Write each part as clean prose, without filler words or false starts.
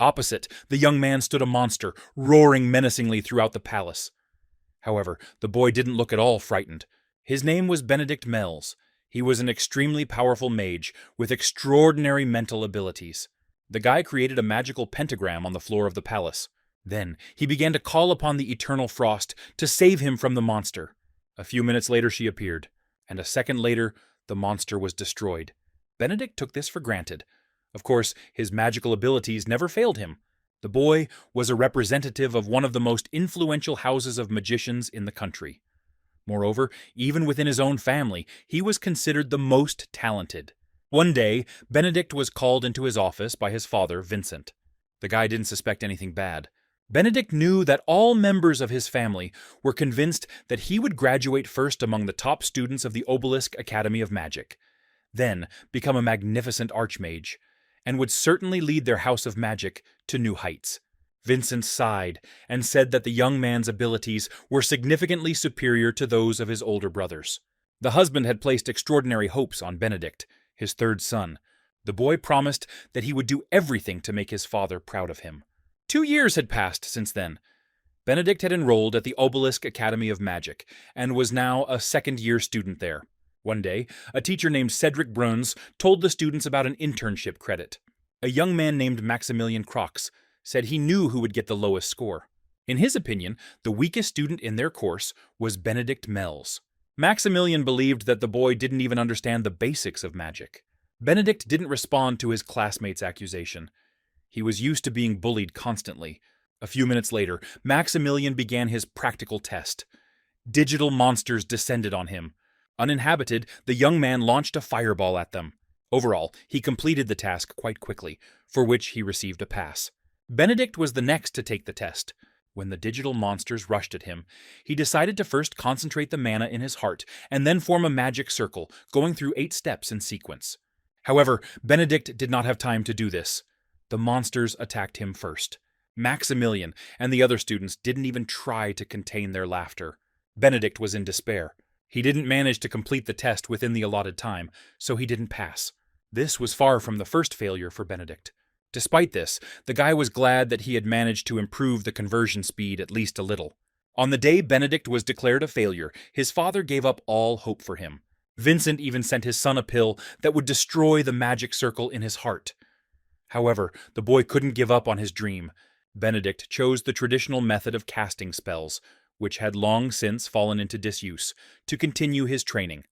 Opposite, the young man stood a monster, roaring menacingly throughout the palace. However, the boy didn't look at all frightened. His name was Benedict Mells. He was an extremely powerful mage with extraordinary mental abilities. The guy created a magical pentagram on the floor of the palace. Then he began to call upon the eternal frost to save him from the monster. A few minutes later she appeared, and a second later the monster was destroyed. Benedict took this for granted. Of course, his magical abilities never failed him. The boy was a representative of one of the most influential houses of magicians in the country. Moreover, even within his own family, he was considered the most talented. One day, Benedict was called into his office by his father, Vincent. The guy didn't suspect anything bad. Benedict knew that all members of his family were convinced that he would graduate first among the top students of the Obelisk Academy of Magic, then become a magnificent archmage, and would certainly lead their house of magic to new heights. Vincent sighed and said that the young man's abilities were significantly superior to those of his older brothers. The husband had placed extraordinary hopes on Benedict, his third son. The boy promised that he would do everything to make his father proud of him. 2 years had passed since then. Benedict had enrolled at the Obelisk Academy of Magic and was now a second-year student there. One day, a teacher named Cedric Bruns told the students about an internship credit. A young man named Maximilian Crox said he knew who would get the lowest score. In his opinion, the weakest student in their course was Benedict Mells. Maximilian believed that the boy didn't even understand the basics of magic. Benedict didn't respond to his classmates' accusation. He was used to being bullied constantly. A few minutes later, Maximilian began his practical test. Digital monsters descended on him. Uninhabited, the young man launched a fireball at them. Overall, he completed the task quite quickly, for which he received a pass. Benedict was the next to take the test. When the digital monsters rushed at him, he decided to first concentrate the mana in his heart and then form a magic circle, going through 8 steps in sequence. However, Benedict did not have time to do this. The monsters attacked him first. Maximilian and the other students didn't even try to contain their laughter. Benedict was in despair. He didn't manage to complete the test within the allotted time, so he didn't pass. This was far from the first failure for Benedict. Despite this, the guy was glad that he had managed to improve the conversion speed at least a little. On the day Benedict was declared a failure, his father gave up all hope for him. Vincent even sent his son a pill that would destroy the magic circle in his heart. However, the boy couldn't give up on his dream. Benedict chose the traditional method of casting spells, which had long since fallen into disuse, to continue his training.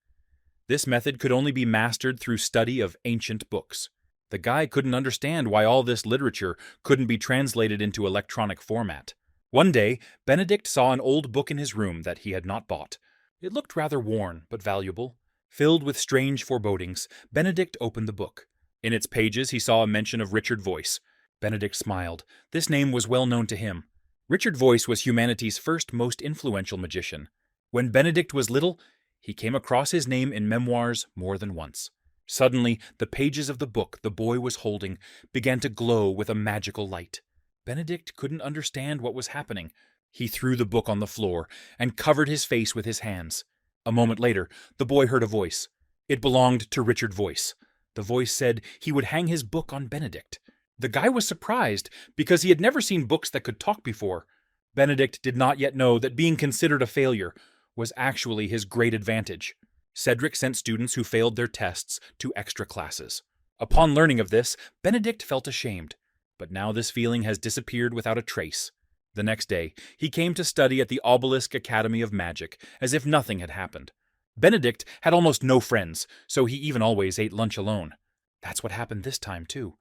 This method could only be mastered through study of ancient books. The guy couldn't understand why all this literature couldn't be translated into electronic format. One day, Benedict saw an old book in his room that he had not bought. It looked rather worn, but valuable. Filled with strange forebodings, Benedict opened the book. In its pages he saw a mention of Richard Voice. Benedict smiled. This name was well known to him. Richard Voice was humanity's first most influential magician. When Benedict was little, he came across his name in memoirs more than once. Suddenly, the pages of the book the boy was holding began to glow with a magical light. Benedict couldn't understand what was happening. He threw the book on the floor and covered his face with his hands. A moment later, the boy heard a voice. It belonged to Richard Voice. The voice said he would hang his book on Benedict. The guy was surprised because he had never seen books that could talk before. Benedict did not yet know that being considered a failure was actually his great advantage. Cedric sent students who failed their tests to extra classes. Upon learning of this, Benedict felt ashamed, but now this feeling has disappeared without a trace. The next day, he came to study at the Obelisk Academy of Magic as if nothing had happened. Benedict had almost no friends, so he even always ate lunch alone. That's what happened this time, too.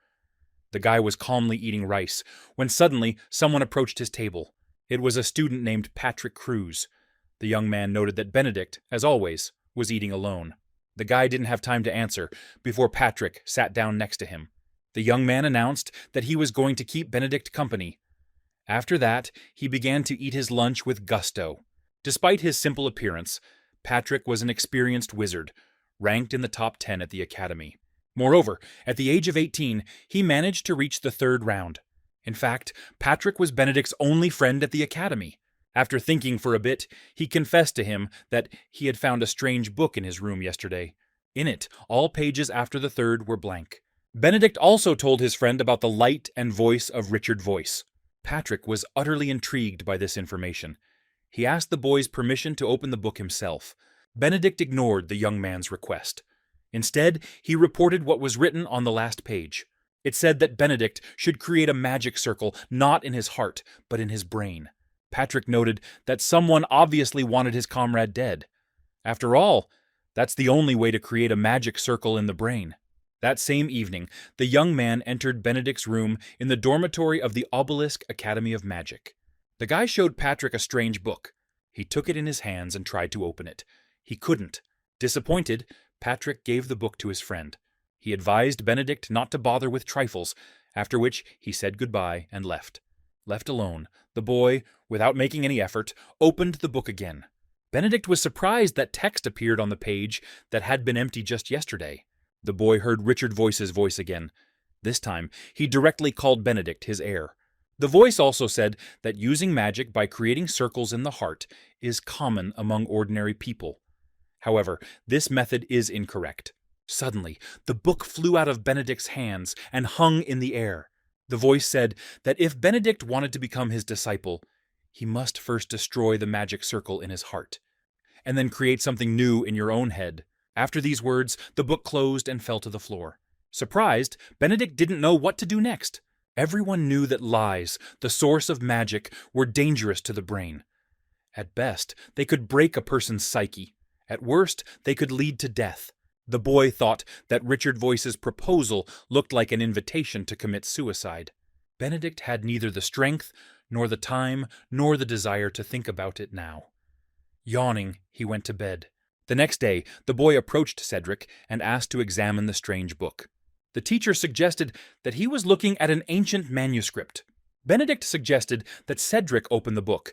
The guy was calmly eating rice when suddenly someone approached his table. It was a student named Patrick Cruz. The young man noted that Benedict, as always, was eating alone. The guy didn't have time to answer before Patrick sat down next to him. The young man announced that he was going to keep Benedict company. After that, he began to eat his lunch with gusto. Despite his simple appearance, Patrick was an experienced wizard, ranked in the top 10 at the academy. Moreover, at the age of 18, he managed to reach the 3rd round. In fact, Patrick was Benedict's only friend at the academy. After thinking for a bit, he confessed to him that he had found a strange book in his room yesterday. In it, all pages after the 3rd were blank. Benedict also told his friend about the light and voice of Richard Voice. Patrick was utterly intrigued by this information. He asked the boy's permission to open the book himself. Benedict ignored the young man's request. Instead, he reported what was written on the last page. It said that Benedict should create a magic circle not in his heart, but in his brain. Patrick noted that someone obviously wanted his comrade dead. After all, that's the only way to create a magic circle in the brain. That same evening, the young man entered Benedict's room in the dormitory of the Obelisk Academy of Magic. The guy showed Patrick a strange book. He took it in his hands and tried to open it. He couldn't. Disappointed, Patrick gave the book to his friend. He advised Benedict not to bother with trifles, after which he said goodbye and left. Left alone, the boy, without making any effort, opened the book again. Benedict was surprised that text appeared on the page that had been empty just yesterday. The boy heard Richard Voice's voice again. This time, he directly called Benedict his heir. The voice also said that using magic by creating circles in the heart is common among ordinary people. However, this method is incorrect. Suddenly, the book flew out of Benedict's hands and hung in the air. The voice said that if Benedict wanted to become his disciple, he must first destroy the magic circle in his heart, and then create something new in your own head. After these words, the book closed and fell to the floor. Surprised, Benedict didn't know what to do next. Everyone knew that lies, the source of magic, were dangerous to the brain. At best, they could break a person's psyche. At worst, they could lead to death. The boy thought that Richard Voice's proposal looked like an invitation to commit suicide. Benedict had neither the strength, nor the time, nor the desire to think about it now. Yawning, he went to bed. The next day, the boy approached Cedric and asked to examine the strange book. The teacher suggested that he was looking at an ancient manuscript. Benedict suggested that Cedric open the book.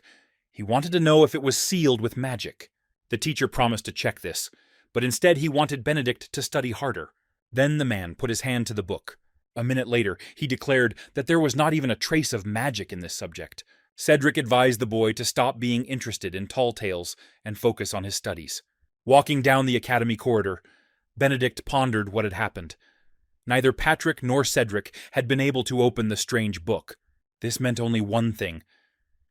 He wanted to know if it was sealed with magic. The teacher promised to check this, but instead he wanted Benedict to study harder. Then the man put his hand to the book. A minute later, he declared that there was not even a trace of magic in this subject. Cedric advised the boy to stop being interested in tall tales and focus on his studies. Walking down the academy corridor, Benedict pondered what had happened. Neither Patrick nor Cedric had been able to open the strange book. This meant only one thing.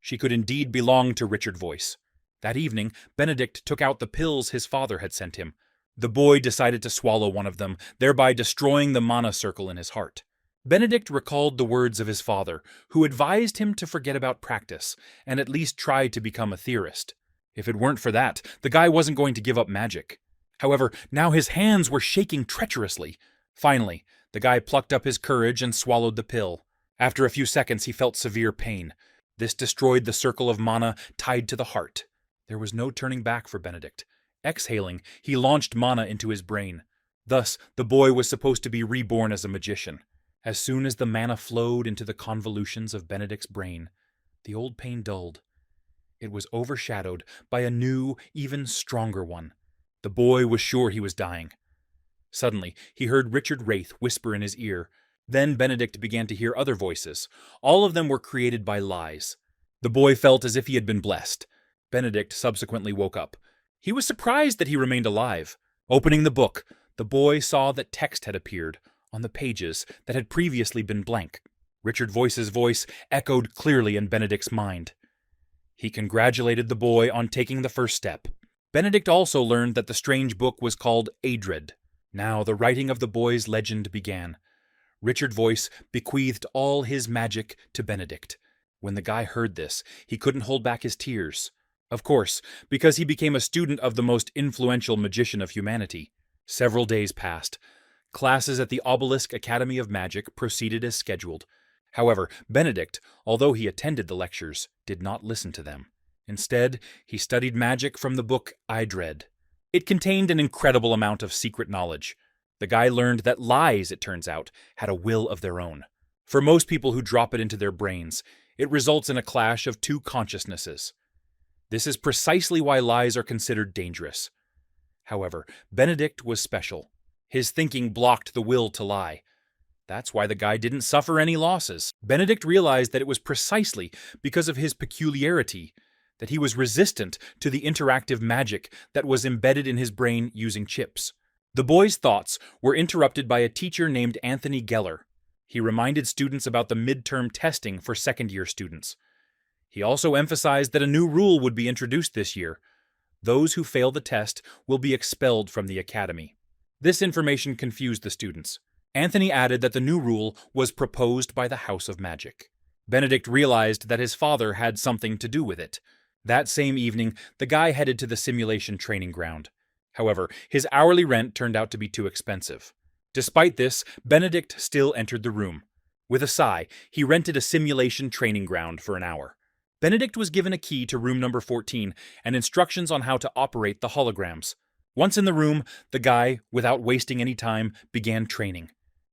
She could indeed belong to Richard Voice. That evening, Benedict took out the pills his father had sent him. The boy decided to swallow one of them, thereby destroying the mana circle in his heart. Benedict recalled the words of his father, who advised him to forget about practice and at least try to become a theorist. If it weren't for that, the guy wasn't going to give up magic. However, now his hands were shaking treacherously. Finally, the guy plucked up his courage and swallowed the pill. After a few seconds, he felt severe pain. This destroyed the circle of mana tied to the heart. There was no turning back for Benedict. Exhaling, he launched mana into his brain. Thus, the boy was supposed to be reborn as a magician. As soon as the mana flowed into the convolutions of Benedict's brain, the old pain dulled. It was overshadowed by a new, even stronger one. The boy was sure he was dying. Suddenly, he heard Richard Wraith whisper in his ear. Then Benedict began to hear other voices. All of them were created by lies. The boy felt as if he had been blessed. Benedict subsequently woke up. He was surprised that he remained alive. Opening the book, the boy saw that text had appeared on the pages that had previously been blank. Richard Voice's voice echoed clearly in Benedict's mind. He congratulated the boy on taking the first step. Benedict also learned that the strange book was called Adred. Now the writing of the boy's legend began. Richard Voice bequeathed all his magic to Benedict. When the guy heard this, he couldn't hold back his tears. Of course, because he became a student of the most influential magician of humanity. Several days passed. Classes at the Obelisk Academy of Magic proceeded as scheduled. However, Benedict, although he attended the lectures, did not listen to them. Instead, he studied magic from the book Idred. It contained an incredible amount of secret knowledge. The guy learned that lies, it turns out, had a will of their own. For most people who drop it into their brains, it results in a clash of two consciousnesses. This is precisely why lies are considered dangerous. However, Benedict was special. His thinking blocked the will to lie. That's why the guy didn't suffer any losses. Benedict realized that it was precisely because of his peculiarity that he was resistant to the interactive magic that was embedded in his brain using chips. The boy's thoughts were interrupted by a teacher named Anthony Geller. He reminded students about the midterm testing for second-year students. He also emphasized that a new rule would be introduced this year. Those who fail the test will be expelled from the academy. This information confused the students. Anthony added that the new rule was proposed by the House of Magic. Benedict realized that his father had something to do with it. That same evening, the guy headed to the simulation training ground. However, his hourly rent turned out to be too expensive. Despite this, Benedict still entered the room. With a sigh, he rented a simulation training ground for an hour. Benedict was given a key to room number 14 and instructions on how to operate the holograms. Once in the room, the guy, without wasting any time, began training.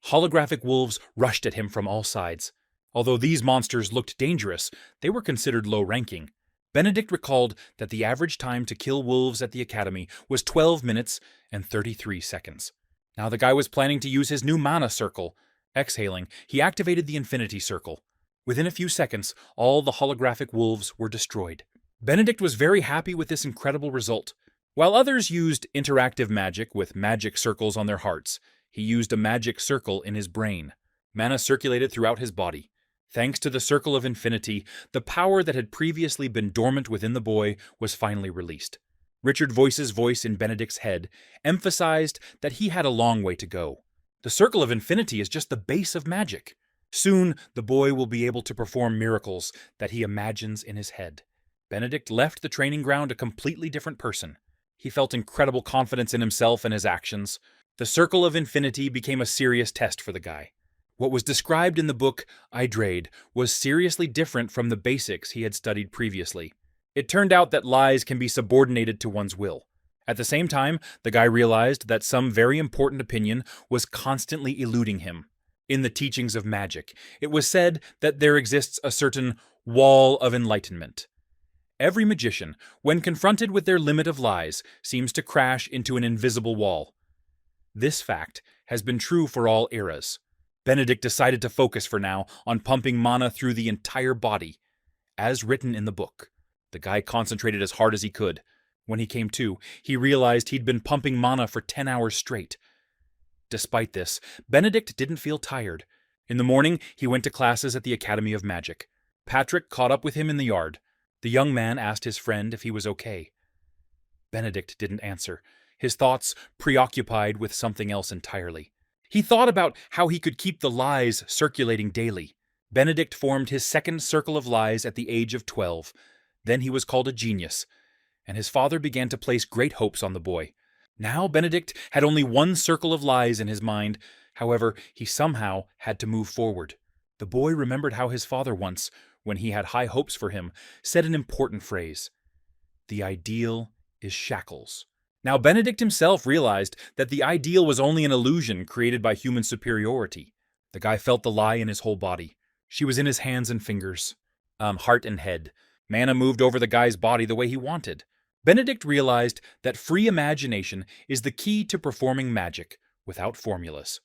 Holographic wolves rushed at him from all sides. Although these monsters looked dangerous, they were considered low-ranking. Benedict recalled that the average time to kill wolves at the academy was 12 minutes and 33 seconds. Now the guy was planning to use his new mana circle. Exhaling, he activated the infinity circle. Within a few seconds, all the holographic wolves were destroyed. Benedict was very happy with this incredible result. While others used interactive magic with magic circles on their hearts, he used a magic circle in his brain. Mana circulated throughout his body. Thanks to the Circle of Infinity, the power that had previously been dormant within the boy was finally released. Richard Voice's voice in Benedict's head emphasized that he had a long way to go. The Circle of Infinity is just the base of magic. Soon, the boy will be able to perform miracles that he imagines in his head. Benedict left the training ground a completely different person. He felt incredible confidence in himself and his actions. The Circle of Infinity became a serious test for the guy. What was described in the book Idrade was seriously different from the basics he had studied previously. It turned out that lies can be subordinated to one's will. At the same time, the guy realized that some very important opinion was constantly eluding him. In the teachings of magic, it was said that there exists a certain wall of enlightenment. Every magician, when confronted with their limit of lies, seems to crash into an invisible wall. This fact has been true for all eras. Benedict decided to focus for now on pumping mana through the entire body. As written in the book, the guy concentrated as hard as he could. When he came to, he realized he'd been pumping mana for 10 hours straight. Despite this, Benedict didn't feel tired. In the morning, he went to classes at the Academy of Magic. Patrick caught up with him in the yard. The young man asked his friend if he was okay. Benedict didn't answer, his thoughts preoccupied with something else entirely. He thought about how he could keep the lies circulating daily. Benedict formed his second circle of lies at the age of 12. Then he was called a genius, and his father began to place great hopes on the boy. Now Benedict had only one circle of lies in his mind. However, he somehow had to move forward. The boy remembered how his father once, when he had high hopes for him, said an important phrase. The ideal is shackles. Now Benedict himself realized that the ideal was only an illusion created by human superiority. The guy felt the lie in his whole body. She was in his hands and fingers, heart and head. Mana moved over the guy's body the way he wanted. Benedict realized that free imagination is the key to performing magic without formulas.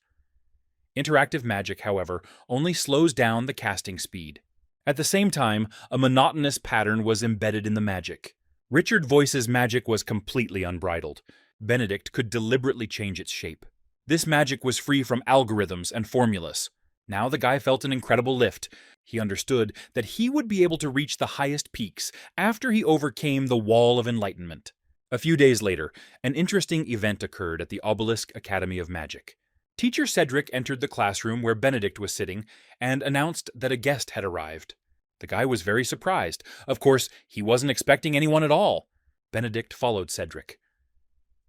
Interactive magic, however, only slows down the casting speed. At the same time, a monotonous pattern was embedded in the magic. Richard Voice's magic was completely unbridled. Benedict could deliberately change its shape. This magic was free from algorithms and formulas. Now the guy felt an incredible lift. He understood that he would be able to reach the highest peaks after he overcame the wall of enlightenment. A few days later, an interesting event occurred at the Obelisk Academy of Magic. Teacher Cedric entered the classroom where Benedict was sitting and announced that a guest had arrived. The guy was very surprised. Of course, he wasn't expecting anyone at all. Benedict followed Cedric.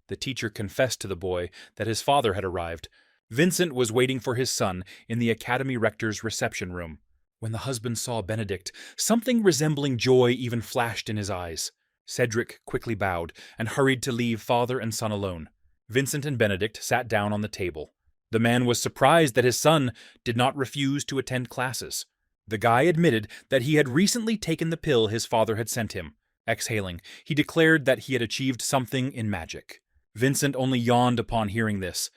The teacher confessed to the boy that his father had arrived. Vincent was waiting for his son in the Academy Rector's reception room. When the husband saw Benedict, something resembling joy even flashed in his eyes. Cedric quickly bowed and hurried to leave father and son alone. Vincent and Benedict sat down on the table. The man was surprised that his son did not refuse to attend classes. The guy admitted that he had recently taken the pill his father had sent him. Exhaling, he declared that he had achieved something in magic. Vincent only yawned upon hearing this.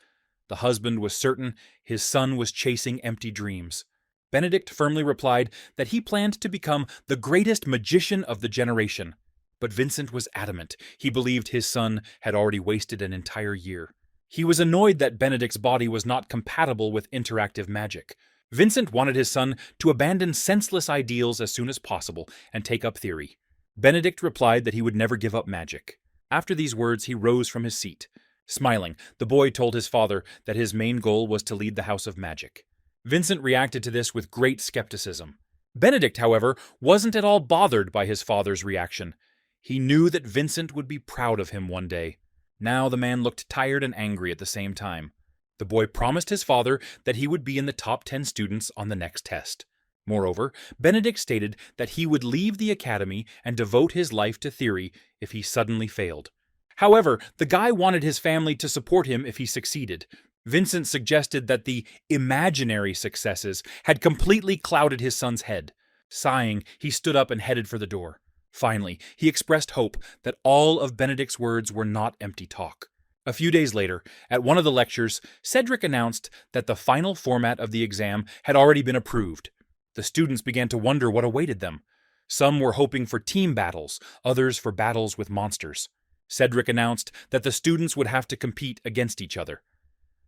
The husband was certain his son was chasing empty dreams. Benedict firmly replied that he planned to become the greatest magician of the generation. But Vincent was adamant. He believed his son had already wasted an entire year. He was annoyed that Benedict's body was not compatible with interactive magic. Vincent wanted his son to abandon senseless ideals as soon as possible and take up theory. Benedict replied that he would never give up magic. After these words, he rose from his seat. Smiling, the boy told his father that his main goal was to lead the House of Magic. Vincent reacted to this with great skepticism. Benedict, however, wasn't at all bothered by his father's reaction. He knew that Vincent would be proud of him one day. Now the man looked tired and angry at the same time. The boy promised his father that he would be in the top 10 students on the next test. Moreover, Benedict stated that he would leave the academy and devote his life to theory if he suddenly failed. However, the guy wanted his family to support him if he succeeded. Vincent suggested that the imaginary successes had completely clouded his son's head. Sighing, he stood up and headed for the door. Finally, he expressed hope that all of Benedict's words were not empty talk. A few days later, at one of the lectures, Cedric announced that the final format of the exam had already been approved. The students began to wonder what awaited them. Some were hoping for team battles, others for battles with monsters. Cedric announced that the students would have to compete against each other.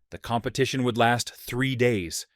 The competition would last 3 days,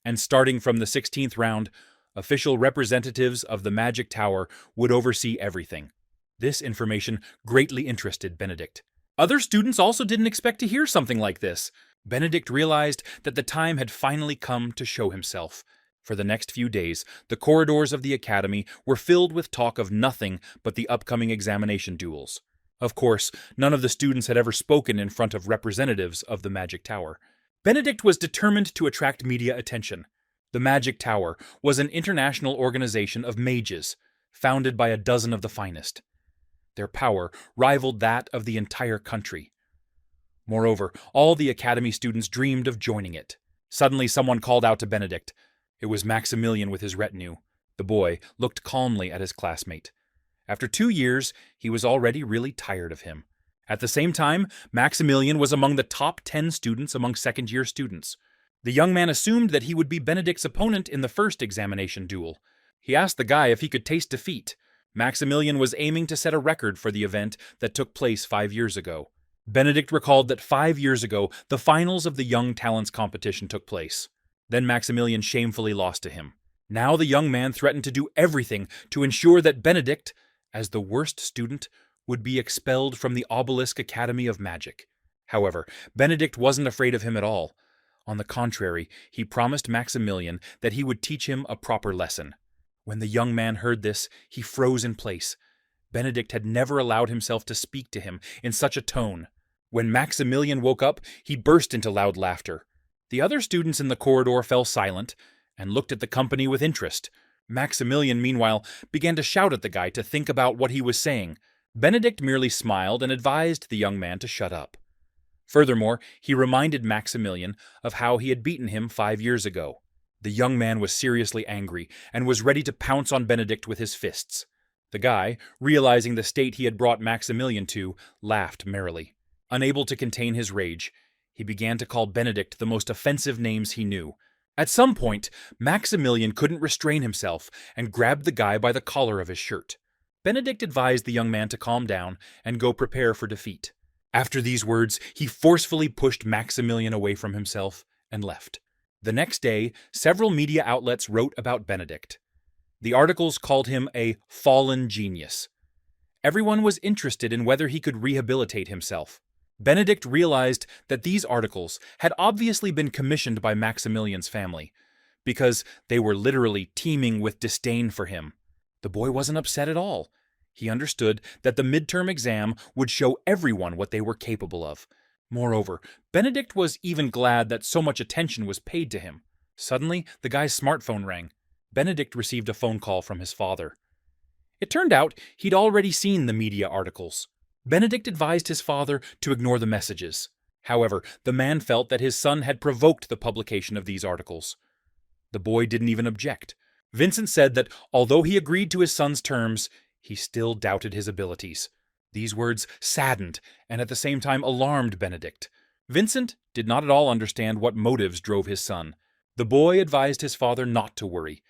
and starting from the 16th round, official representatives of the Magic Tower would oversee everything. This information greatly interested Benedict. Other students also didn't expect to hear something like this. Benedict realized that the time had finally come to show himself. For the next few days, the corridors of the academy were filled with talk of nothing but the upcoming examination duels. Of course, none of the students had ever spoken in front of representatives of the Magic Tower. Benedict was determined to attract media attention. The Magic Tower was an international organization of mages, founded by a dozen of the finest. Their power rivaled that of the entire country. Moreover, all the academy students dreamed of joining it. Suddenly, someone called out to Benedict. It was Maximilian with his retinue. The boy looked calmly at his classmate. After 2 years, he was already really tired of him. At the same time, Maximilian was among the top 10 students among second-year students. The young man assumed that he would be Benedict's opponent in the first examination duel. He asked the guy if he could taste defeat. Maximilian was aiming to set a record for the event that took place 5 years ago. Benedict recalled that 5 years ago, the finals of the Young Talents competition took place. Then Maximilian shamefully lost to him. Now the young man threatened to do everything to ensure that Benedict, as the worst student, would be expelled from the Obelisk Academy of Magic. However, Benedict wasn't afraid of him at all. On the contrary, he promised Maximilian that he would teach him a proper lesson. When the young man heard this, he froze in place. Benedict had never allowed himself to speak to him in such a tone. When Maximilian woke up, he burst into loud laughter. The other students in the corridor fell silent and looked at the company with interest. Maximilian, meanwhile, began to shout at the guy to think about what he was saying. Benedict merely smiled and advised the young man to shut up. Furthermore, he reminded Maximilian of how he had beaten him 5 years ago. The young man was seriously angry and was ready to pounce on Benedict with his fists. The guy, realizing the state he had brought Maximilian to, laughed merrily. Unable to contain his rage, he began to call Benedict the most offensive names he knew. At some point, Maximilian couldn't restrain himself and grabbed the guy by the collar of his shirt. Benedict advised the young man to calm down and go prepare for defeat. After these words, he forcefully pushed Maximilian away from himself and left. The next day, several media outlets wrote about Benedict. The articles called him a fallen genius. Everyone was interested in whether he could rehabilitate himself. Benedict realized that these articles had obviously been commissioned by Maximilian's family, because they were literally teeming with disdain for him. The boy wasn't upset at all. He understood that the midterm exam would show everyone what they were capable of. Moreover, Benedict was even glad that so much attention was paid to him. Suddenly, the guy's smartphone rang. Benedict received a phone call from his father. It turned out he'd already seen the media articles. Benedict advised his father to ignore the messages. However, the man felt that his son had provoked the publication of these articles. The boy didn't even object. Vincent said that although he agreed to his son's terms, he still doubted his abilities. These words saddened and at the same time alarmed Benedict. Vincent did not at all understand what motives drove his son. The boy advised his father not to worry.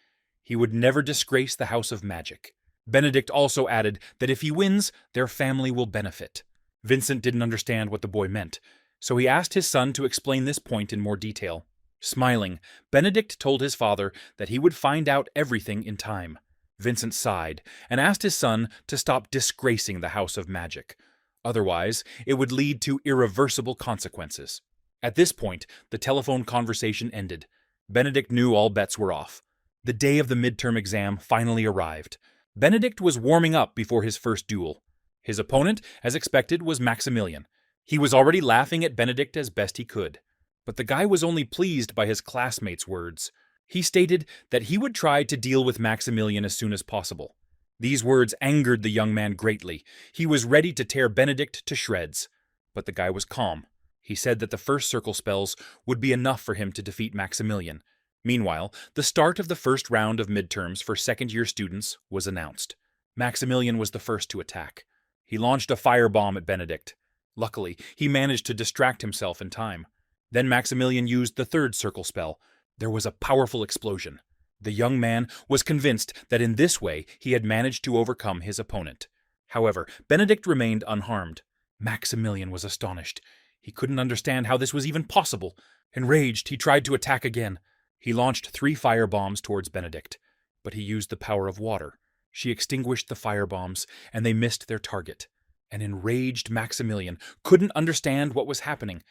He would never disgrace the House of Magic. Benedict also added that if he wins, their family will benefit. Vincent didn't understand what the boy meant. so he asked his son to explain this point in more detail. Smiling, Benedict told his father that he would find out everything in time. Vincent sighed and asked his son to stop disgracing the House of Magic. Otherwise, it would lead to irreversible consequences. At this point, the telephone conversation ended. Benedict knew all bets were off. The day of the midterm exam finally arrived. Benedict was warming up before his first duel. His opponent, as expected, was Maximilian. He was already laughing at Benedict as best he could. But the guy was only pleased by his classmates' words. He stated that he would try to deal with Maximilian as soon as possible. These words angered the young man greatly. He was ready to tear Benedict to shreds. But the guy was calm. He said that the first circle spells would be enough for him to defeat Maximilian. Meanwhile, the start of the first round of midterms for second-year students was announced. Maximilian was the first to attack. He launched a firebomb at Benedict. Luckily, he managed to distract himself in time. Then Maximilian used the third circle spell. There was a powerful explosion. The young man was convinced that in this way he had managed to overcome his opponent. However, Benedict remained unharmed. Maximilian was astonished. He couldn't understand how this was even possible. Enraged, he tried to attack again. He launched 3 firebombs towards Benedict, but he used the power of water. She extinguished the firebombs, and they missed their target. An enraged Maximilian couldn't understand what was happening.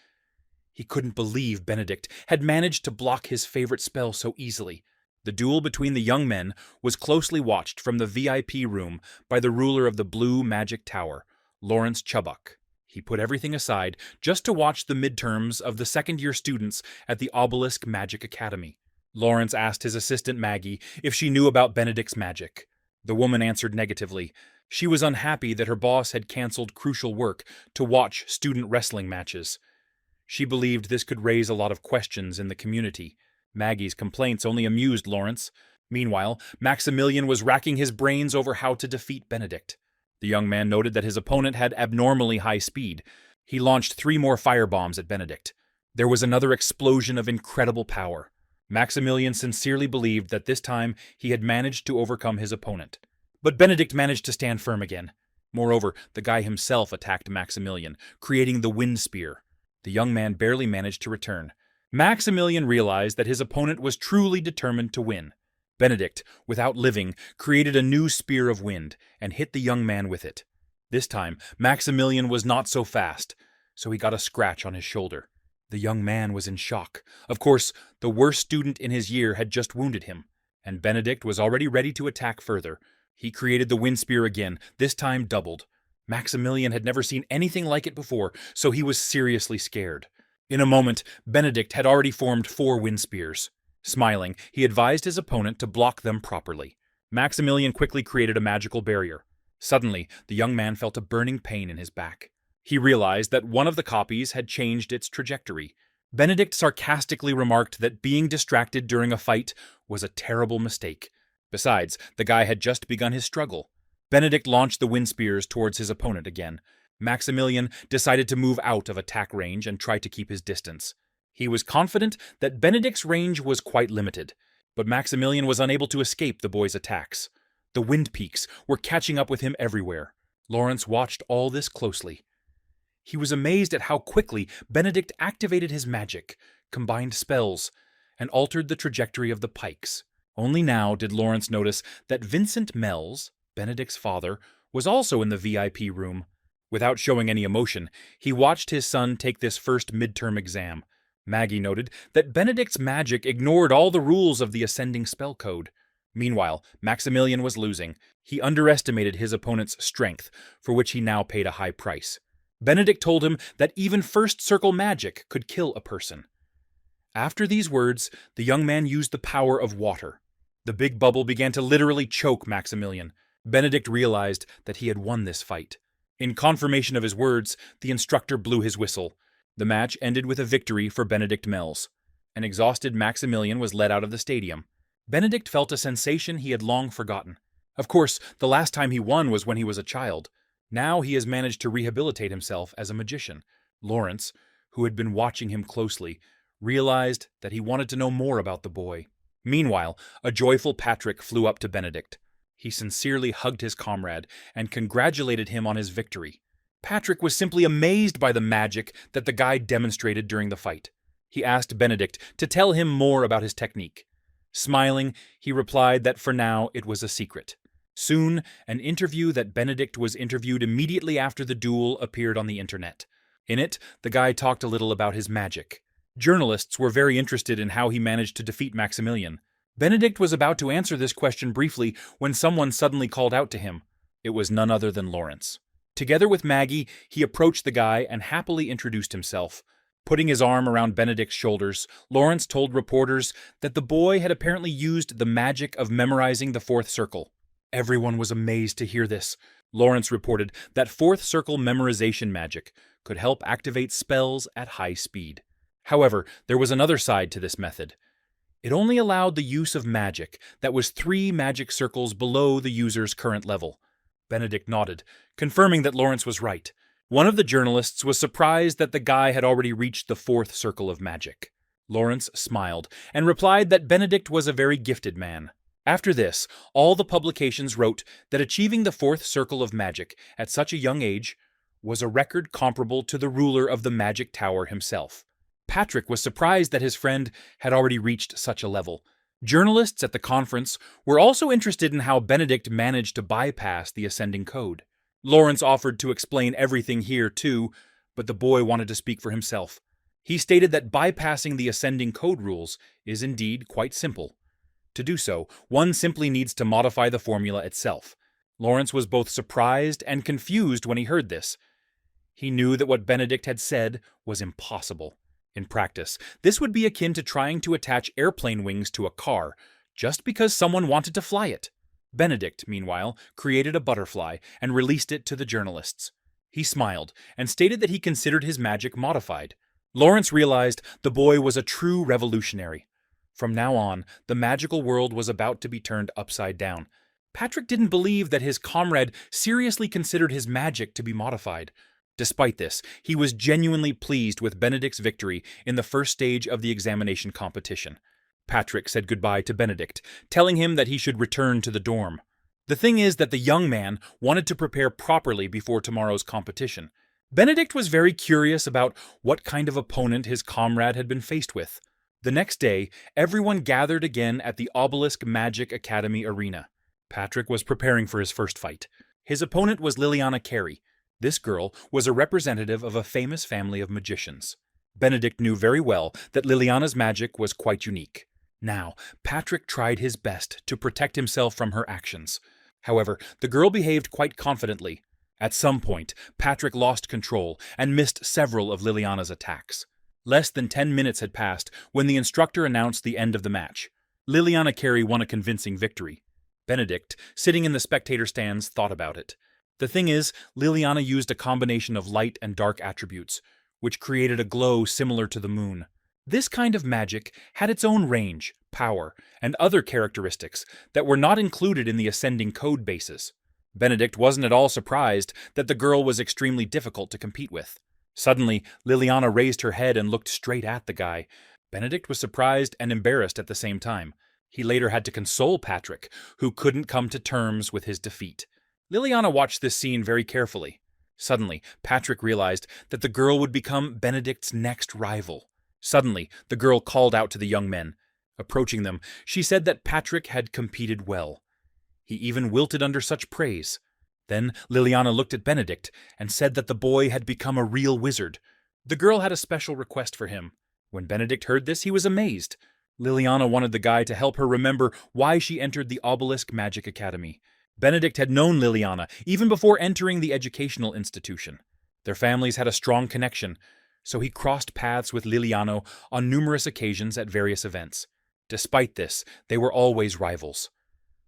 He couldn't believe Benedict had managed to block his favorite spell so easily. The duel between the young men was closely watched from the VIP room by the ruler of the Blue Magic Tower, Lawrence Chubbuck. He put everything aside just to watch the midterms of the second-year students at the Obelisk Magic Academy. Lawrence asked his assistant Maggie if she knew about Benedict's magic. The woman answered negatively. She was unhappy that her boss had canceled crucial work to watch student wrestling matches. She believed this could raise a lot of questions in the community. Maggie's complaints only amused Lawrence. Meanwhile, Maximilian was racking his brains over how to defeat Benedict. The young man noted that his opponent had abnormally high speed. He launched 3 more firebombs at Benedict. There was another explosion of incredible power. Maximilian sincerely believed that this time he had managed to overcome his opponent. But Benedict managed to stand firm again. Moreover, the guy himself attacked Maximilian, creating the wind spear. The young man barely managed to return. Maximilian realized that his opponent was truly determined to win. Benedict, without living, created a new spear of wind and hit the young man with it. This time, Maximilian was not so fast, so he got a scratch on his shoulder. The young man was in shock. Of course, the worst student in his year had just wounded him, and Benedict was already ready to attack further. He created the wind spear again, this time doubled. Maximilian had never seen anything like it before, so he was seriously scared. In a moment, Benedict had already formed 4 wind spears. Smiling, he advised his opponent to block them properly. Maximilian quickly created a magical barrier. Suddenly, the young man felt a burning pain in his back. He realized that one of the copies had changed its trajectory. Benedict sarcastically remarked that being distracted during a fight was a terrible mistake. Besides, the guy had just begun his struggle. Benedict launched the wind spears towards his opponent again. Maximilian decided to move out of attack range and try to keep his distance. He was confident that Benedict's range was quite limited, but Maximilian was unable to escape the boy's attacks. The wind peaks were catching up with him everywhere. Lawrence watched all this closely. He was amazed at how quickly Benedict activated his magic, combined spells, and altered the trajectory of the pikes. Only now did Lawrence notice that Vincent Mells, Benedict's father, was also in the VIP room. Without showing any emotion, he watched his son take this first midterm exam. Maggie noted that Benedict's magic ignored all the rules of the ascending spell code. Meanwhile, Maximilian was losing. He underestimated his opponent's strength, for which he now paid a high price. Benedict told him that even first circle magic could kill a person. After these words, the young man used the power of water. The big bubble began to literally choke Maximilian. Benedict realized that he had won this fight. In confirmation of his words, the instructor blew his whistle. The match ended with a victory for Benedict Mells. An exhausted Maximilian was led out of the stadium. Benedict felt a sensation he had long forgotten. Of course, the last time he won was when he was a child. Now he has managed to rehabilitate himself as a magician. Lawrence, who had been watching him closely, realized that he wanted to know more about the boy. Meanwhile, a joyful Patrick flew up to Benedict. He sincerely hugged his comrade and congratulated him on his victory. Patrick was simply amazed by the magic that the guy demonstrated during the fight. He asked Benedict to tell him more about his technique. Smiling, he replied that for now it was a secret. Soon, an interview that Benedict was interviewed immediately after the duel appeared on the internet. In it, the guy talked a little about his magic. Journalists were very interested in how he managed to defeat Maximilian. Benedict was about to answer this question briefly when someone suddenly called out to him. It was none other than Lawrence. Together with Maggie, he approached the guy and happily introduced himself. Putting his arm around Benedict's shoulders, Lawrence told reporters that the boy had apparently used the magic of memorizing the fourth circle. Everyone was amazed to hear this. Lawrence reported that fourth circle memorization magic could help activate spells at high speed. However, there was another side to this method. It only allowed the use of magic that was 3 magic circles below the user's current level. Benedict nodded, confirming that Lawrence was right. One of the journalists was surprised that the guy had already reached the 4th circle of magic. Lawrence smiled and replied that Benedict was a very gifted man. After this, all the publications wrote that achieving the 4th circle of magic at such a young age was a record comparable to the ruler of the magic tower himself. Patrick was surprised that his friend had already reached such a level. Journalists at the conference were also interested in how Benedict managed to bypass the ascending code. Lawrence offered to explain everything here too, but the boy wanted to speak for himself. He stated that bypassing the ascending code rules is indeed quite simple. To do so, one simply needs to modify the formula itself. Lawrence was both surprised and confused when he heard this. He knew that what Benedict had said was impossible. In practice, this would be akin to trying to attach airplane wings to a car just because someone wanted to fly it. Benedict, meanwhile, created a butterfly and released it to the journalists. He smiled and stated that he considered his magic modified. Lawrence realized the boy was a true revolutionary. From now on, the magical world was about to be turned upside down. Patrick didn't believe that his comrade seriously considered his magic to be modified. Despite this, he was genuinely pleased with Benedict's victory in the first stage of the examination competition. Patrick said goodbye to Benedict, telling him that he should return to the dorm. The thing is that the young man wanted to prepare properly before tomorrow's competition. Benedict was very curious about what kind of opponent his comrade had been faced with. The next day, everyone gathered again at the Obelisk Magic Academy arena. Patrick was preparing for his first fight. His opponent was Liliana Carey. This girl was a representative of a famous family of magicians. Benedict knew very well that Liliana's magic was quite unique. Now, Patrick tried his best to protect himself from her actions. However, the girl behaved quite confidently. At some point, Patrick lost control and missed several of Liliana's attacks. Less than 10 minutes had passed when the instructor announced the end of the match. Liliana Carey won a convincing victory. Benedict, sitting in the spectator stands, thought about it. The thing is, Liliana used a combination of light and dark attributes, which created a glow similar to the moon. This kind of magic had its own range, power, and other characteristics that were not included in the ascending code bases. Benedict wasn't at all surprised that the girl was extremely difficult to compete with. Suddenly, Liliana raised her head and looked straight at the guy. Benedict was surprised and embarrassed at the same time. He later had to console Patrick, who couldn't come to terms with his defeat. Liliana watched this scene very carefully. Suddenly, Patrick realized that the girl would become Benedict's next rival. Suddenly, the girl called out to the young men. Approaching them, she said that Patrick had competed well. He even wilted under such praise. Then Liliana looked at Benedict and said that the boy had become a real wizard. The girl had a special request for him. When Benedict heard this, he was amazed. Liliana wanted the guy to help her remember why she entered the Obelisk Magic Academy. Benedict had known Liliana even before entering the educational institution. Their families had a strong connection, so he crossed paths with Liliana on numerous occasions at various events. Despite this, they were always rivals.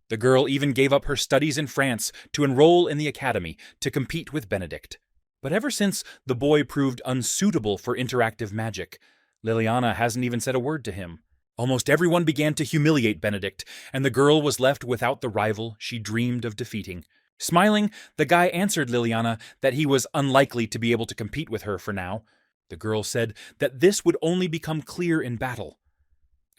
The girl even gave up her studies in France to enroll in the academy to compete with Benedict. But ever since the boy proved unsuitable for interactive magic, Liliana hasn't even said a word to him. Almost everyone began to humiliate Benedict, and the girl was left without the rival she dreamed of defeating. Smiling, the guy answered Liliana that he was unlikely to be able to compete with her for now. The girl said that this would only become clear in battle.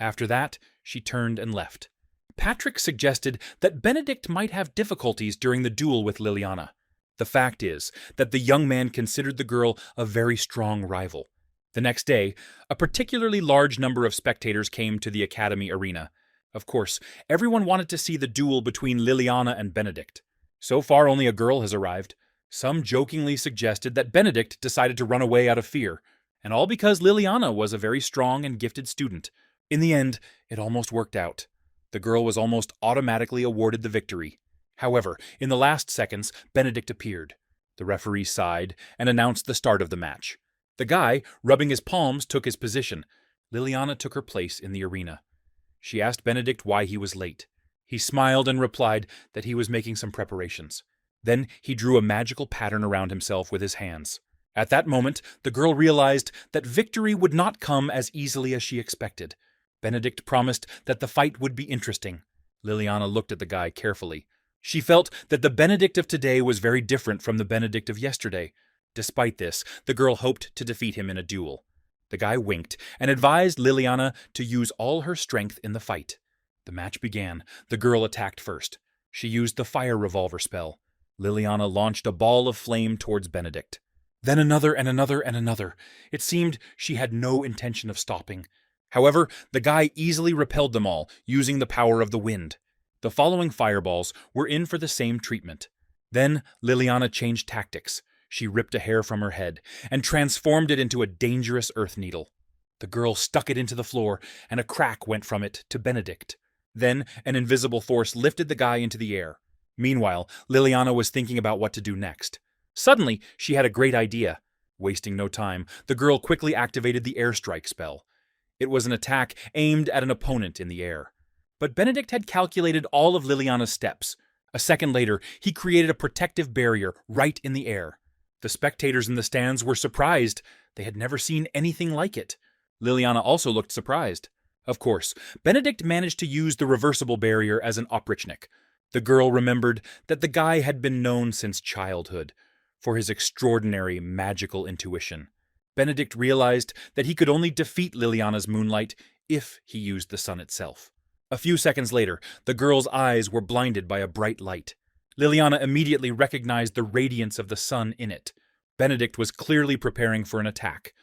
After that, she turned and left. Patrick suggested that Benedict might have difficulties during the duel with Liliana. The fact is that the young man considered the girl a very strong rival. The next day, a particularly large number of spectators came to the academy arena. Of course, everyone wanted to see the duel between Liliana and Benedict. So far, only a girl has arrived. Some jokingly suggested that Benedict decided to run away out of fear, and all because Liliana was a very strong and gifted student. In the end, it almost worked out. The girl was almost automatically awarded the victory. However, in the last seconds, Benedict appeared. The referee sighed and announced the start of the match. The guy, rubbing his palms, took his position. Liliana took her place in the arena. She asked Benedict why he was late. He smiled and replied that he was making some preparations. Then he drew a magical pattern around himself with his hands. At that moment, the girl realized that victory would not come as easily as she expected. Benedict promised that the fight would be interesting. Liliana looked at the guy carefully. She felt that the Benedict of today was very different from the Benedict of yesterday. Despite this, the girl hoped to defeat him in a duel. The guy winked and advised Liliana to use all her strength in the fight. The match began. The girl attacked first. She used the fire revolver spell. Liliana launched a ball of flame towards Benedict. Then another and another and another. It seemed she had no intention of stopping. However, the guy easily repelled them all, using the power of the wind. The following fireballs were in for the same treatment. Then Liliana changed tactics. She ripped a hair from her head and transformed it into a dangerous earth needle. The girl stuck it into the floor, and a crack went from it to Benedict. Then an invisible force lifted the guy into the air. Meanwhile, Liliana was thinking about what to do next. Suddenly, she had a great idea. Wasting no time, the girl quickly activated the airstrike spell. It was an attack aimed at an opponent in the air. But Benedict had calculated all of Liliana's steps. A second later, he created a protective barrier right in the air. The spectators in the stands were surprised. They had never seen anything like it. Liliana also looked surprised. Of course, Benedict managed to use the reversible barrier as an oprichnik. The girl remembered that the guy had been known since childhood for his extraordinary magical intuition. Benedict realized that he could only defeat Liliana's moonlight if he used the sun itself. A few seconds later, the girl's eyes were blinded by a bright light. Liliana immediately recognized the radiance of the sun in it. Benedict was clearly preparing for an attack.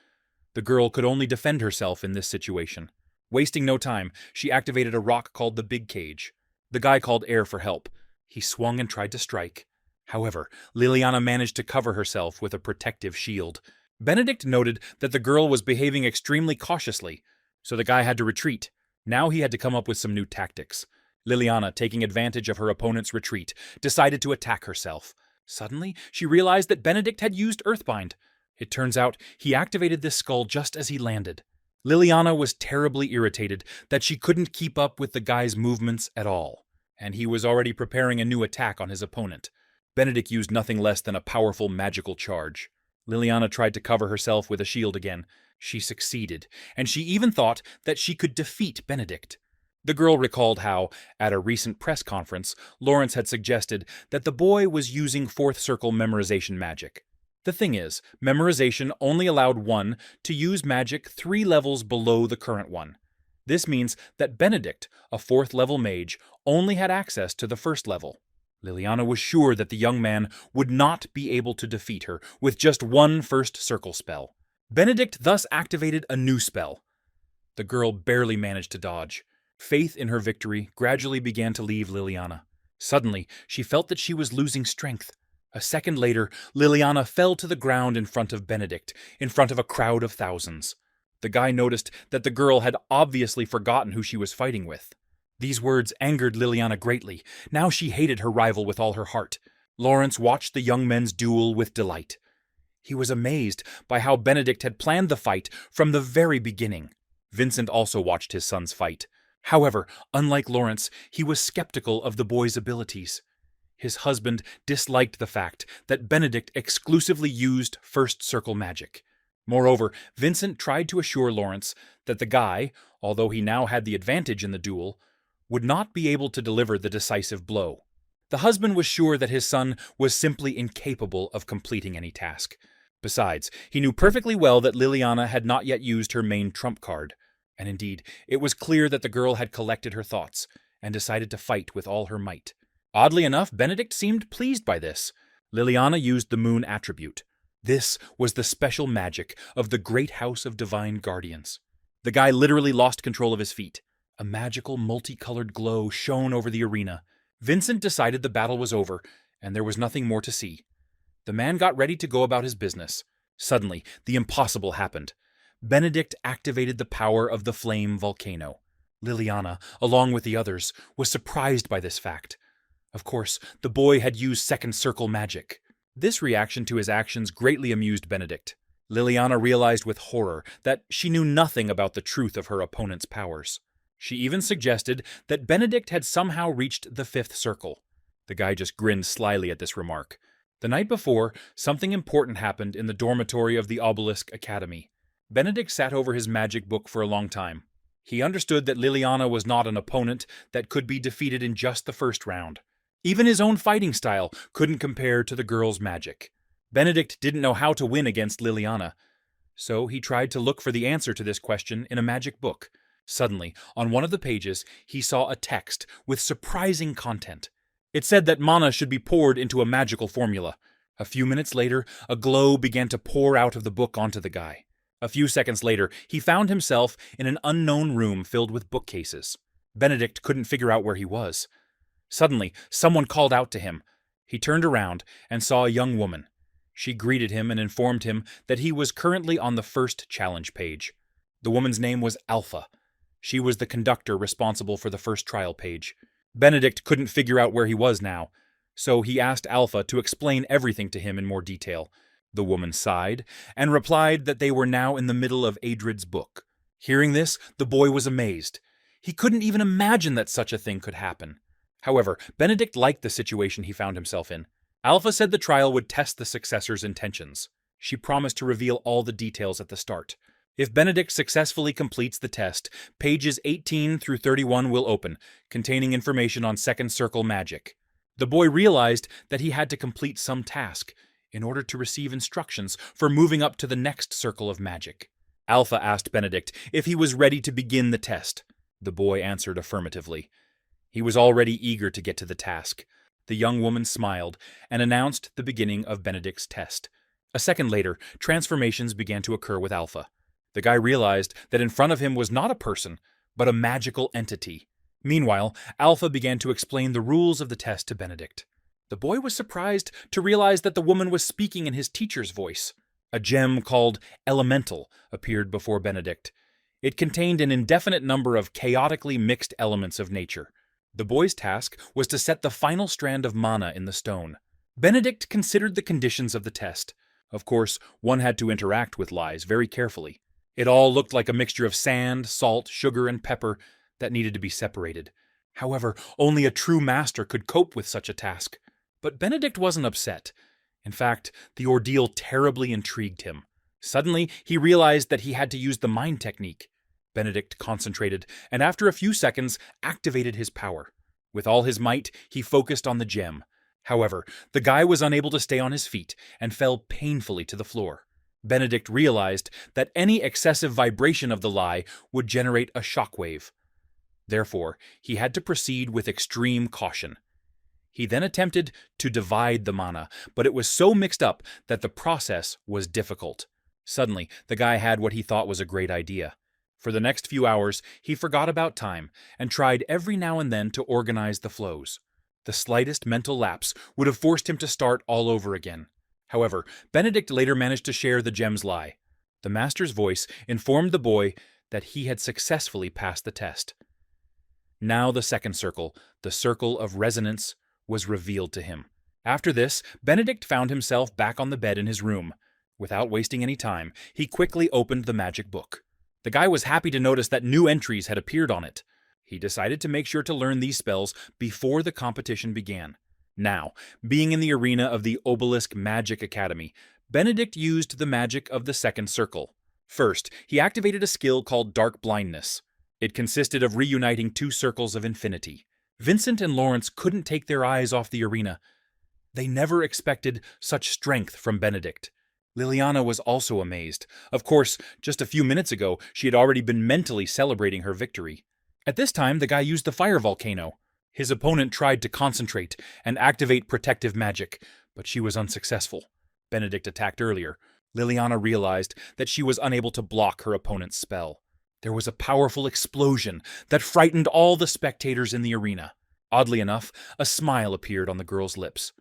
The girl could only defend herself in this situation. Wasting no time, she activated a rock called the Big Cage. The guy called air for help. He swung and tried to strike. However, Liliana managed to cover herself with a protective shield. Benedict noted that the girl was behaving extremely cautiously, so the guy had to retreat. Now he had to come up with some new tactics. Liliana, taking advantage of her opponent's retreat, decided to attack herself. Suddenly, she realized that Benedict had used Earthbind. It turns out he activated this skull just as he landed. Liliana was terribly irritated that she couldn't keep up with the guy's movements at all, and he was already preparing a new attack on his opponent. Benedict used nothing less than a powerful magical charge. Liliana tried to cover herself with a shield again. She succeeded, and she even thought that she could defeat Benedict. The girl recalled how, at a recent press conference, Lawrence had suggested that the boy was using fourth circle memorization magic. The thing is, memorization only allowed one to use magic 3 levels below the current one. This means that Benedict, a 4th level mage, only had access to the 1st level. Liliana was sure that the young man would not be able to defeat her with just one first circle spell. Benedict thus activated a new spell. The girl barely managed to dodge. Faith in her victory gradually began to leave Liliana. Suddenly, she felt that she was losing strength. A second later, Liliana fell to the ground in front of Benedict, in front of a crowd of thousands. The guy noticed that the girl had obviously forgotten who she was fighting with. These words angered Liliana greatly. Now she hated her rival with all her heart. Lawrence watched the young men's duel with delight. He was amazed by how Benedict had planned the fight from the very beginning. Vincent also watched his son's fight. However, unlike Lawrence, he was skeptical of the boy's abilities. His husband disliked the fact that Benedict exclusively used first circle magic. Moreover, Vincent tried to assure Lawrence that the guy, although he now had the advantage in the duel, would not be able to deliver the decisive blow. The husband was sure that his son was simply incapable of completing any task. Besides, he knew perfectly well that Liliana had not yet used her main trump card. And indeed, it was clear that the girl had collected her thoughts and decided to fight with all her might. Oddly enough, Benedict seemed pleased by this. Liliana used the moon attribute. This was the special magic of the Great House of Divine Guardians. The guy literally lost control of his feet. A magical, multicolored glow shone over the arena. Vincent decided the battle was over, and there was nothing more to see. The man got ready to go about his business. Suddenly, the impossible happened. Benedict activated the power of the flame volcano. Liliana, along with the others, was surprised by this fact. Of course, the boy had used second circle magic. This reaction to his actions greatly amused Benedict. Liliana realized with horror that she knew nothing about the truth of her opponent's powers. She even suggested that Benedict had somehow reached the fifth circle. The guy just grinned slyly at this remark. The night before, something important happened in the dormitory of the Obelisk Academy. Benedict sat over his magic book for a long time. He understood that Liliana was not an opponent that could be defeated in just the first round. Even his own fighting style couldn't compare to the girl's magic. Benedict didn't know how to win against Liliana, so he tried to look for the answer to this question in a magic book. Suddenly, on one of the pages, he saw a text with surprising content. It said that mana should be poured into a magical formula. A few minutes later, a glow began to pour out of the book onto the guy. A few seconds later, he found himself in an unknown room filled with bookcases. Benedict couldn't figure out where he was. Suddenly, someone called out to him. He turned around and saw a young woman. She greeted him and informed him that he was currently on the first challenge page. The woman's name was Alpha. She was the conductor responsible for the first trial page. Benedict couldn't figure out where he was now, so he asked Alpha to explain everything to him in more detail. The woman sighed and replied that they were now in the middle of Adrid's book. Hearing this, the boy was amazed. He couldn't even imagine that such a thing could happen. However, Benedict liked the situation he found himself in. Alpha said the trial would test the successor's intentions. She promised to reveal all the details at the start. If Benedict successfully completes the test, pages 18 through 31 will open, containing information on second circle magic. The boy realized that he had to complete some task in order to receive instructions for moving up to the next circle of magic. Alpha asked Benedict if he was ready to begin the test. The boy answered affirmatively. He was already eager to get to the task. The young woman smiled and announced the beginning of Benedict's test. A second later, transformations began to occur with Alpha. The guy realized that in front of him was not a person, but a magical entity. Meanwhile, Alpha began to explain the rules of the test to Benedict. The boy was surprised to realize that the woman was speaking in his teacher's voice. A gem called Elemental appeared before Benedict. It contained an indefinite number of chaotically mixed elements of nature. The boy's task was to set the final strand of mana in the stone. Benedict considered the conditions of the test. Of course, one had to interact with lies very carefully. It all looked like a mixture of sand, salt, sugar, and pepper that needed to be separated. However, only a true master could cope with such a task. But Benedict wasn't upset. In fact, the ordeal terribly intrigued him. Suddenly, he realized that he had to use the mind technique. Benedict concentrated, and after a few seconds, activated his power. With all his might, he focused on the gem. However, the guy was unable to stay on his feet and fell painfully to the floor. Benedict realized that any excessive vibration of the lie would generate a shockwave. Therefore, he had to proceed with extreme caution. He then attempted to divide the mana, but it was so mixed up that the process was difficult. Suddenly, the guy had what he thought was a great idea. For the next few hours, he forgot about time and tried every now and then to organize the flows. The slightest mental lapse would have forced him to start all over again. However, Benedict later managed to share the gem's lie. The master's voice informed the boy that he had successfully passed the test. Now the second circle, the circle of resonance, was revealed to him. After this, Benedict found himself back on the bed in his room. Without wasting any time, he quickly opened the magic book. The guy was happy to notice that new entries had appeared on it. He decided to make sure to learn these spells before the competition began. Now, being in the arena of the Obelisk Magic Academy, Benedict used the magic of the second circle. First, he activated a skill called Dark Blindness. It consisted of reuniting two circles of infinity. Vincent and Lawrence couldn't take their eyes off the arena. They never expected such strength from Benedict. Liliana was also amazed. Of course, just a few minutes ago, she had already been mentally celebrating her victory. At this time, the guy used the fire volcano. His opponent tried to concentrate and activate protective magic, But she was unsuccessful. Benedict attacked earlier. Liliana realized that she was unable to block her opponent's spell. There was a powerful explosion that frightened all the spectators in the arena. Oddly enough, a smile appeared on the girl's lips.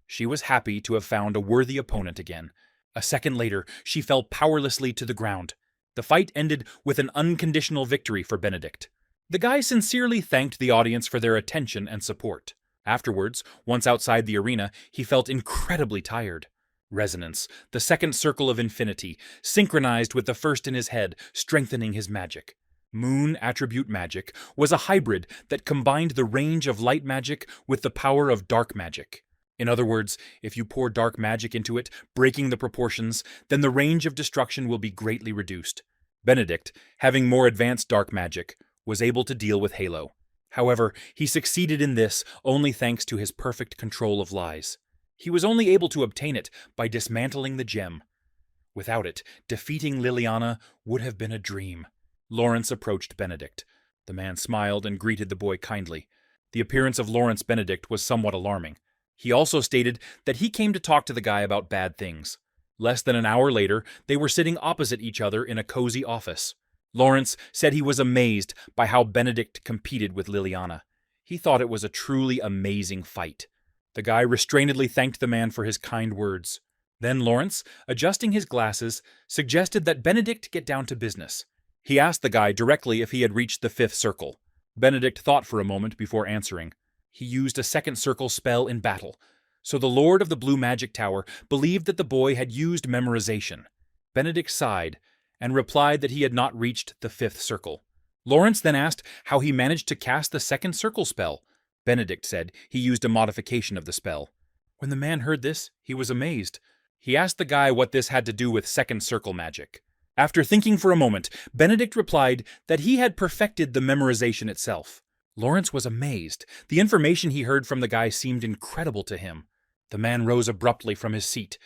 She was happy to have found a worthy opponent again. A second later, she fell powerlessly to the ground. The fight ended with an unconditional victory for Benedict. The guy sincerely thanked the audience for their attention and support. Afterwards, once outside the arena, he felt incredibly tired. Resonance, the second circle of infinity, synchronized with the first in his head, strengthening his magic. Moon Attribute Magic was a hybrid that combined the range of light magic with the power of dark magic. In other words, if you pour dark magic into it, breaking the proportions, then the range of destruction will be greatly reduced. Benedict, having more advanced dark magic, was able to deal with Halo. However, he succeeded in this only thanks to his perfect control of lies. He was only able to obtain it by dismantling the gem. Without it, defeating Liliana would have been a dream. Lawrence approached Benedict. The man smiled and greeted the boy kindly. The appearance of Lawrence Benedict was somewhat alarming. He also stated that he came to talk to the guy about bad things. Less than an hour later, they were sitting opposite each other in a cozy office. Lawrence said he was amazed by how Benedict competed with Liliana. He thought it was a truly amazing fight. The guy restrainedly thanked the man for his kind words. Then Lawrence, adjusting his glasses, suggested that Benedict get down to business. He asked the guy directly if he had reached the fifth circle. Benedict thought for a moment before answering. He used a second circle spell in battle, so the Lord of the Blue Magic Tower believed that the boy had used memorization. Benedict sighed and replied that he had not reached the fifth circle. Lawrence then asked how he managed to cast the second circle spell. Benedict said he used a modification of the spell. When the man heard this, he was amazed. He asked the guy what this had to do with second circle magic. After thinking for a moment, Benedict replied that he had perfected the memorization itself. Lawrence was amazed. The information he heard from the guy seemed incredible to him. The man rose abruptly from his seat,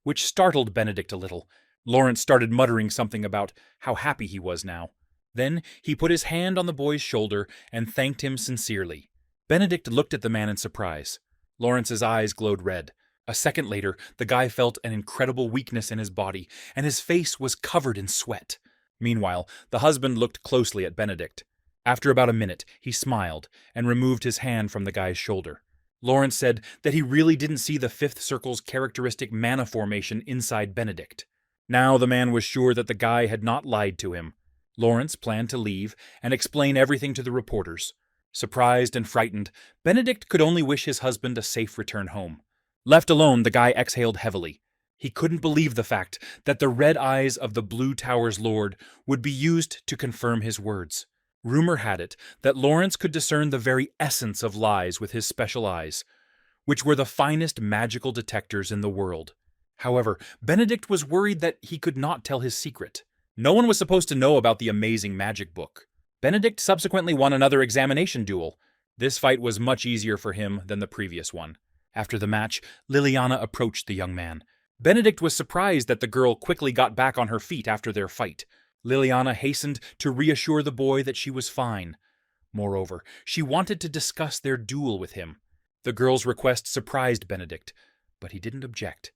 which startled Benedict a little. Lawrence started muttering something about how happy he was now. Then he put his hand on the boy's shoulder and thanked him sincerely. Benedict looked at the man in surprise. Lawrence's eyes glowed red. A second later, the guy felt an incredible weakness in his body, and his face was covered in sweat. Meanwhile, the husband looked closely at Benedict. After about a minute, he smiled and removed his hand from the guy's shoulder. Lawrence said that he really didn't see the fifth circle's characteristic mana formation inside Benedict. Now the man was sure that the guy had not lied to him. Lawrence planned to leave and explain everything to the reporters. Surprised and frightened, Benedict could only wish his husband a safe return home. Left alone, the guy exhaled heavily. He couldn't believe the fact that the red eyes of the Blue Tower's lord would be used to confirm his words. Rumor had it that Lawrence could discern the very essence of lies with his special eyes, which were the finest magical detectors in the world. However, Benedict was worried that he could not tell his secret. No one was supposed to know about the amazing magic book. Benedict subsequently won another examination duel. This fight was much easier for him than the previous one. After the match, Liliana approached the young man. Benedict was surprised that the girl quickly got back on her feet after their fight. Liliana hastened to reassure the boy that she was fine. Moreover, she wanted to discuss their duel with him. The girl's request surprised Benedict, but he didn't object.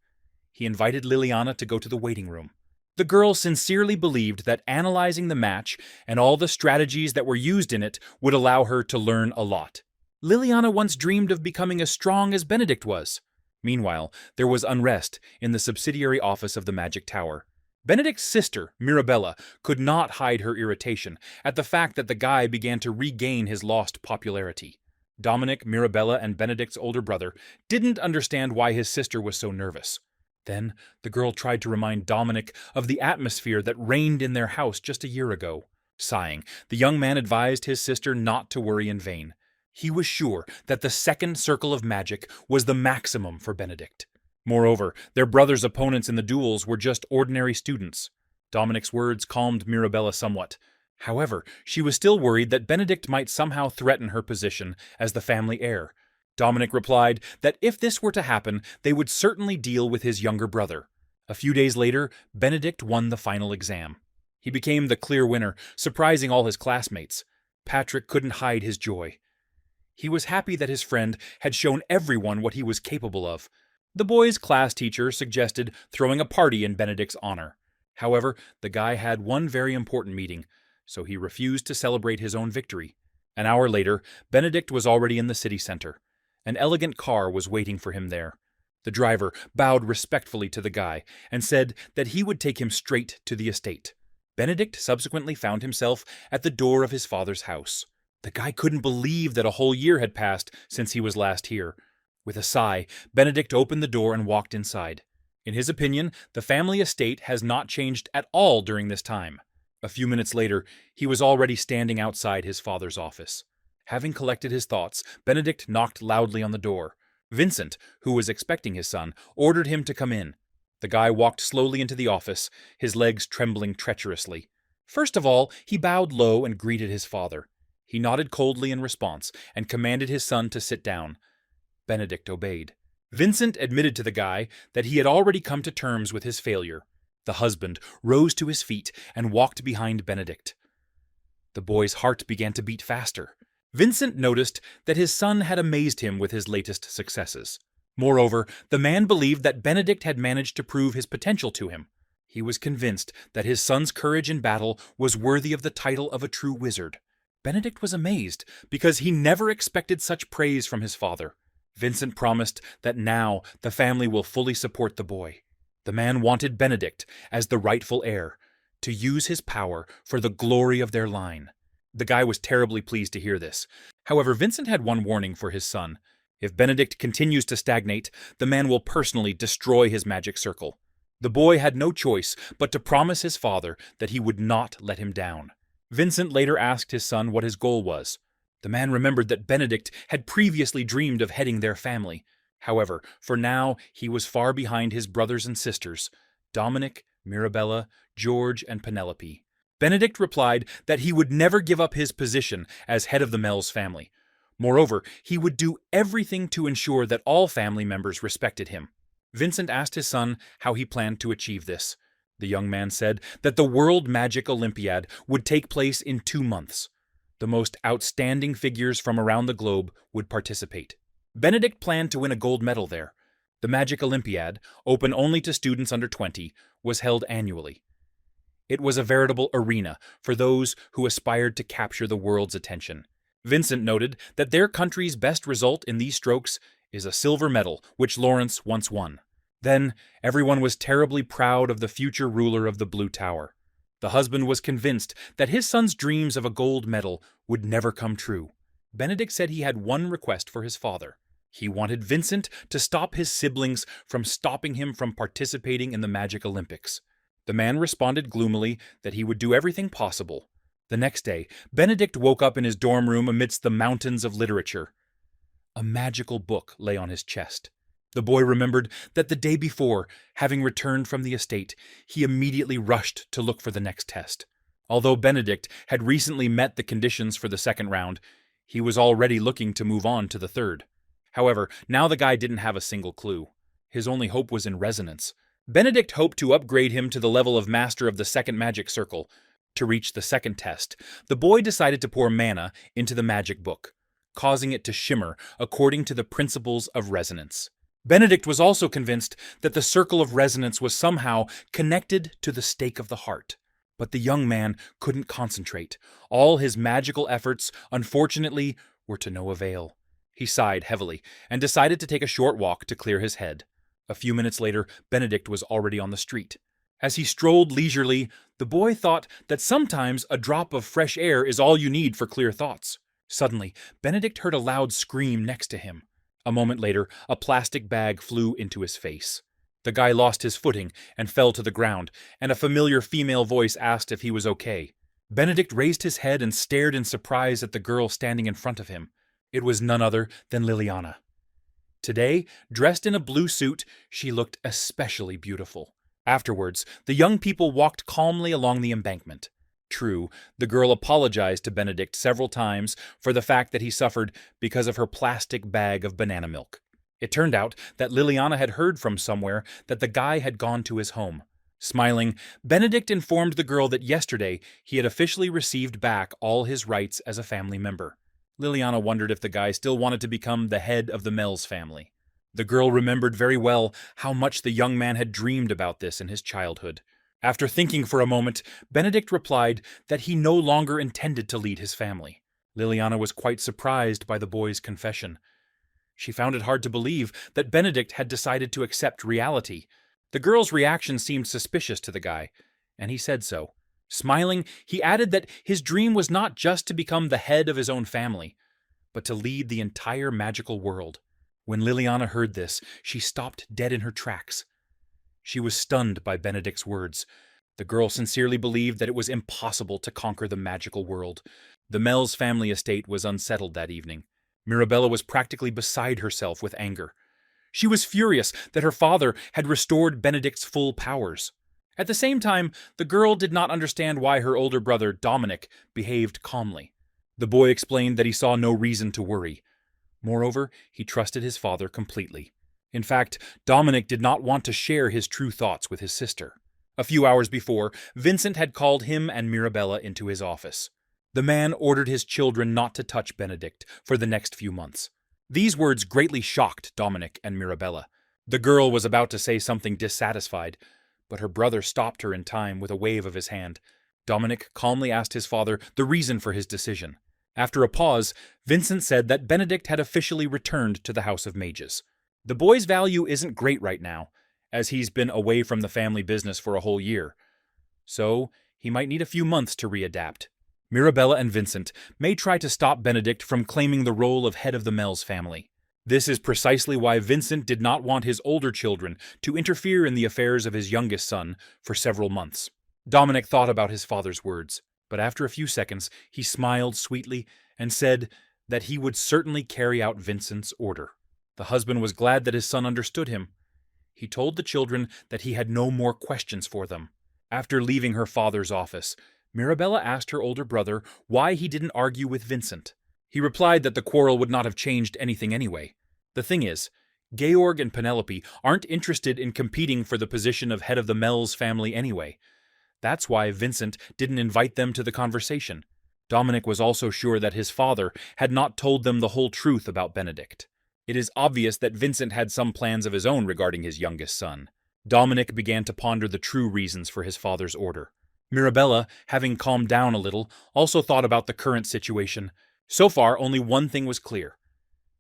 He invited Liliana to go to the waiting room. The girl sincerely believed that analyzing the match and all the strategies that were used in it would allow her to learn a lot. Liliana once dreamed of becoming as strong as Benedict was. Meanwhile, there was unrest in the subsidiary office of the Magic Tower. Benedict's sister, Mirabella, could not hide her irritation at the fact that the guy began to regain his lost popularity. Dominic, Mirabella, and Benedict's older brother didn't understand why his sister was so nervous. Then, the girl tried to remind Dominic of the atmosphere that reigned in their house just a year ago. Sighing, the young man advised his sister not to worry in vain. He was sure that the second circle of magic was the maximum for Benedict. Moreover, their brother's opponents in the duels were just ordinary students. Dominic's words calmed Mirabella somewhat. However, she was still worried that Benedict might somehow threaten her position as the family heir. Dominic replied that if this were to happen, they would certainly deal with his younger brother. A few days later, Benedict won the final exam. He became the clear winner, surprising all his classmates. Patrick couldn't hide his joy. He was happy that his friend had shown everyone what he was capable of. The boy's class teacher suggested throwing a party in Benedict's honor. However, the guy had one very important meeting, so he refused to celebrate his own victory. An hour later, Benedict was already in the city center. An elegant car was waiting for him there. The driver bowed respectfully to the guy and said that he would take him straight to the estate. Benedict subsequently found himself at the door of his father's house. The guy couldn't believe that a whole year had passed since he was last here. With a sigh, Benedict opened the door and walked inside. In his opinion, the family estate has not changed at all during this time. A few minutes later, he was already standing outside his father's office. Having collected his thoughts, Benedict knocked loudly on the door. Vincent, who was expecting his son, ordered him to come in. The guy walked slowly into the office, his legs trembling treacherously. First of all, he bowed low and greeted his father. He nodded coldly in response and commanded his son to sit down. Benedict obeyed. Vincent admitted to the guy that he had already come to terms with his failure. The husband rose to his feet and walked behind Benedict. The boy's heart began to beat faster. Vincent noticed that his son had amazed him with his latest successes. Moreover, the man believed that Benedict had managed to prove his potential to him. He was convinced that his son's courage in battle was worthy of the title of a true wizard. Benedict was amazed because he never expected such praise from his father. Vincent promised that now the family will fully support the boy. The man wanted Benedict, as the rightful heir, to use his power for the glory of their line. The guy was terribly pleased to hear this. However, Vincent had one warning for his son. If Benedict continues to stagnate, the man will personally destroy his magic circle. The boy had no choice but to promise his father that he would not let him down. Vincent later asked his son what his goal was. The man remembered that Benedict had previously dreamed of heading their family. However, for now, he was far behind his brothers and sisters, Dominic, Mirabella, George, and Penelope. Benedict replied that he would never give up his position as head of the Mells family. Moreover, he would do everything to ensure that all family members respected him. Vincent asked his son how he planned to achieve this. The young man said that the World Magic Olympiad would take place in 2 months. The most outstanding figures from around the globe would participate. Benedict planned to win a gold medal there. The Magic Olympiad, open only to students under 20, was held annually. It was a veritable arena for those who aspired to capture the world's attention. Vincent noted that their country's best result in these strokes is a silver medal, which Lawrence once won. Then, everyone was terribly proud of the future ruler of the Blue Tower. The husband was convinced that his son's dreams of a gold medal would never come true. Benedict said he had one request for his father. He wanted Vincent to stop his siblings from stopping him from participating in the Magic Olympics. The man responded gloomily that he would do everything possible. The next day, Benedict woke up in his dorm room amidst the mountains of literature. A magical book lay on his chest. The boy remembered that the day before, having returned from the estate, he immediately rushed to look for the next test. Although Benedict had recently met the conditions for the second round, he was already looking to move on to the third. However, now the guy didn't have a single clue. His only hope was in resonance. Benedict hoped to upgrade him to the level of master of the second magic circle. To reach the second test, the boy decided to pour mana into the magic book, causing it to shimmer according to the principles of resonance. Benedict was also convinced that the circle of resonance was somehow connected to the stake of the heart. But the young man couldn't concentrate. All his magical efforts, unfortunately, were to no avail. He sighed heavily and decided to take a short walk to clear his head. A few minutes later, Benedict was already on the street. As he strolled leisurely, the boy thought that sometimes a drop of fresh air is all you need for clear thoughts. Suddenly, Benedict heard a loud scream next to him. A moment later, a plastic bag flew into his face. The guy lost his footing and fell to the ground, and a familiar female voice asked if he was okay. Benedict raised his head and stared in surprise at the girl standing in front of him. It was none other than Liliana. Today, dressed in a blue suit, she looked especially beautiful. Afterwards, the young people walked calmly along the embankment. True, the girl apologized to Benedict several times for the fact that he suffered because of her plastic bag of banana milk. It turned out that Liliana had heard from somewhere that the guy had gone to his home. Smiling, Benedict informed the girl that yesterday he had officially received back all his rights as a family member. Liliana wondered if the guy still wanted to become the head of the Mells family. The girl remembered very well how much the young man had dreamed about this in his childhood. After thinking for a moment, Benedict replied that he no longer intended to lead his family. Liliana was quite surprised by the boy's confession. She found it hard to believe that Benedict had decided to accept reality. The girl's reaction seemed suspicious to the guy, and he said so. Smiling, he added that his dream was not just to become the head of his own family, but to lead the entire magical world. When Liliana heard this, she stopped dead in her tracks. She was stunned by Benedict's words. The girl sincerely believed that it was impossible to conquer the magical world. The Mel's family estate was unsettled that evening. Mirabella was practically beside herself with anger. She was furious that her father had restored Benedict's full powers. At the same time, the girl did not understand why her older brother, Dominic, behaved calmly. The boy explained that he saw no reason to worry. Moreover, he trusted his father completely. In fact, Dominic did not want to share his true thoughts with his sister. A few hours before, Vincent had called him and Mirabella into his office. The man ordered his children not to touch Benedict for the next few months. These words greatly shocked Dominic and Mirabella. The girl was about to say something dissatisfied, but her brother stopped her in time with a wave of his hand. Dominic calmly asked his father the reason for his decision. After a pause, Vincent said that Benedict had officially returned to the House of Mages. The boy's value isn't great right now, as he's been away from the family business for a whole year. So, he might need a few months to readapt. Mirabella and Vincent may try to stop Benedict from claiming the role of head of the Mel's family. This is precisely why Vincent did not want his older children to interfere in the affairs of his youngest son for several months. Dominic thought about his father's words, but after a few seconds he smiled sweetly and said that he would certainly carry out Vincent's order. The husband was glad that his son understood him. He told the children that he had no more questions for them. After leaving her father's office, Mirabella asked her older brother why he didn't argue with Vincent. He replied that the quarrel would not have changed anything anyway. The thing is, Georg and Penelope aren't interested in competing for the position of head of the Mel's family anyway. That's why Vincent didn't invite them to the conversation. Dominic was also sure that his father had not told them the whole truth about Benedict. It is obvious that Vincent had some plans of his own regarding his youngest son. Dominic began to ponder the true reasons for his father's order. Mirabella, having calmed down a little, also thought about the current situation. So far, only one thing was clear.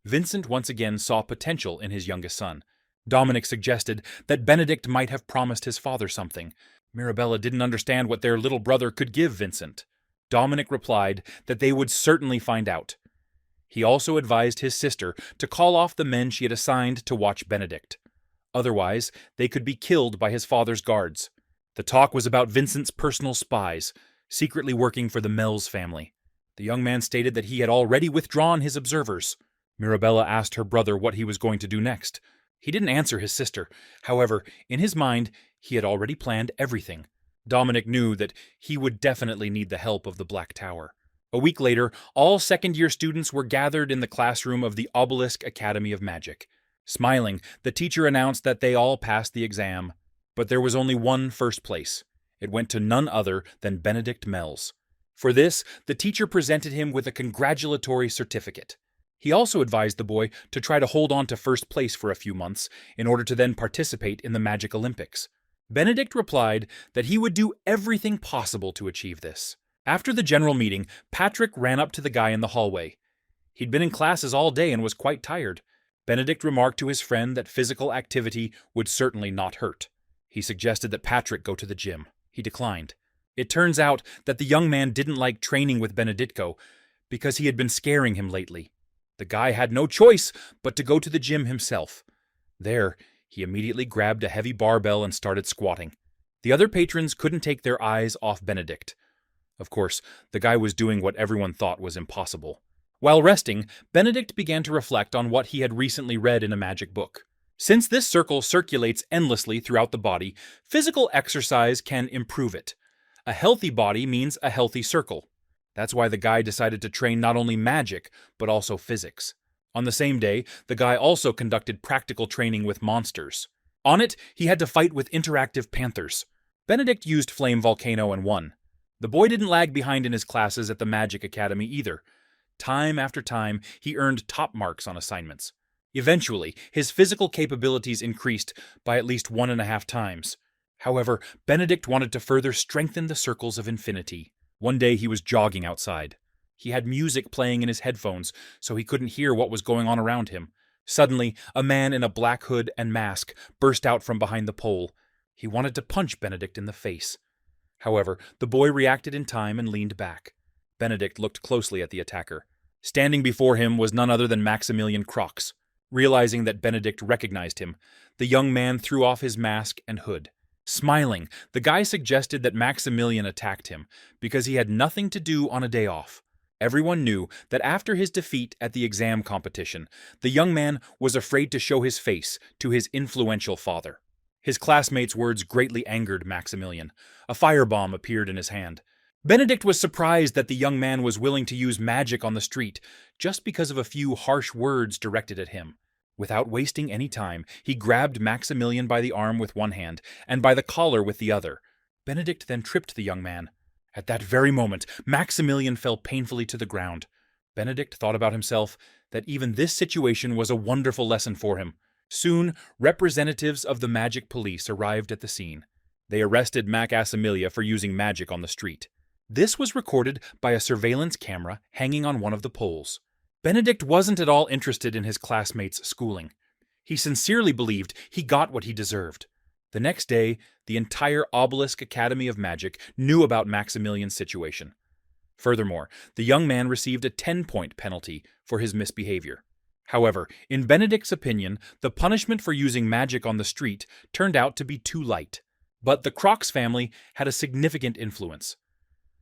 Vincent once again saw potential in his youngest son. Dominic suggested that Benedict might have promised his father something. Mirabella didn't understand what their little brother could give Vincent. Dominic replied that they would certainly find out. He also advised his sister to call off the men she had assigned to watch Benedict. Otherwise, they could be killed by his father's guards. The talk was about Vincent's personal spies, secretly working for the Mel's family. The young man stated that he had already withdrawn his observers. Mirabella asked her brother what he was going to do next. He didn't answer his sister. However, in his mind, he had already planned everything. Dominic knew that he would definitely need the help of the Black Tower. A week later, all second-year students were gathered in the classroom of the Obelisk Academy of Magic. Smiling, the teacher announced that they all passed the exam. But there was only one first place. It went to none other than Benedict Mels. For this, the teacher presented him with a congratulatory certificate. He also advised the boy to try to hold on to first place for a few months in order to then participate in the Magic Olympics. Benedict replied that he would do everything possible to achieve this. After the general meeting, Patrick ran up to the guy in the hallway. He'd been in classes all day and was quite tired. Benedict remarked to his friend that physical activity would certainly not hurt. He suggested that Patrick go to the gym. He declined. It turns out that the young man didn't like training with Benedicto because he had been scaring him lately. The guy had no choice but to go to the gym himself. There, he immediately grabbed a heavy barbell and started squatting. The other patrons couldn't take their eyes off Benedict. Of course, the guy was doing what everyone thought was impossible. While resting, Benedict began to reflect on what he had recently read in a magic book. Since this circle circulates endlessly throughout the body, physical exercise can improve it. A healthy body means a healthy circle. That's why the guy decided to train not only magic, but also physics. On the same day, the guy also conducted practical training with monsters. On it, he had to fight with interactive panthers. Benedict used Flame Volcano and won. The boy didn't lag behind in his classes at the Magic Academy either. Time after time, he earned top marks on assignments. Eventually, his physical capabilities increased by at least 1.5 times. However, Benedict wanted to further strengthen the circles of infinity. One day he was jogging outside. He had music playing in his headphones, so he couldn't hear what was going on around him. Suddenly, a man in a black hood and mask burst out from behind the pole. He wanted to punch Benedict in the face. However, the boy reacted in time and leaned back. Benedict looked closely at the attacker. Standing before him was none other than Maximilian Crox. Realizing that Benedict recognized him, the young man threw off his mask and hood. Smiling, the guy suggested that Maximilian attacked him because he had nothing to do on a day off. Everyone knew that after his defeat at the exam competition, the young man was afraid to show his face to his influential father. His classmates' words greatly angered Maximilian. A firebomb appeared in his hand. Benedict was surprised that the young man was willing to use magic on the street just because of a few harsh words directed at him. Without wasting any time, he grabbed Maximilian by the arm with one hand and by the collar with the other. Benedict then tripped the young man. At that very moment, Maximilian fell painfully to the ground. Benedict thought about himself that even this situation was a wonderful lesson for him. Soon, representatives of the magic police arrived at the scene. They arrested Maximilian for using magic on the street. This was recorded by a surveillance camera hanging on one of the poles. Benedict wasn't at all interested in his classmates' schooling. He sincerely believed he got what he deserved. The next day, the entire Obelisk Academy of Magic knew about Maximilian's situation. Furthermore, the young man received a 10-point penalty for his misbehavior. However, in Benedict's opinion, the punishment for using magic on the street turned out to be too light. But the Crox family had a significant influence.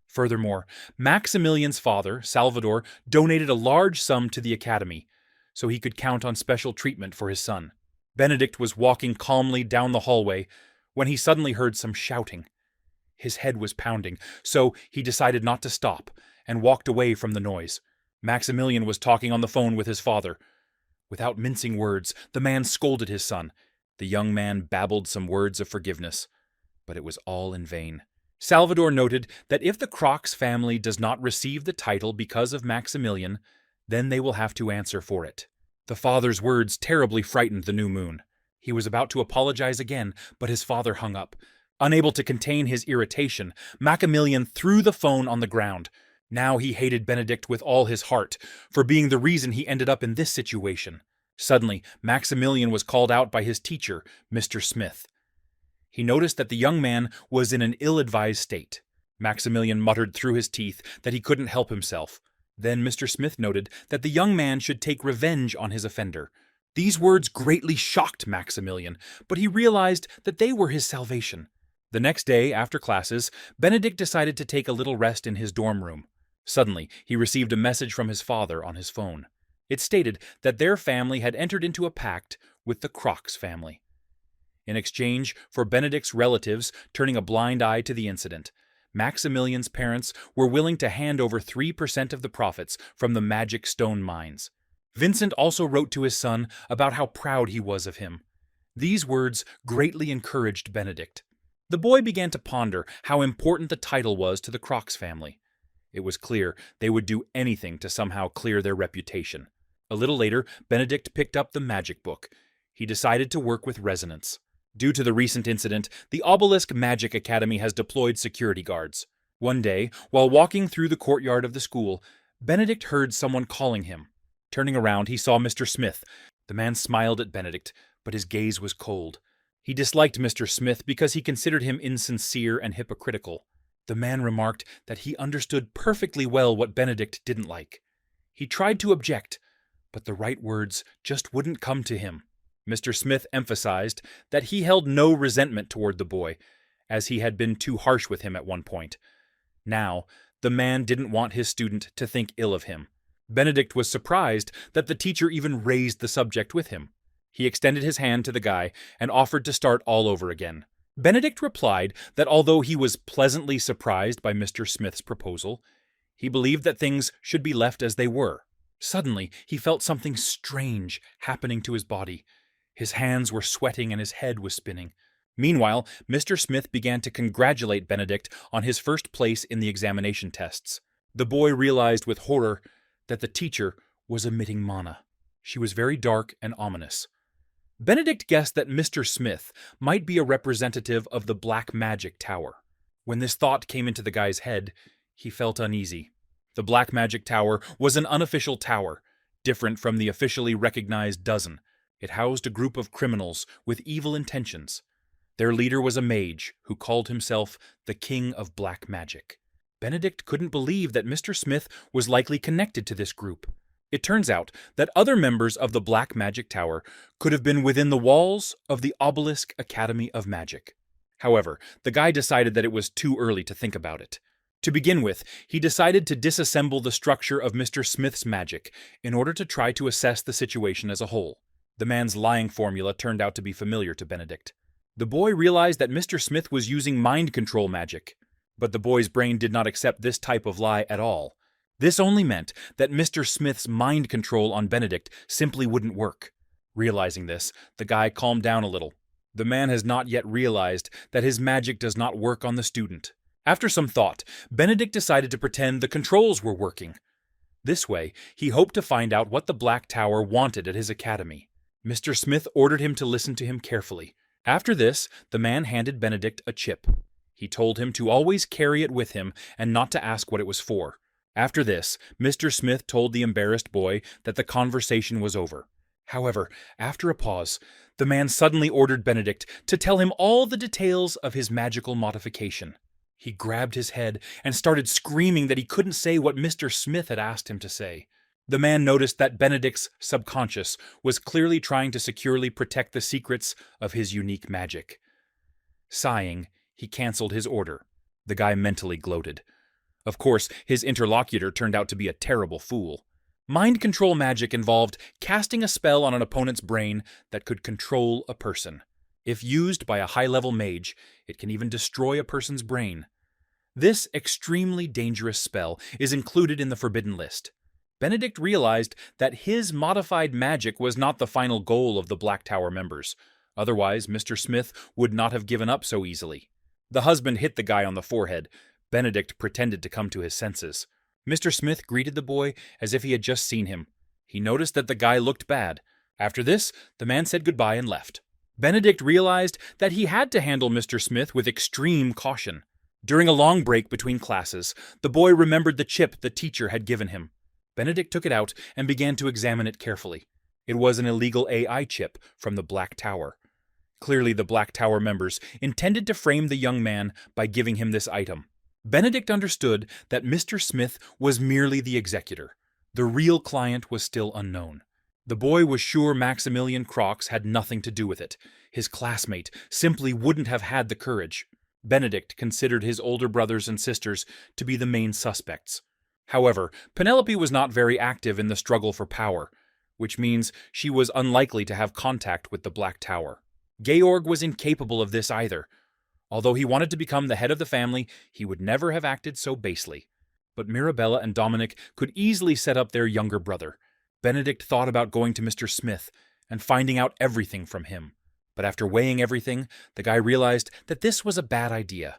Furthermore, Maximilian's father, Salvador, donated a large sum to the academy, so he could count on special treatment for his son. Benedict was walking calmly down the hallway when he suddenly heard some shouting. His head was pounding, so he decided not to stop and walked away from the noise. Maximilian was talking on the phone with his father. Without mincing words, the man scolded his son. The young man babbled some words of forgiveness, but it was all in vain. Salvador noted that if the Crox family does not receive the title because of Maximilian, then they will have to answer for it. The father's words terribly frightened the new moon. He was about to apologize again, but his father hung up. Unable to contain his irritation, Maximilian threw the phone on the ground. Now he hated Benedict with all his heart for being the reason he ended up in this situation. Suddenly, Maximilian was called out by his teacher, Mr. Smith. He noticed that the young man was in an ill-advised state. Maximilian muttered through his teeth that he couldn't help himself. Then Mr. Smith noted that the young man should take revenge on his offender. These words greatly shocked Maximilian, but he realized that they were his salvation. The next day, after classes, Benedict decided to take a little rest in his dorm room. Suddenly, he received a message from his father on his phone. It stated that their family had entered into a pact with the Crox family. In exchange for Benedict's relatives turning a blind eye to the incident, Maximilian's parents were willing to hand over 3% of the profits from the magic stone mines. Vincent also wrote to his son about how proud he was of him. These words greatly encouraged Benedict. The boy began to ponder how important the title was to the Crox family. It was clear they would do anything to somehow clear their reputation. A little later, Benedict picked up the magic book. He decided to work with resonance. Due to the recent incident, the Obelisk Magic Academy has deployed security guards. One day, while walking through the courtyard of the school, Benedict heard someone calling him. Turning around, he saw Mr. Smith. The man smiled at Benedict, but his gaze was cold. He disliked Mr. Smith because he considered him insincere and hypocritical. The man remarked that he understood perfectly well what Benedict didn't like. He tried to object, but the right words just wouldn't come to him. Mr. Smith emphasized that he held no resentment toward the boy, as he had been too harsh with him at one point. Now, the man didn't want his student to think ill of him. Benedict was surprised that the teacher even raised the subject with him. He extended his hand to the guy and offered to start all over again. Benedict replied that although he was pleasantly surprised by Mr. Smith's proposal, he believed that things should be left as they were. Suddenly, he felt something strange happening to his body. His hands were sweating and his head was spinning. Meanwhile, Mr. Smith began to congratulate Benedict on his first place in the examination tests. The boy realized with horror that the teacher was emitting mana. She was very dark and ominous. Benedict guessed that Mr. Smith might be a representative of the Black Magic Tower. When this thought came into the guy's head, he felt uneasy. The Black Magic Tower was an unofficial tower, different from the officially recognized dozen. It housed a group of criminals with evil intentions. Their leader was a mage who called himself the King of Black Magic. Benedict couldn't believe that Mr. Smith was likely connected to this group. It turns out that other members of the Black Magic Tower could have been within the walls of the Obelisk Academy of Magic. However, the guy decided that it was too early to think about it. To begin with, he decided to disassemble the structure of Mr. Smith's magic in order to try to assess the situation as a whole. The man's lying formula turned out to be familiar to Benedict. The boy realized that Mr. Smith was using mind control magic, but the boy's brain did not accept this type of lie at all. This only meant that Mr. Smith's mind control on Benedict simply wouldn't work. Realizing this, the guy calmed down a little. The man has not yet realized that his magic does not work on the student. After some thought, Benedict decided to pretend the controls were working. This way, he hoped to find out what the Black Tower wanted at his academy. Mr. Smith ordered him to listen to him carefully. After this, the man handed Benedict a chip. He told him to always carry it with him and not to ask what it was for. After this, Mr. Smith told the embarrassed boy that the conversation was over. However, after a pause, the man suddenly ordered Benedict to tell him all the details of his magical modification. He grabbed his head and started screaming that he couldn't say what Mr. Smith had asked him to say. The man noticed that Benedict's subconscious was clearly trying to securely protect the secrets of his unique magic. Sighing, he canceled his order. The guy mentally gloated. Of course, his interlocutor turned out to be a terrible fool. Mind control magic involved casting a spell on an opponent's brain that could control a person. If used by a high-level mage, it can even destroy a person's brain. This extremely dangerous spell is included in the forbidden list. Benedict realized that his modified magic was not the final goal of the Black Tower members. Otherwise, Mr. Smith would not have given up so easily. The husband hit the guy on the forehead. Benedict pretended to come to his senses. Mr. Smith greeted the boy as if he had just seen him. He noticed that the guy looked bad. After this, the man said goodbye and left. Benedict realized that he had to handle Mr. Smith with extreme caution. During a long break between classes, the boy remembered the chip the teacher had given him. Benedict took it out and began to examine it carefully. It was an illegal AI chip from the Black Tower. Clearly, the Black Tower members intended to frame the young man by giving him this item. Benedict understood that Mr. Smith was merely the executor. The real client was still unknown. The boy was sure Maximilian Crox had nothing to do with it. His classmate simply wouldn't have had the courage. Benedict considered his older brothers and sisters to be the main suspects. However, Penelope was not very active in the struggle for power, which means she was unlikely to have contact with the Black Tower. Georg was incapable of this either. Although he wanted to become the head of the family, he would never have acted so basely. But Mirabella and Dominic could easily set up their younger brother. Benedict thought about going to Mr. Smith and finding out everything from him. But after weighing everything, the guy realized that this was a bad idea.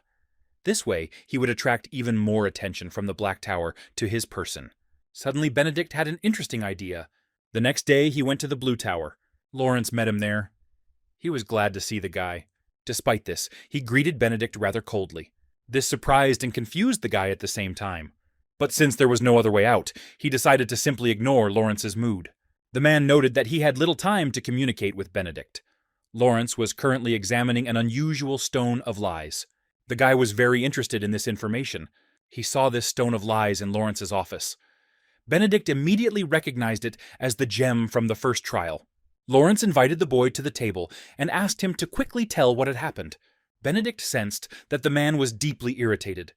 This way, he would attract even more attention from the Black Tower to his person. Suddenly, Benedict had an interesting idea. The next day, he went to the Blue Tower. Lawrence met him there. He was glad to see the guy. Despite this, he greeted Benedict rather coldly. This surprised and confused the guy at the same time. But since there was no other way out, he decided to simply ignore Lawrence's mood. The man noted that he had little time to communicate with Benedict. Lawrence was currently examining an unusual stone of lies. The guy was very interested in this information. He saw this stone of lies in Lawrence's office. Benedict immediately recognized it as the gem from the first trial. Lawrence invited the boy to the table and asked him to quickly tell what had happened. Benedict sensed that the man was deeply irritated.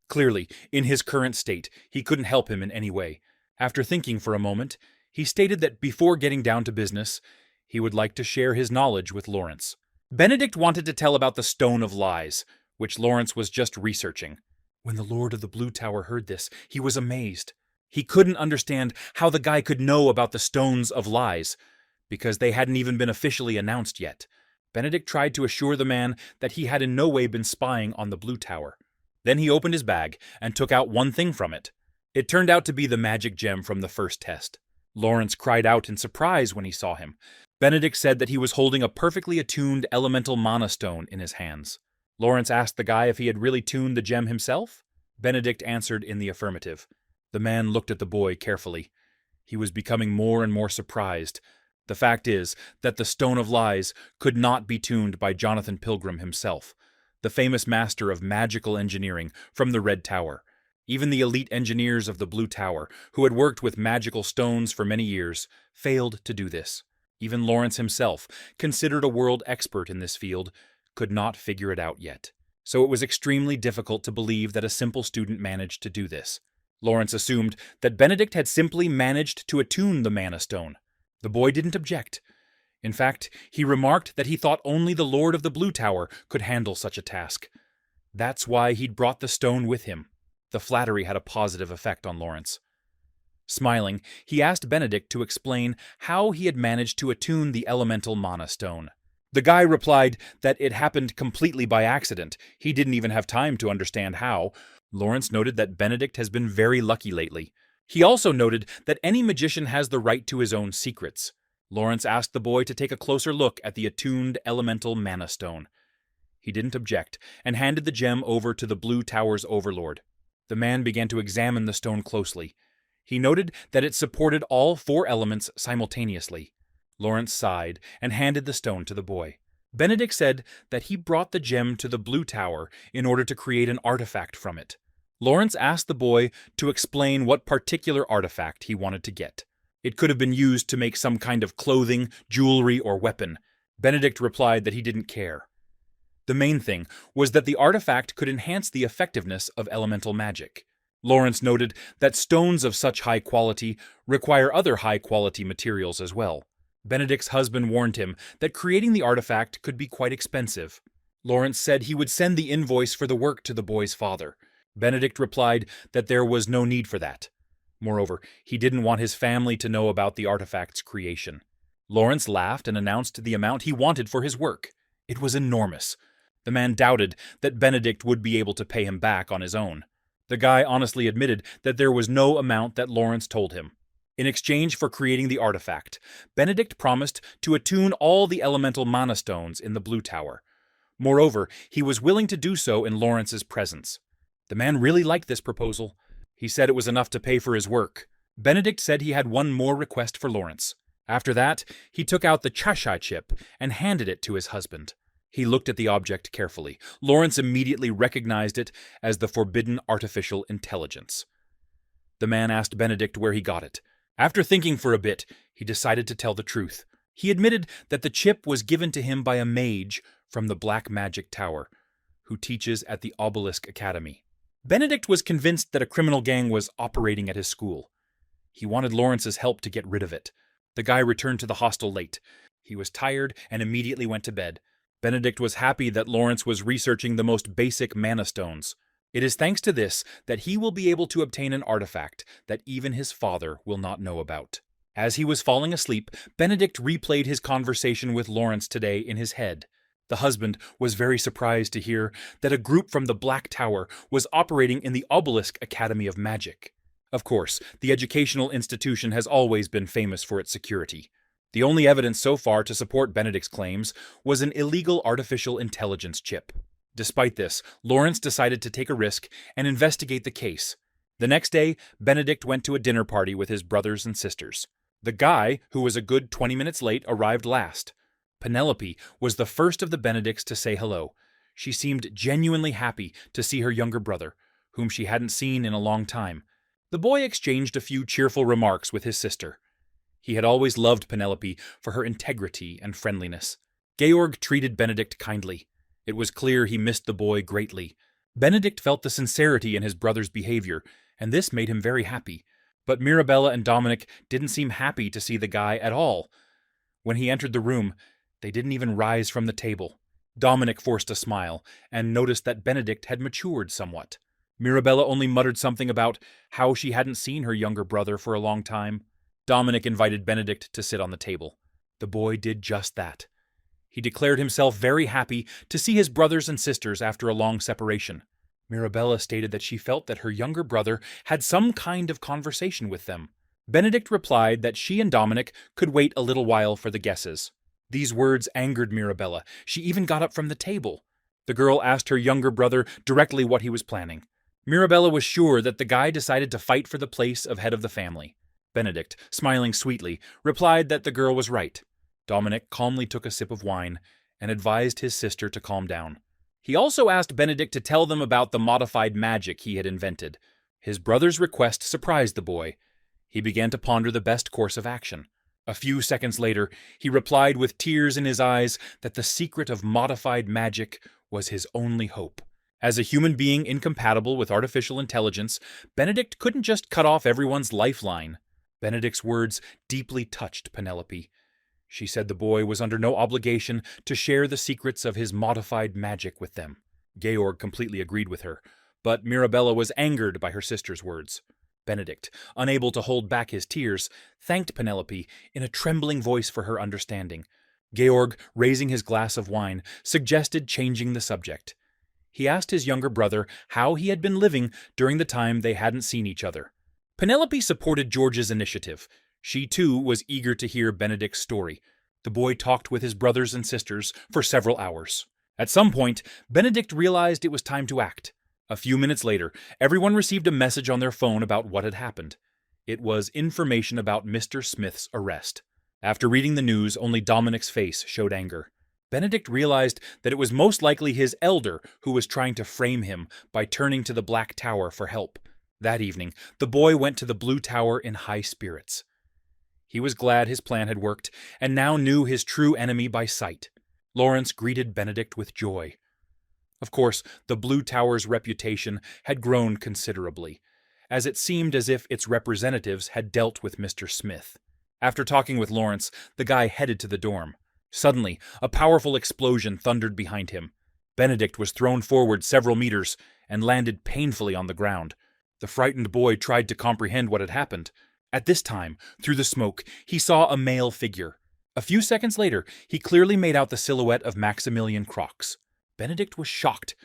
Clearly, in his current state, he couldn't help him in any way. After thinking for a moment, he stated that before getting down to business, he would like to share his knowledge with Lawrence. Benedict wanted to tell about the Stone of Lies, which Lawrence was just researching. When the Lord of the Blue Tower heard this, he was amazed. He couldn't understand how the guy could know about the Stones of Lies, because they hadn't even been officially announced yet. Benedict tried to assure the man that he had in no way been spying on the Blue Tower. Then he opened his bag and took out one thing from it. It turned out to be the magic gem from the first test. Lawrence cried out in surprise when he saw him. Benedict said that he was holding a perfectly attuned elemental mana stone in his hands. Lawrence asked the guy if he had really tuned the gem himself. Benedict answered in the affirmative. The man looked at the boy carefully. He was becoming more and more surprised. The fact is that the Stone of Lies could not be tuned by Jonathan Pilgrim himself, the famous master of magical engineering from the Red Tower. Even the elite engineers of the Blue Tower, who had worked with magical stones for many years, failed to do this. Even Lawrence himself, considered a world expert in this field, could not figure it out yet. So it was extremely difficult to believe that a simple student managed to do this. Lawrence assumed that Benedict had simply managed to attune the Mana Stone. The boy didn't object. In fact, he remarked that he thought only the Lord of the Blue Tower could handle such a task. That's why he'd brought the stone with him. The flattery had a positive effect on Lawrence. Smiling, he asked Benedict to explain how he had managed to attune the elemental Mana Stone. The guy replied that it happened completely by accident. He didn't even have time to understand how. Lawrence noted that Benedict has been very lucky lately. He also noted that any magician has the right to his own secrets. Lawrence asked the boy to take a closer look at the attuned elemental Mana Stone. He didn't object, and handed the gem over to the Blue Tower's overlord. The man began to examine the stone closely. He noted that it supported all 4 elements simultaneously. Lawrence sighed and handed the stone to the boy. Benedict said that he brought the gem to the Blue Tower in order to create an artifact from it. Lawrence asked the boy to explain what particular artifact he wanted to get. It could have been used to make some kind of clothing, jewelry, or weapon. Benedict replied that he didn't care. The main thing was that the artifact could enhance the effectiveness of elemental magic. Lawrence noted that stones of such high quality require other high-quality materials as well. Benedict's husband warned him that creating the artifact could be quite expensive. Lawrence said he would send the invoice for the work to the boy's father. Benedict replied that there was no need for that. Moreover, he didn't want his family to know about the artifact's creation. Lawrence laughed and announced the amount he wanted for his work. It was enormous. The man doubted that Benedict would be able to pay him back on his own. The guy honestly admitted that there was no amount that Lawrence told him. In exchange for creating the artifact, Benedict promised to attune all the elemental mana stones in the Blue Tower. Moreover, he was willing to do so in Lawrence's presence. The man really liked this proposal. He said it was enough to pay for his work. Benedict said he had one more request for Lawrence. After that, he took out the Chashai chip and handed it to his husband. He looked at the object carefully. Lawrence immediately recognized it as the forbidden artificial intelligence. The man asked Benedict where he got it. After thinking for a bit, he decided to tell the truth. He admitted that the chip was given to him by a mage from the Black Magic Tower, who teaches at the Obelisk Academy. Benedict was convinced that a criminal gang was operating at his school. He wanted Lawrence's help to get rid of it. The guy returned to the hostel late. He was tired and immediately went to bed. Benedict was happy that Lawrence was researching the most basic mana stones. It is thanks to this that he will be able to obtain an artifact that even his father will not know about. As he was falling asleep, Benedict replayed his conversation with Lawrence today in his head. The husband was very surprised to hear that a group from the Black Tower was operating in the Obelisk Academy of Magic. Of course, the educational institution has always been famous for its security. The only evidence so far to support Benedict's claims was an illegal artificial intelligence chip. Despite this, Lawrence decided to take a risk and investigate the case. The next day, Benedict went to a dinner party with his brothers and sisters. The guy, who was a good 20 minutes late, arrived last. Penelope was the first of the Benedicts to say hello. She seemed genuinely happy to see her younger brother, whom she hadn't seen in a long time. The boy exchanged a few cheerful remarks with his sister. He had always loved Penelope for her integrity and friendliness. Georg treated Benedict kindly. It was clear he missed the boy greatly. Benedict felt the sincerity in his brother's behavior, and this made him very happy. But Mirabella and Dominic didn't seem happy to see the guy at all. When he entered the room, they didn't even rise from the table. Dominic forced a smile and noticed that Benedict had matured somewhat. Mirabella only muttered something about how she hadn't seen her younger brother for a long time. Dominic invited Benedict to sit on the table. The boy did just that. He declared himself very happy to see his brothers and sisters after a long separation. Mirabella stated that she felt that her younger brother had some kind of conversation with them. Benedict replied that she and Dominic could wait a little while for the guesses. These words angered Mirabella. She even got up from the table. The girl asked her younger brother directly what he was planning. Mirabella was sure that the guy decided to fight for the place of head of the family. Benedict, smiling sweetly, replied that the girl was right. Dominic calmly took a sip of wine and advised his sister to calm down. He also asked Benedict to tell them about the modified magic he had invented. His brother's request surprised the boy. He began to ponder the best course of action. A few seconds later, he replied with tears in his eyes that the secret of modified magic was his only hope. As a human being incompatible with artificial intelligence, Benedict couldn't just cut off everyone's lifeline. Benedict's words deeply touched Penelope. She said the boy was under no obligation to share the secrets of his modified magic with them. Georg completely agreed with her, but Mirabella was angered by her sister's words. Benedict, unable to hold back his tears, thanked Penelope in a trembling voice for her understanding. Georg, raising his glass of wine, suggested changing the subject. He asked his younger brother how he had been living during the time they hadn't seen each other. Penelope supported George's initiative. She, too, was eager to hear Benedict's story. The boy talked with his brothers and sisters for several hours. At some point, Benedict realized it was time to act. A few minutes later, everyone received a message on their phone about what had happened. It was information about Mr. Smith's arrest. After reading the news, only Dominic's face showed anger. Benedict realized that it was most likely his elder who was trying to frame him by turning to the Black Tower for help. That evening, the boy went to the Blue Tower in high spirits. He was glad his plan had worked, and now knew his true enemy by sight. Lawrence greeted Benedict with joy. Of course, the Blue Tower's reputation had grown considerably, as it seemed as if its representatives had dealt with Mr. Smith. After talking with Lawrence, the guy headed to the dorm. Suddenly, a powerful explosion thundered behind him. Benedict was thrown forward several meters and landed painfully on the ground. The frightened boy tried to comprehend what had happened. At this time, through the smoke, he saw a male figure. A few seconds later, he clearly made out the silhouette of Maximilian Crox. Benedict was shocked.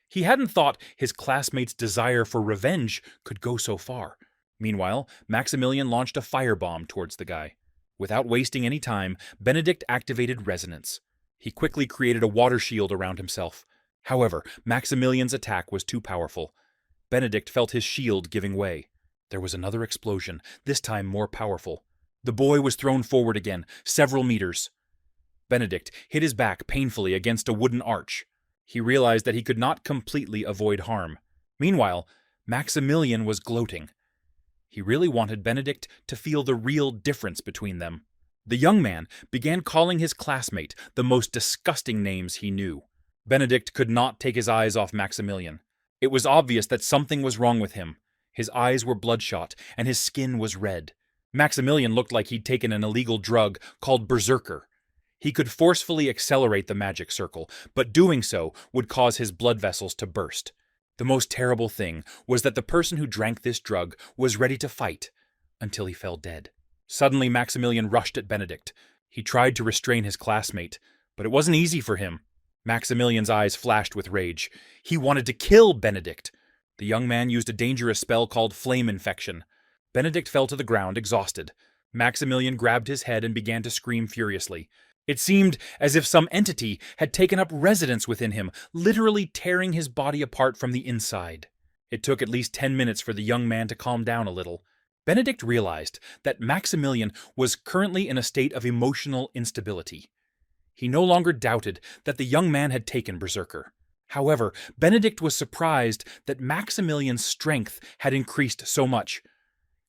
He hadn't thought his classmate's desire for revenge could go so far. Meanwhile, Maximilian launched a firebomb towards the guy. Without wasting any time, Benedict activated resonance. He quickly created a water shield around himself. However, Maximilian's attack was too powerful. Benedict felt his shield giving way. There was another explosion, this time more powerful. The boy was thrown forward again, several meters. Benedict hit his back painfully against a wooden arch. He realized that he could not completely avoid harm. Meanwhile, Maximilian was gloating. He really wanted Benedict to feel the real difference between them. The young man began calling his classmate the most disgusting names he knew. Benedict could not take his eyes off Maximilian. It was obvious that something was wrong with him. His eyes were bloodshot, and his skin was red. Maximilian looked like he'd taken an illegal drug called Berserker. He could forcefully accelerate the magic circle, but doing so would cause his blood vessels to burst. The most terrible thing was that the person who drank this drug was ready to fight, until he fell dead. Suddenly, Maximilian rushed at Benedict. He tried to restrain his classmate, but it wasn't easy for him. Maximilian's eyes flashed with rage. He wanted to kill Benedict. The young man used a dangerous spell called Flame Infection. Benedict fell to the ground, exhausted. Maximilian grabbed his head and began to scream furiously. It seemed as if some entity had taken up residence within him, literally tearing his body apart from the inside. It took at least 10 minutes for the young man to calm down a little. Benedict realized that Maximilian was currently in a state of emotional instability. He no longer doubted that the young man had taken Berserker. However, Benedict was surprised that Maximilian's strength had increased so much.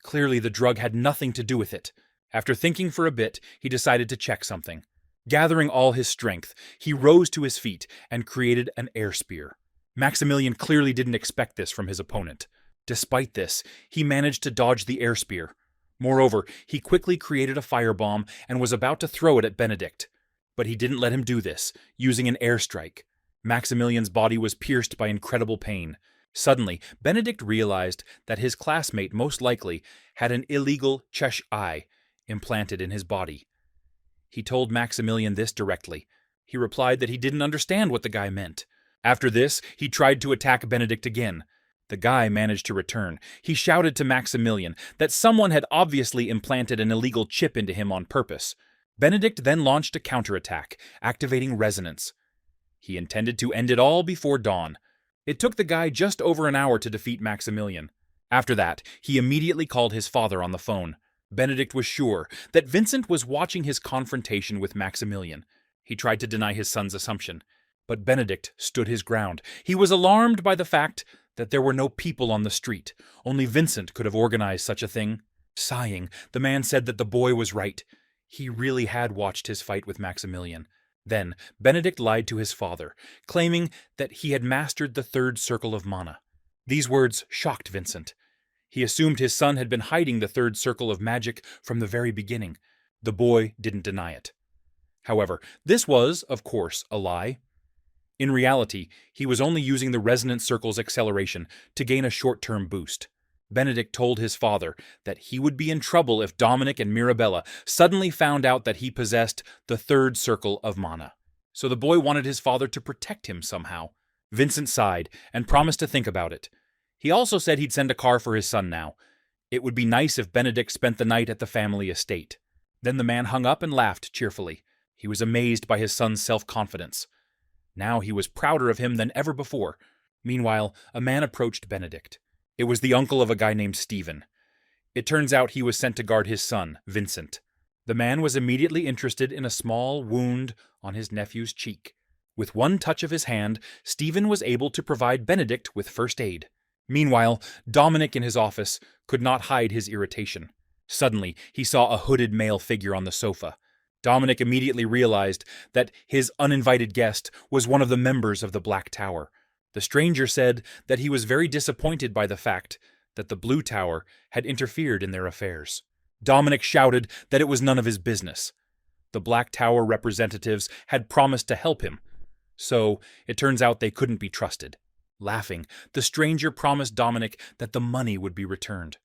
Clearly, the drug had nothing to do with it. After thinking for a bit, he decided to check something. Gathering all his strength, he rose to his feet and created an air spear. Maximilian clearly didn't expect this from his opponent. Despite this, he managed to dodge the air spear. Moreover, he quickly created a firebomb and was about to throw it at Benedict. But he didn't let him do this, using an airstrike. Maximilian's body was pierced by incredible pain. Suddenly, Benedict realized that his classmate most likely had an illegal Chesh eye implanted in his body. He told Maximilian this directly. He replied that he didn't understand what the guy meant. After this, he tried to attack Benedict again. The guy managed to return. He shouted to Maximilian that someone had obviously implanted an illegal chip into him on purpose. Benedict then launched a counterattack, activating resonance. He intended to end it all before dawn. It took the guy just over an hour to defeat Maximilian. After that, he immediately called his father on the phone. Benedict was sure that Vincent was watching his confrontation with Maximilian. He tried to deny his son's assumption, but Benedict stood his ground. He was alarmed by the fact that there were no people on the street. Only Vincent could have organized such a thing. Sighing, the man said that the boy was right. He really had watched his fight with Maximilian. Then, Benedict lied to his father, claiming that he had mastered the third circle of mana. These words shocked Vincent. He assumed his son had been hiding the third circle of magic from the very beginning. The boy didn't deny it. However, this was, of course, a lie. In reality, he was only using the resonant circle's acceleration to gain a short-term boost. Benedict told his father that he would be in trouble if Dominic and Mirabella suddenly found out that he possessed the third circle of mana. So the boy wanted his father to protect him somehow. Vincent sighed and promised to think about it. He also said he'd send a car for his son now. It would be nice if Benedict spent the night at the family estate. Then the man hung up and laughed cheerfully. He was amazed by his son's self-confidence. Now he was prouder of him than ever before. Meanwhile, a man approached Benedict. It was the uncle of a guy named Stephen. It turns out he was sent to guard his son, Vincent. The man was immediately interested in a small wound on his nephew's cheek. With one touch of his hand, Stephen was able to provide Benedict with first aid. Meanwhile, Dominic in his office could not hide his irritation. Suddenly, he saw a hooded male figure on the sofa. Dominic immediately realized that his uninvited guest was one of the members of the Black Tower. The stranger said that he was very disappointed by the fact that the Blue Tower had interfered in their affairs. Dominic shouted that it was none of his business. The Black Tower representatives had promised to help him, so it turns out they couldn't be trusted. Laughing, the stranger promised Dominic that the money would be returned.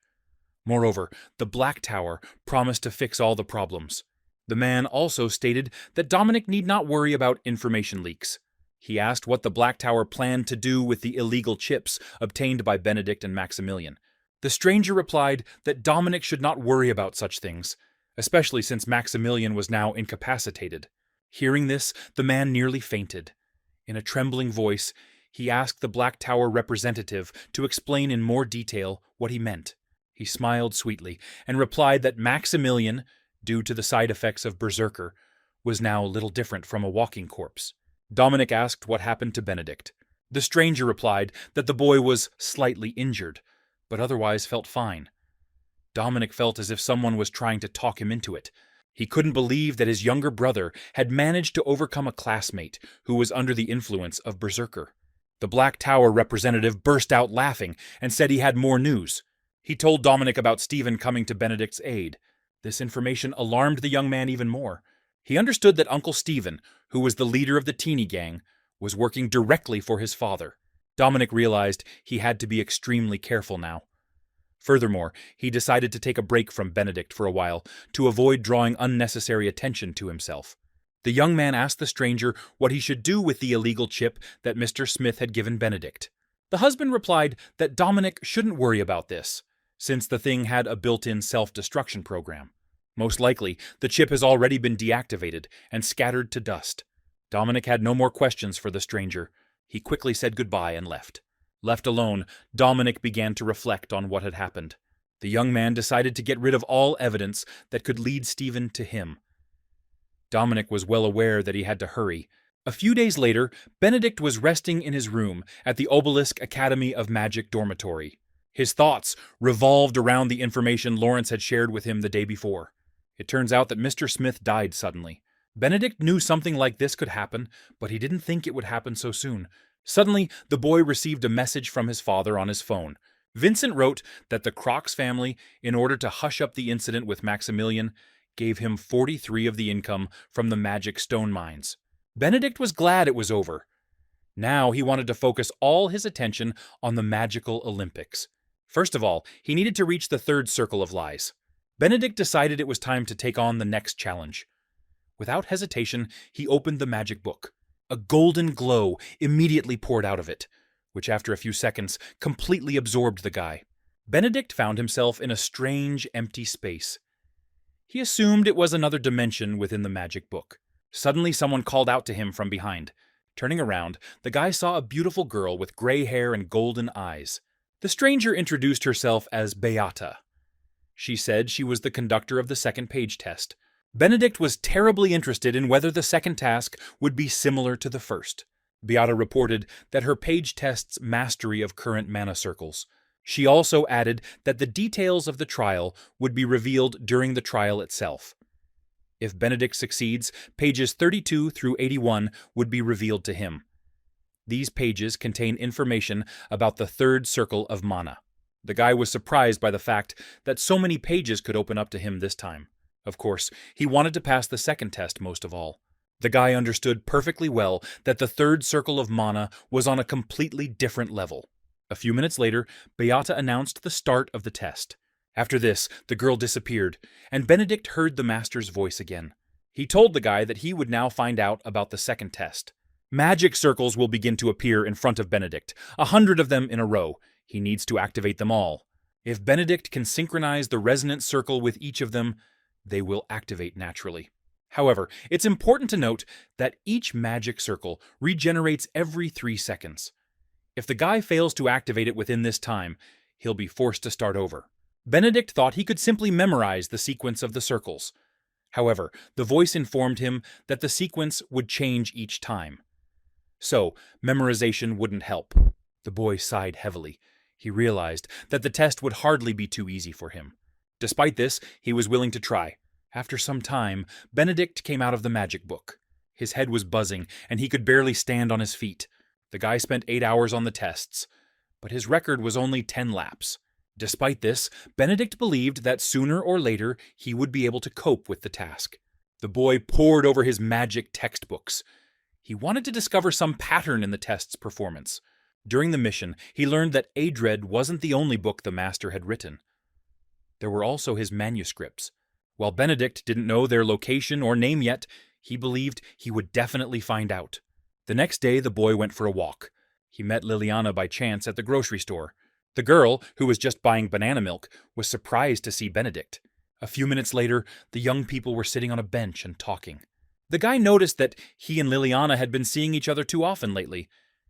Moreover, the Black Tower promised to fix all the problems. The man also stated that Dominic need not worry about information leaks. He asked what the Black Tower planned to do with the illegal chips obtained by Benedict and Maximilian. The stranger replied that Dominic should not worry about such things, especially since Maximilian was now incapacitated. Hearing this, the man nearly fainted. In a trembling voice, he asked the Black Tower representative to explain in more detail what he meant. He smiled sweetly and replied that Maximilian, due to the side effects of Berserker, was now little different from a walking corpse. Dominic asked what happened to Benedict. The stranger replied that the boy was slightly injured, but otherwise felt fine. Dominic felt as if someone was trying to talk him into it. He couldn't believe that his younger brother had managed to overcome a classmate who was under the influence of Berserker. The Black Tower representative burst out laughing and said he had more news. He told Dominic about Stephen coming to Benedict's aid. This information alarmed the young man even more. He understood that Uncle Stephen, who was the leader of the teeny gang, was working directly for his father. Dominic realized he had to be extremely careful now. Furthermore, he decided to take a break from Benedict for a while to avoid drawing unnecessary attention to himself. The young man asked the stranger what he should do with the illegal chip that Mr. Smith had given Benedict. The husband replied that Dominic shouldn't worry about this, since the thing had a built-in self-destruction program. Most likely, the chip has already been deactivated and scattered to dust. Dominic had no more questions for the stranger. He quickly said goodbye and left. Left alone, Dominic began to reflect on what had happened. The young man decided to get rid of all evidence that could lead Stephen to him. Dominic was well aware that he had to hurry. A few days later, Benedict was resting in his room at the Obelisk Academy of Magic dormitory. His thoughts revolved around the information Lawrence had shared with him the day before. It turns out that Mr. Smith died suddenly. Benedict knew something like this could happen, but he didn't think it would happen so soon. Suddenly, the boy received a message from his father on his phone. Vincent wrote that the Crocs family, in order to hush up the incident with Maximilian, gave him 43 of the income from the magic stone mines. Benedict was glad it was over. Now he wanted to focus all his attention on the magical Olympics. First of all, he needed to reach the third circle of lies. Benedict decided it was time to take on the next challenge. Without hesitation, he opened the magic book. A golden glow immediately poured out of it. which after a few seconds completely absorbed the guy. Benedict found himself in a strange, empty space. He assumed it was another dimension within the magic book. Suddenly someone called out to him from behind. Turning around, the guy saw a beautiful girl with gray hair and golden eyes. The stranger introduced herself as Beata. She said she was the conductor of the second page test. Benedict was terribly interested in whether the second task would be similar to the first. Beata reported that her page tests mastery of current mana circles. She also added that the details of the trial would be revealed during the trial itself. If Benedict succeeds, pages 32 through 81 would be revealed to him. These pages contain information about the third circle of mana. The guy was surprised by the fact that so many pages could open up to him this time. Of course, he wanted to pass the second test most of all. The guy understood perfectly well that the third circle of mana was on a completely different level. A few minutes later, Beata announced the start of the test. After this, the girl disappeared, and Benedict heard the master's voice again. He told the guy that he would now find out about the second test. Magic circles will begin to appear in front of Benedict, 100 of them in a row. He needs to activate them all. If Benedict can synchronize the resonant circle with each of them, they will activate naturally. However, it's important to note that each magic circle regenerates every 3 seconds. If the guy fails to activate it within this time, he'll be forced to start over. Benedict thought he could simply memorize the sequence of the circles. However, the voice informed him that the sequence would change each time. So, memorization wouldn't help. The boy sighed heavily. He realized that the test would hardly be too easy for him. Despite this, he was willing to try. After some time, Benedict came out of the magic book. His head was buzzing, and he could barely stand on his feet. The guy spent 8 hours on the tests, but his record was only 10 laps. Despite this, Benedict believed that sooner or later he would be able to cope with the task. The boy pored over his magic textbooks. He wanted to discover some pattern in the test's performance. During the mission, he learned that Adred wasn't the only book the master had written. There were also his manuscripts. While Benedict didn't know their location or name yet, he believed he would definitely find out. The next day, the boy went for a walk. He met Liliana by chance at the grocery store. The girl, who was just buying banana milk, was surprised to see Benedict. A few minutes later, the young people were sitting on a bench and talking. The guy noticed that he and Liliana had been seeing each other too often lately.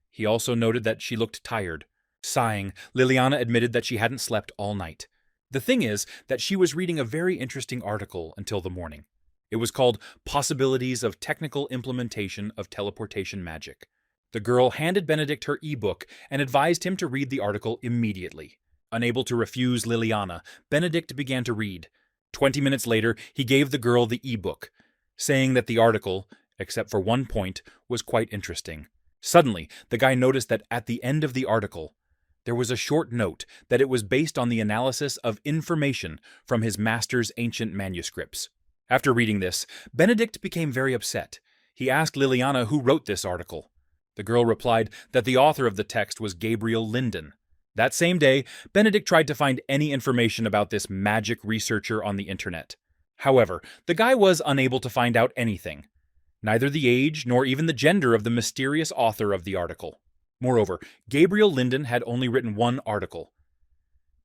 He also noted that she looked tired. Sighing, Liliana admitted that she hadn't slept all night. The thing is that she was reading a very interesting article until the morning. It was called Possibilities of Technical Implementation of Teleportation Magic. The girl handed Benedict her e-book and advised him to read the article immediately. Unable to refuse Liliana, Benedict began to read. 20 minutes later, he gave the girl the e-book, saying that the article, except for one point, was quite interesting. Suddenly, the guy noticed that at the end of the article, there was a short note that it was based on the analysis of information from his master's ancient manuscripts. After reading this, Benedict became very upset. He asked Liliana who wrote this article. The girl replied that the author of the text was Gabriel Linden. That same day, Benedict tried to find any information about this magic researcher on the internet. However, the guy was unable to find out anything. Neither the age nor even the gender of the mysterious author of the article. Moreover, Gabriel Linden had only written one article.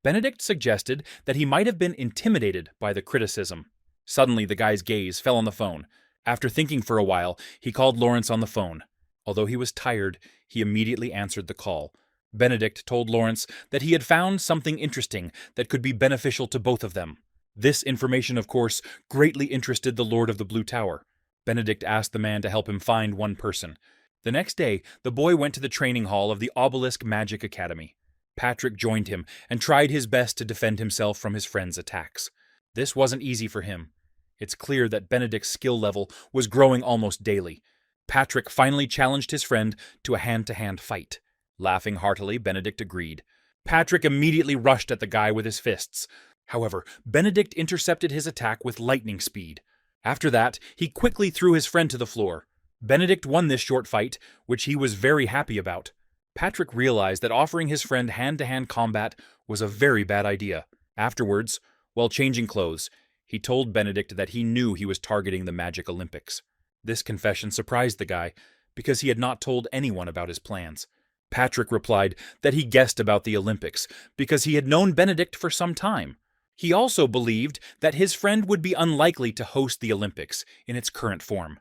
Benedict suggested that he might have been intimidated by the criticism. Suddenly, the guy's gaze fell on the phone. After thinking for a while, he called Lawrence on the phone. Although he was tired, he immediately answered the call. Benedict told Lawrence that he had found something interesting that could be beneficial to both of them. This information, of course, greatly interested the Lord of the Blue Tower. Benedict asked the man to help him find one person. The next day, the boy went to the training hall of the Obelisk Magic Academy. Patrick joined him and tried his best to defend himself from his friend's attacks. This wasn't easy for him. It's clear that Benedict's skill level was growing almost daily. Patrick finally challenged his friend to a hand-to-hand fight. Laughing heartily, Benedict agreed. Patrick immediately rushed at the guy with his fists. However, Benedict intercepted his attack with lightning speed. After that, he quickly threw his friend to the floor. Benedict won this short fight, which he was very happy about. Patrick realized that offering his friend hand-to-hand combat was a very bad idea. Afterwards, while changing clothes, he told Benedict that he knew he was targeting the Magic Olympics. This confession surprised the guy, because he had not told anyone about his plans. Patrick replied that he guessed about the Olympics because he had known Benedict for some time. He also believed that his friend would be unlikely to host the Olympics in its current form.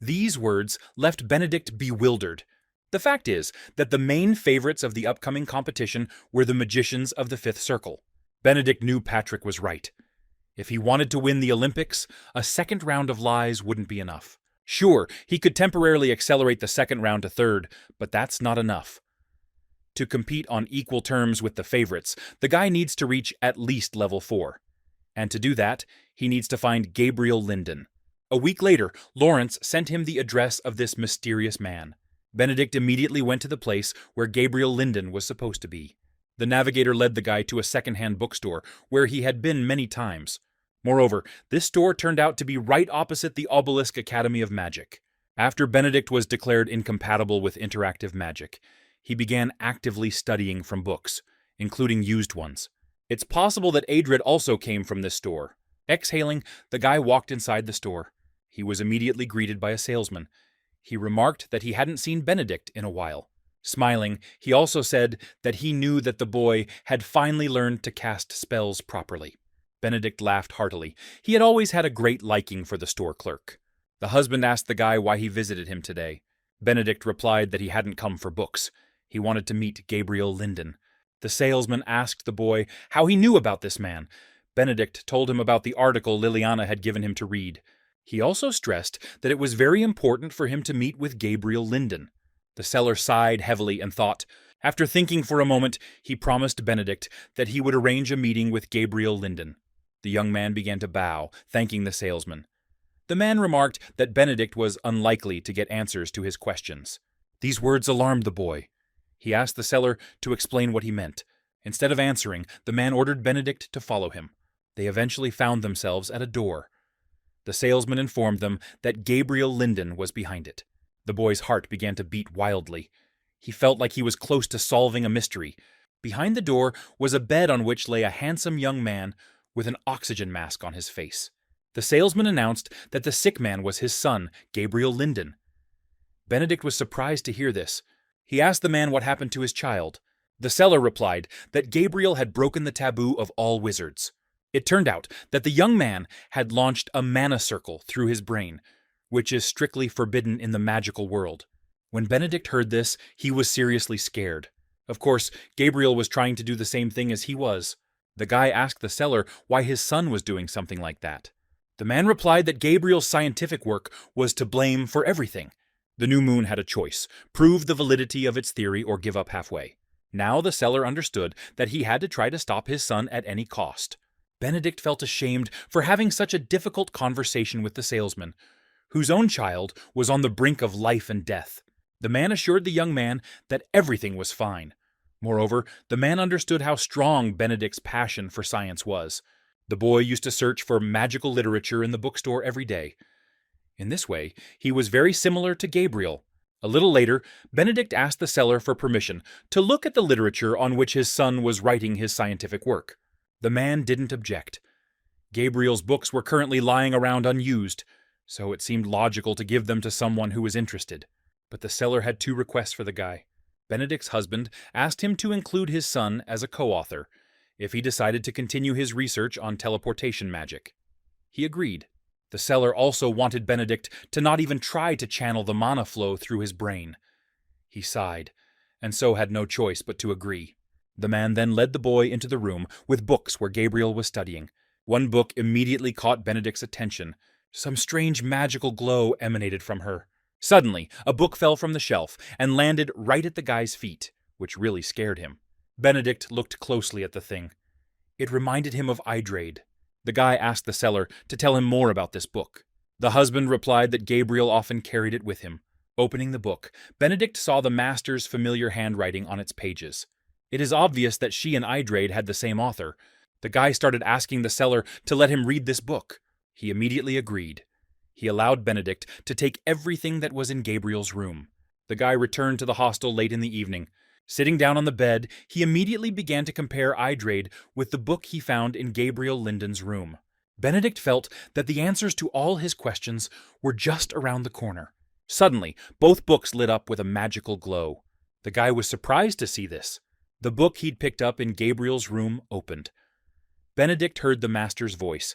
These words left Benedict bewildered. The fact is that the main favorites of the upcoming competition were the magicians of the Fifth Circle. Benedict knew Patrick was right. If he wanted to win the Olympics, a second round of lies wouldn't be enough. Sure, he could temporarily accelerate the second round to third, but that's not enough. To compete on equal terms with the favorites, the guy needs to reach at least level 4. And to do that, he needs to find Gabriel Linden. A week later, Lawrence sent him the address of this mysterious man. Benedict immediately went to the place where Gabriel Linden was supposed to be. The navigator led the guy to a second-hand bookstore where he had been many times. Moreover, this store turned out to be right opposite the Obelisk Academy of Magic. After Benedict was declared incompatible with interactive magic, he began actively studying from books, including used ones. It's possible that Adrid also came from this store. Exhaling, the guy walked inside the store. He was immediately greeted by a salesman. He remarked that he hadn't seen Benedict in a while. Smiling, he also said that he knew that the boy had finally learned to cast spells properly. Benedict laughed heartily. He had always had a great liking for the store clerk. The husband asked the guy why he visited him today. Benedict replied that he hadn't come for books. He wanted to meet Gabriel Linden. The salesman asked the boy how he knew about this man. Benedict told him about the article Liliana had given him to read. He also stressed that it was very important for him to meet with Gabriel Linden. The seller sighed heavily and thought. After thinking for a moment, he promised Benedict that he would arrange a meeting with Gabriel Linden. The young man began to bow, thanking the salesman. The man remarked that Benedict was unlikely to get answers to his questions. These words alarmed the boy. He asked the seller to explain what he meant. Instead of answering, the man ordered Benedict to follow him. They eventually found themselves at a door. The salesman informed them that Gabriel Linden was behind it. The boy's heart began to beat wildly. He felt like he was close to solving a mystery. Behind the door was a bed on which lay a handsome young man with an oxygen mask on his face. The salesman announced that the sick man was his son, Gabriel Linden. Benedict was surprised to hear this. He asked the man what happened to his child. The seller replied that Gabriel had broken the taboo of all wizards. It turned out that the young man had launched a mana circle through his brain, which is strictly forbidden in the magical world. When Benedict heard this, he was seriously scared. Of course, Gabriel was trying to do the same thing as he was. The guy asked the seller why his son was doing something like that. The man replied that Gabriel's scientific work was to blame for everything. The new moon had a choice: prove the validity of its theory or give up halfway. Now the seller understood that he had to try to stop his son at any cost. Benedict felt ashamed for having such a difficult conversation with the salesman, whose own child was on the brink of life and death. The man assured the young man that everything was fine. Moreover, the man understood how strong Benedict's passion for science was. The boy used to search for magical literature in the bookstore every day. In this way, he was very similar to Gabriel. A little later, Benedict asked the seller for permission to look at the literature on which his son was writing his scientific work. The man didn't object. Gabriel's books were currently lying around unused, so it seemed logical to give them to someone who was interested. But the seller had two requests for the guy. Benedict's husband asked him to include his son as a co-author if he decided to continue his research on teleportation magic. He agreed. The seller also wanted Benedict to not even try to channel the mana flow through his brain. He sighed, and so had no choice but to agree. The man then led the boy into the room with books where Gabriel was studying. One book immediately caught Benedict's attention. Some strange magical glow emanated from her. Suddenly, a book fell from the shelf and landed right at the guy's feet, which really scared him. Benedict looked closely at the thing. It reminded him of Idrade. The guy asked the seller to tell him more about this book. The husband replied that Gabriel often carried it with him. Opening the book, Benedict saw the master's familiar handwriting on its pages. It is obvious that she and Idrade had the same author. The guy started asking the seller to let him read this book. He immediately agreed. He allowed Benedict to take everything that was in Gabriel's room. The guy returned to the hostel late in the evening. Sitting down on the bed, he immediately began to compare Idrade with the book he found in Gabriel Linden's room. Benedict felt that the answers to all his questions were just around the corner. Suddenly, both books lit up with a magical glow. The guy was surprised to see this. The book he'd picked up in Gabriel's room opened. Benedict heard the master's voice,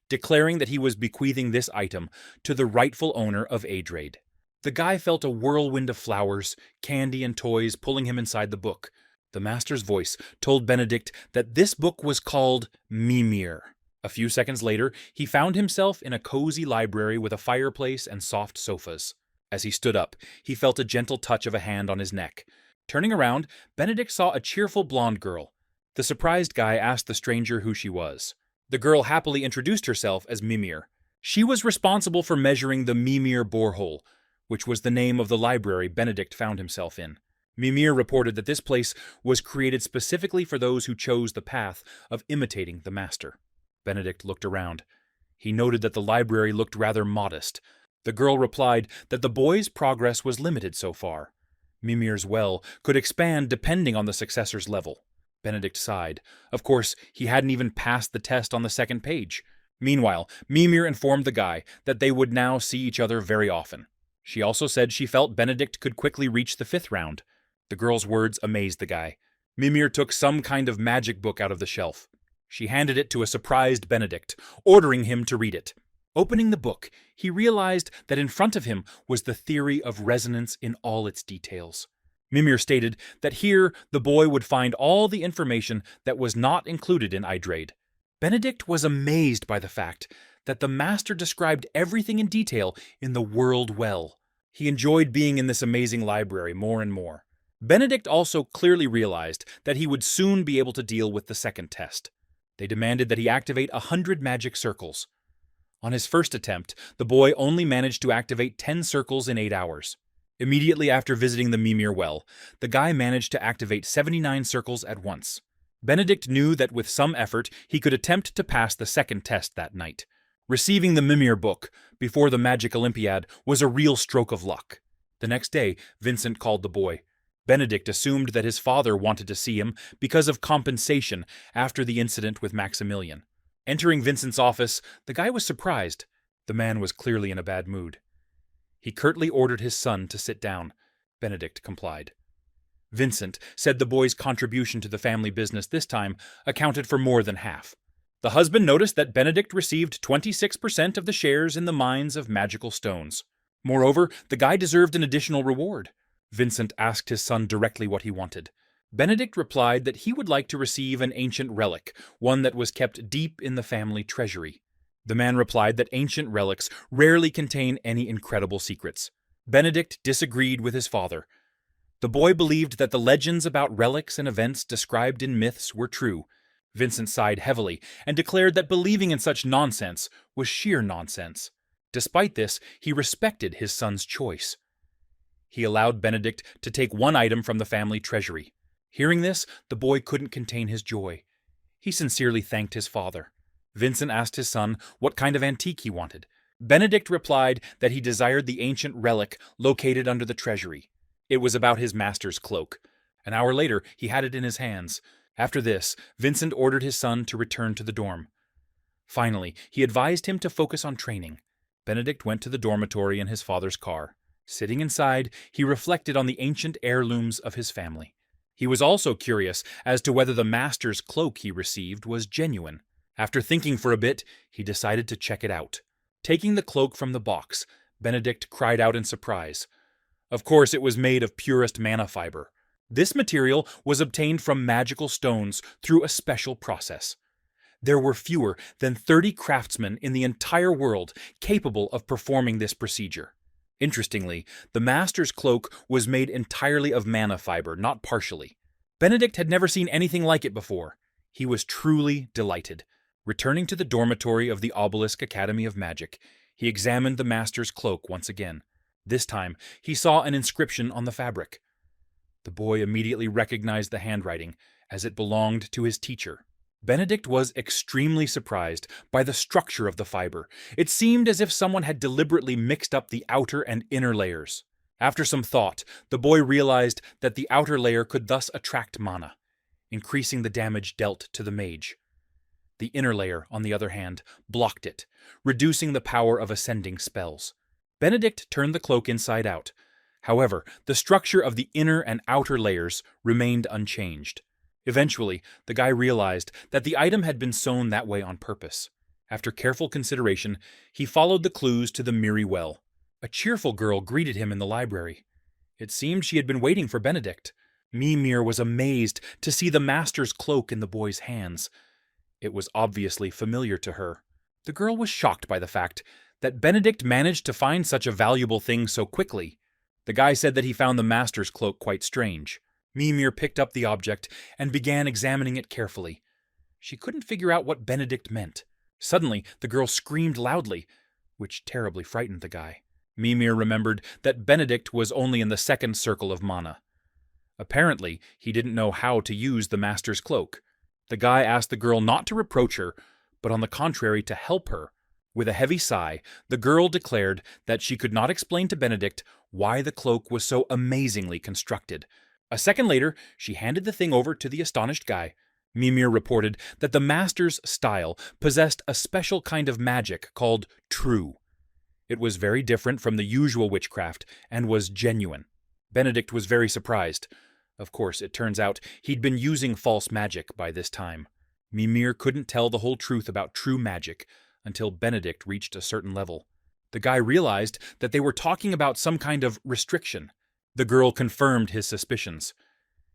declaring that he was bequeathing this item to the rightful owner of Adrade. The guy felt a whirlwind of flowers, candy, and toys pulling him inside the book. The master's voice told Benedict that this book was called Mimir. A few seconds later, he found himself in a cozy library with a fireplace and soft sofas. As he stood up, he felt a gentle touch of a hand on his neck. Turning around, Benedict saw a cheerful blonde girl. The surprised guy asked the stranger who she was. The girl happily introduced herself as Mimir. She was responsible for measuring the Mimir borehole, which was the name of the library Benedict found himself in. Mimir reported that this place was created specifically for those who chose the path of imitating the master. Benedict looked around. He noted that the library looked rather modest. The girl replied that the boy's progress was limited so far. Mimir's well could expand depending on the successor's level. Benedict sighed. Of course, he hadn't even passed the test on the second page. Meanwhile, Mimir informed the guy that they would now see each other very often. She also said she felt Benedict could quickly reach the 5th round. The girl's words amazed the guy. Mimir took some kind of magic book out of the shelf. She handed it to a surprised Benedict, ordering him to read it. Opening the book, he realized that in front of him was the theory of resonance in all its details. Mimir stated that here the boy would find all the information that was not included in Adrade. Benedict was amazed by the fact that the master described everything in detail in the world well. He enjoyed being in this amazing library more and more. Benedict also clearly realized that he would soon be able to deal with the second test. They demanded that he activate 100 magic circles. On his first attempt, the boy only managed to activate 10 circles in 8 hours. Immediately after visiting the Mimir well, the guy managed to activate 79 circles at once. Benedict knew that with some effort he could attempt to pass the second test that night. Receiving the Mimir book before the Magic Olympiad was a real stroke of luck. The next day, Vincent called the boy. Benedict assumed that his father wanted to see him because of compensation after the incident with Maximilian. Entering Vincent's office, the guy was surprised. The man was clearly in a bad mood. He curtly ordered his son to sit down. Benedict complied. Vincent said the boy's contribution to the family business this time accounted for more than half. The husband noticed that Benedict received 26% of the shares in the mines of magical stones. Moreover, the guy deserved an additional reward. Vincent asked his son directly what he wanted. Benedict replied that he would like to receive an ancient relic, one that was kept deep in the family treasury. The man replied that ancient relics rarely contain any incredible secrets. Benedict disagreed with his father. The boy believed that the legends about relics and events described in myths were true. Vincent sighed heavily and declared that believing in such nonsense was sheer nonsense. Despite this, he respected his son's choice. He allowed Benedict to take one item from the family treasury. Hearing this, the boy couldn't contain his joy. He sincerely thanked his father. Vincent asked his son what kind of antique he wanted. Benedict replied that he desired the ancient relic located under the treasury. It was about his master's cloak. An hour later, he had it in his hands. After this, Vincent ordered his son to return to the dorm. Finally, he advised him to focus on training. Benedict went to the dormitory in his father's car. Sitting inside, he reflected on the ancient heirlooms of his family. He was also curious as to whether the master's cloak he received was genuine. After thinking for a bit, he decided to check it out. Taking the cloak from the box, Benedict cried out in surprise. Of course, it was made of purest mana fiber. This material was obtained from magical stones through a special process. There were fewer than 30 craftsmen in the entire world capable of performing this procedure. Interestingly, the master's cloak was made entirely of mana fiber, not partially. Benedict had never seen anything like it before. He was truly delighted. Returning to the dormitory of the Obelisk Academy of Magic, he examined the master's cloak once again. This time, he saw an inscription on the fabric. The boy immediately recognized the handwriting, as it belonged to his teacher. Benedict was extremely surprised by the structure of the fiber. It seemed as if someone had deliberately mixed up the outer and inner layers. After some thought, the boy realized that the outer layer could thus attract mana, increasing the damage dealt to the mage. The inner layer, on the other hand, blocked it, reducing the power of ascending spells. Benedict turned the cloak inside out. However, the structure of the inner and outer layers remained unchanged. Eventually, the guy realized that the item had been sewn that way on purpose. After careful consideration, he followed the clues to the Miri well. A cheerful girl greeted him in the library. It seemed she had been waiting for Benedict. Mimir was amazed to see the master's cloak in the boy's hands. It was obviously familiar to her. The girl was shocked by the fact that Benedict managed to find such a valuable thing so quickly. The guy said that he found the master's cloak quite strange. Mimir picked up the object and began examining it carefully. She couldn't figure out what Benedict meant. Suddenly, the girl screamed loudly, which terribly frightened the guy. Mimir remembered that Benedict was only in the second circle of mana. Apparently, he didn't know how to use the master's cloak. The guy asked the girl not to reproach her, but on the contrary to help her. With a heavy sigh, the girl declared that she could not explain to Benedict why the cloak was so amazingly constructed. A second later, she handed the thing over to the astonished guy. Mimir reported that the master's style possessed a special kind of magic called true. It was very different from the usual witchcraft and was genuine. Benedict was very surprised. Of course, it turns out he'd been using false magic by this time. Mimir couldn't tell the whole truth about true magic until Benedict reached a certain level. The guy realized that they were talking about some kind of restriction. The girl confirmed his suspicions.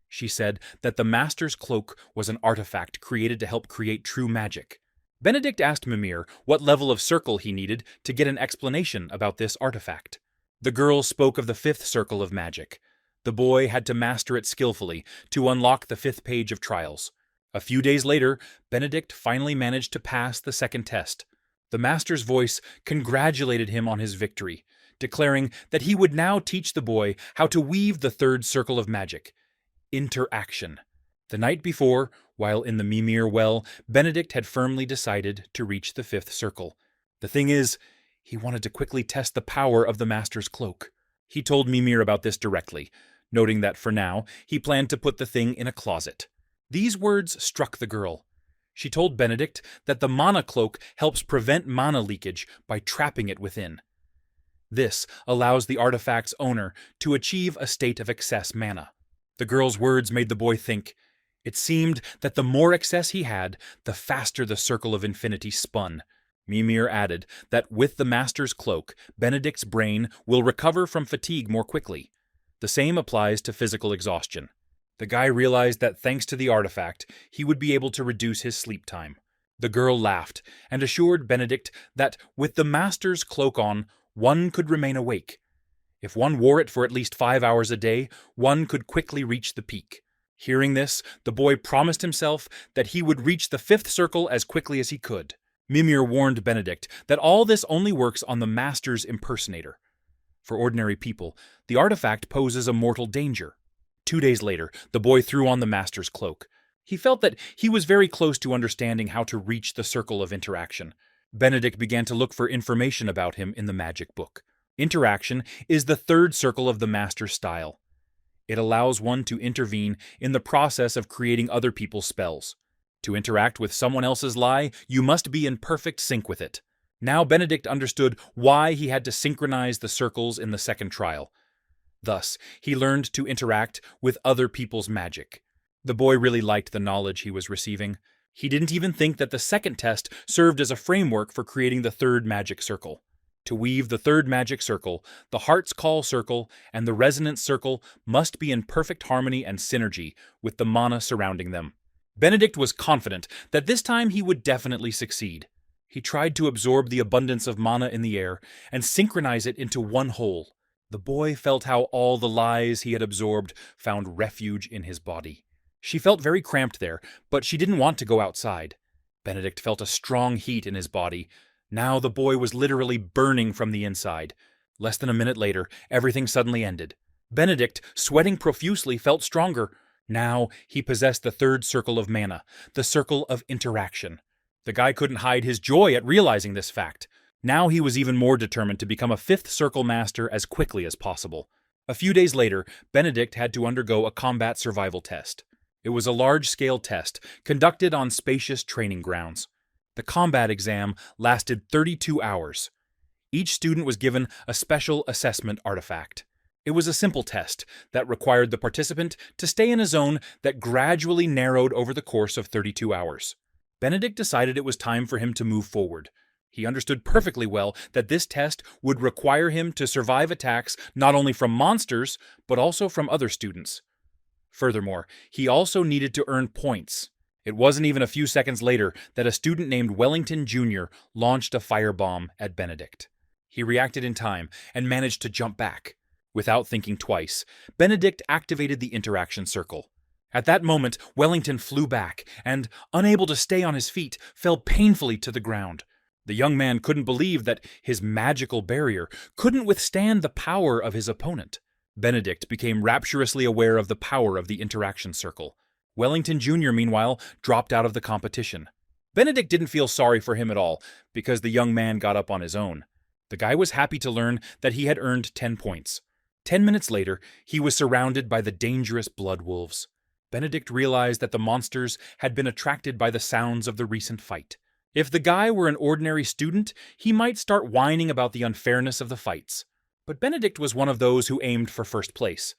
She said that the master's cloak was an artifact created to help create true magic. Benedict asked Mimir what level of circle he needed to get an explanation about this artifact. The girl spoke of the 5th circle of magic. The boy had to master it skillfully to unlock the 5th page of trials. A few days later, Benedict finally managed to pass the second test. The master's voice congratulated him on his victory, declaring that he would now teach the boy how to weave the 3rd circle of magic, interaction. The night before, while in the Mimir well, Benedict had firmly decided to reach the 5th circle. The thing is, he wanted to quickly test the power of the master's cloak. He told Mimir about this directly, noting that for now, he planned to put the thing in a closet. These words struck the girl. She told Benedict that the mana cloak helps prevent mana leakage by trapping it within. This allows the artifact's owner to achieve a state of excess mana. The girl's words made the boy think. It seemed that the more excess he had, the faster the circle of infinity spun. Mimir added that with the master's cloak, Benedict's brain will recover from fatigue more quickly. The same applies to physical exhaustion. The guy realized that thanks to the artifact, he would be able to reduce his sleep time. The girl laughed and assured Benedict that with the master's cloak on, one could remain awake. If one wore it for at least 5 hours a day, one could quickly reach the peak. Hearing this, the boy promised himself that he would reach the 5th circle as quickly as he could. Mimir warned Benedict that all this only works on the master's impersonator. For ordinary people, the artifact poses a mortal danger. 2 days later, the boy threw on the master's cloak. He felt that he was very close to understanding how to reach the circle of interaction. Benedict began to look for information about him in the magic book. Interaction is the 3rd circle of the master's style. It allows one to intervene in the process of creating other people's spells. To interact with someone else's lie, you must be in perfect sync with it. Now Benedict understood why he had to synchronize the circles in the second trial. Thus, he learned to interact with other people's magic. The boy really liked the knowledge he was receiving. He didn't even think that the second test served as a framework for creating the 3rd magic circle. To weave the 3rd magic circle, the Heart's Call circle and the Resonance circle must be in perfect harmony and synergy with the mana surrounding them. Benedict was confident that this time he would definitely succeed. He tried to absorb the abundance of mana in the air and synchronize it into one whole. The boy felt how all the lies he had absorbed found refuge in his body. She felt very cramped there, but she didn't want to go outside. Benedict felt a strong heat in his body. Now the boy was literally burning from the inside. Less than a minute later, everything suddenly ended. Benedict, sweating profusely, felt stronger. Now he possessed the 3rd circle of mana, the circle of interaction. The guy couldn't hide his joy at realizing this fact. Now he was even more determined to become a 5th circle master as quickly as possible. A few days later, Benedict had to undergo a combat survival test. It was a large-scale test conducted on spacious training grounds. The combat exam lasted 32 hours. Each student was given a special assessment artifact. It was a simple test that required the participant to stay in a zone that gradually narrowed over the course of 32 hours. Benedict decided it was time for him to move forward. He understood perfectly well that this test would require him to survive attacks not only from monsters, but also from other students. Furthermore, he also needed to earn points. It wasn't even a few seconds later that a student named Wellington Jr. launched a firebomb at Benedict. He reacted in time and managed to jump back. Without thinking twice, Benedict activated the interaction circle. At that moment, Wellington flew back and, unable to stay on his feet, fell painfully to the ground. The young man couldn't believe that his magical barrier couldn't withstand the power of his opponent. Benedict became rapturously aware of the power of the interaction circle. Wellington Jr., meanwhile, dropped out of the competition. Benedict didn't feel sorry for him at all, because the young man got up on his own. The guy was happy to learn that he had earned 10 points. 10 minutes later, he was surrounded by the dangerous blood wolves. Benedict realized that the monsters had been attracted by the sounds of the recent fight. If the guy were an ordinary student, he might start whining about the unfairness of the fights. But Benedict was one of those who aimed for first place.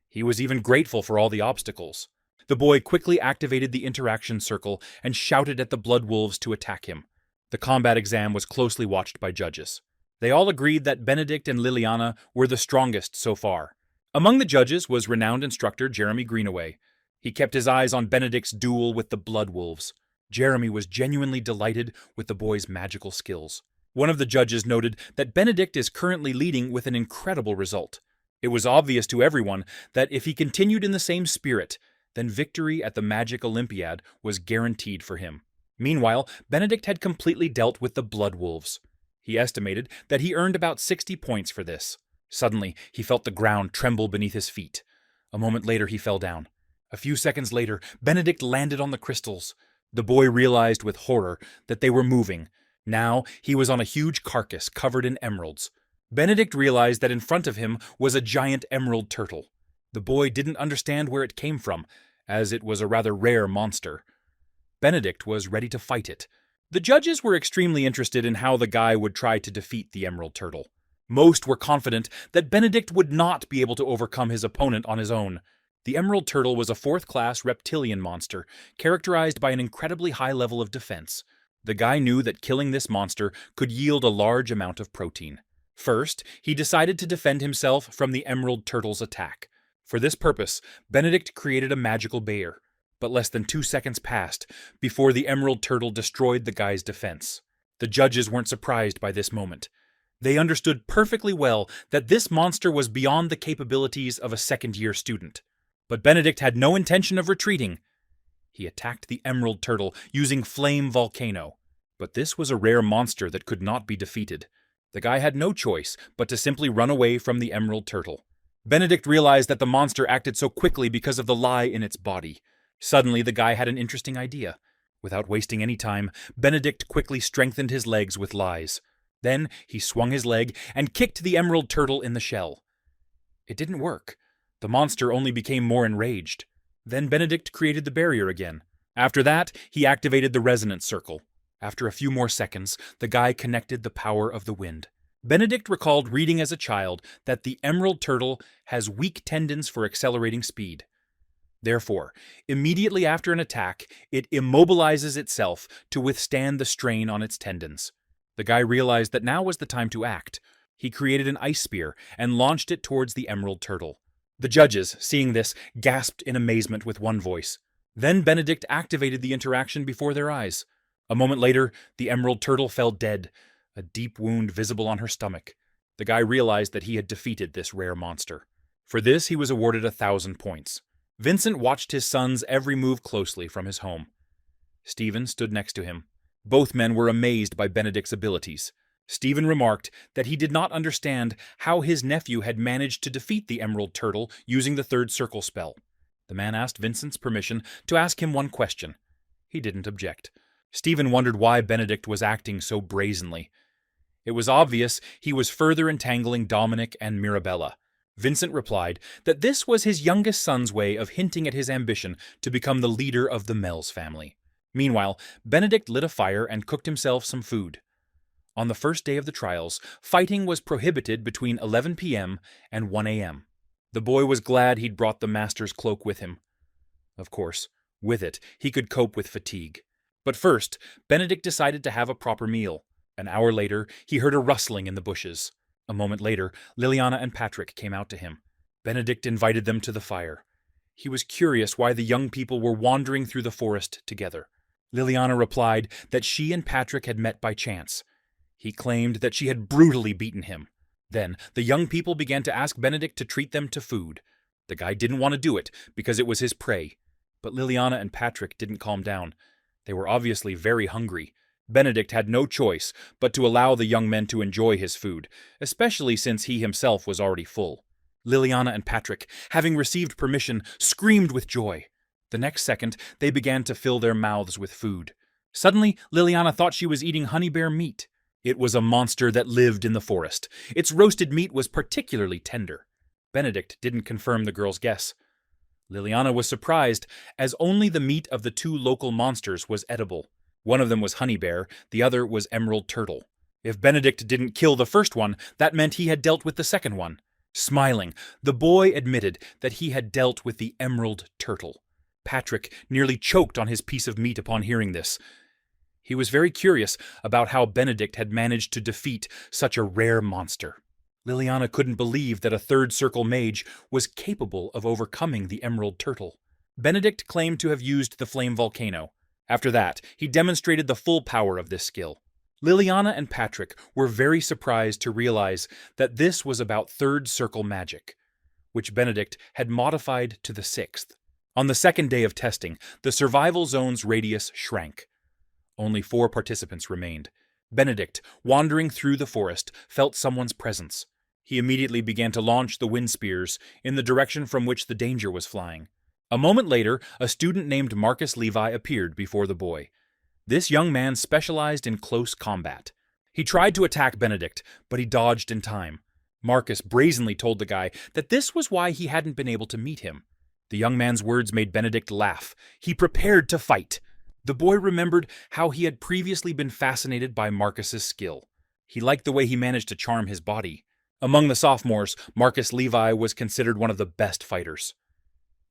He was even grateful for all the obstacles. The boy quickly activated the interaction circle and shouted at the blood wolves to attack him. The combat exam was closely watched by judges. They all agreed that Benedict and Liliana were the strongest so far. Among the judges was renowned instructor Jeremy Greenaway. He kept his eyes on Benedict's duel with the blood wolves. Jeremy was genuinely delighted with the boy's magical skills. One of the judges noted that Benedict is currently leading with an incredible result. It was obvious to everyone that if he continued in the same spirit, then victory at the Magic Olympiad was guaranteed for him. Meanwhile, Benedict had completely dealt with the blood wolves. He estimated that he earned about 60 points for this. Suddenly, he felt the ground tremble beneath his feet. A moment later, he fell down. A few seconds later, Benedict landed on the crystals. The boy realized with horror that they were moving. Now, he was on a huge carcass covered in emeralds. Benedict realized that in front of him was a giant emerald turtle. The boy didn't understand where it came from, as it was a rather rare monster. Benedict was ready to fight it. The judges were extremely interested in how the guy would try to defeat the emerald turtle. Most were confident that Benedict would not be able to overcome his opponent on his own. The emerald turtle was a fourth-class reptilian monster, characterized by an incredibly high level of defense. The guy knew that killing this monster could yield a large amount of protein. First, he decided to defend himself from the emerald turtle's attack. For this purpose, Benedict created a magical barrier. But less than 2 seconds passed before the emerald turtle destroyed the guy's defense. The judges weren't surprised by this moment. They understood perfectly well that this monster was beyond the capabilities of a second-year student. But Benedict had no intention of retreating. He attacked the emerald turtle using Flame Volcano. But this was a rare monster that could not be defeated. The guy had no choice but to simply run away from the emerald turtle. Benedict realized that the monster acted so quickly because of the lie in its body. Suddenly, the guy had an interesting idea. Without wasting any time, Benedict quickly strengthened his legs with lies. Then he swung his leg and kicked the emerald turtle in the shell. It didn't work. The monster only became more enraged. Then Benedict created the barrier again. After that, he activated the resonance circle. After a few more seconds, the guy connected the power of the wind. Benedict recalled reading as a child that the emerald turtle has weak tendons for accelerating speed. Therefore, immediately after an attack, it immobilizes itself to withstand the strain on its tendons. The guy realized that now was the time to act. He created an ice spear and launched it towards the emerald turtle. The judges, seeing this, gasped in amazement with one voice. Then Benedict activated the interaction before their eyes. A moment later, the emerald turtle fell dead, a deep wound visible on her stomach. The guy realized that he had defeated this rare monster. For this, he was awarded 1,000 points. Vincent watched his son's every move closely from his home. Stephen stood next to him. Both men were amazed by Benedict's abilities. Stephen remarked that he did not understand how his nephew had managed to defeat the emerald turtle using the third circle spell. The man asked Vincent's permission to ask him one question. He didn't object. Stephen wondered why Benedict was acting so brazenly. It was obvious he was further entangling Dominic and Mirabella. Vincent replied that this was his youngest son's way of hinting at his ambition to become the leader of the Mells family. Meanwhile, Benedict lit a fire and cooked himself some food. On the first day of the trials, fighting was prohibited between 11 p.m. and 1 a.m. The boy was glad he'd brought the master's cloak with him. Of course, with it, he could cope with fatigue. But first, Benedict decided to have a proper meal. An hour later, he heard a rustling in the bushes. A moment later, Liliana and Patrick came out to him. Benedict invited them to the fire. He was curious why the young people were wandering through the forest together. Liliana replied that she and Patrick had met by chance. He claimed that she had brutally beaten him. Then, the young people began to ask Benedict to treat them to food. The guy didn't want to do it because it was his prey. But Liliana and Patrick didn't calm down. They were obviously very hungry. Benedict had no choice but to allow the young men to enjoy his food, especially since he himself was already full. Liliana and Patrick, having received permission, screamed with joy. The next second, they began to fill their mouths with food. Suddenly, Liliana thought she was eating honey bear meat. It was a monster that lived in the forest. Its roasted meat was particularly tender. Benedict didn't confirm the girl's guess. Liliana was surprised, as only the meat of the two local monsters was edible. One of them was honey bear, the other was emerald turtle. If Benedict didn't kill the first one, that meant he had dealt with the second one. Smiling, the boy admitted that he had dealt with the emerald turtle. Patrick nearly choked on his piece of meat upon hearing this. He was very curious about how Benedict had managed to defeat such a rare monster. Liliana couldn't believe that a third circle mage was capable of overcoming the emerald turtle. Benedict claimed to have used the flame volcano. After that, he demonstrated the full power of this skill. Liliana and Patrick were very surprised to realize that this was about third circle magic, which Benedict had modified to the sixth. On the second day of testing, the survival zone's radius shrank. Only 4 participants remained. Benedict, wandering through the forest, felt someone's presence. He immediately began to launch the wind spears in the direction from which the danger was flying. A moment later, a student named Marcus Levi appeared before the boy. This young man specialized in close combat. He tried to attack Benedict, but he dodged in time. Marcus brazenly told the guy that this was why he hadn't been able to meet him. The young man's words made Benedict laugh. He prepared to fight. The boy remembered how he had previously been fascinated by Marcus's skill. He liked the way he managed to charm his body. Among the sophomores, Marcus Levi was considered one of the best fighters.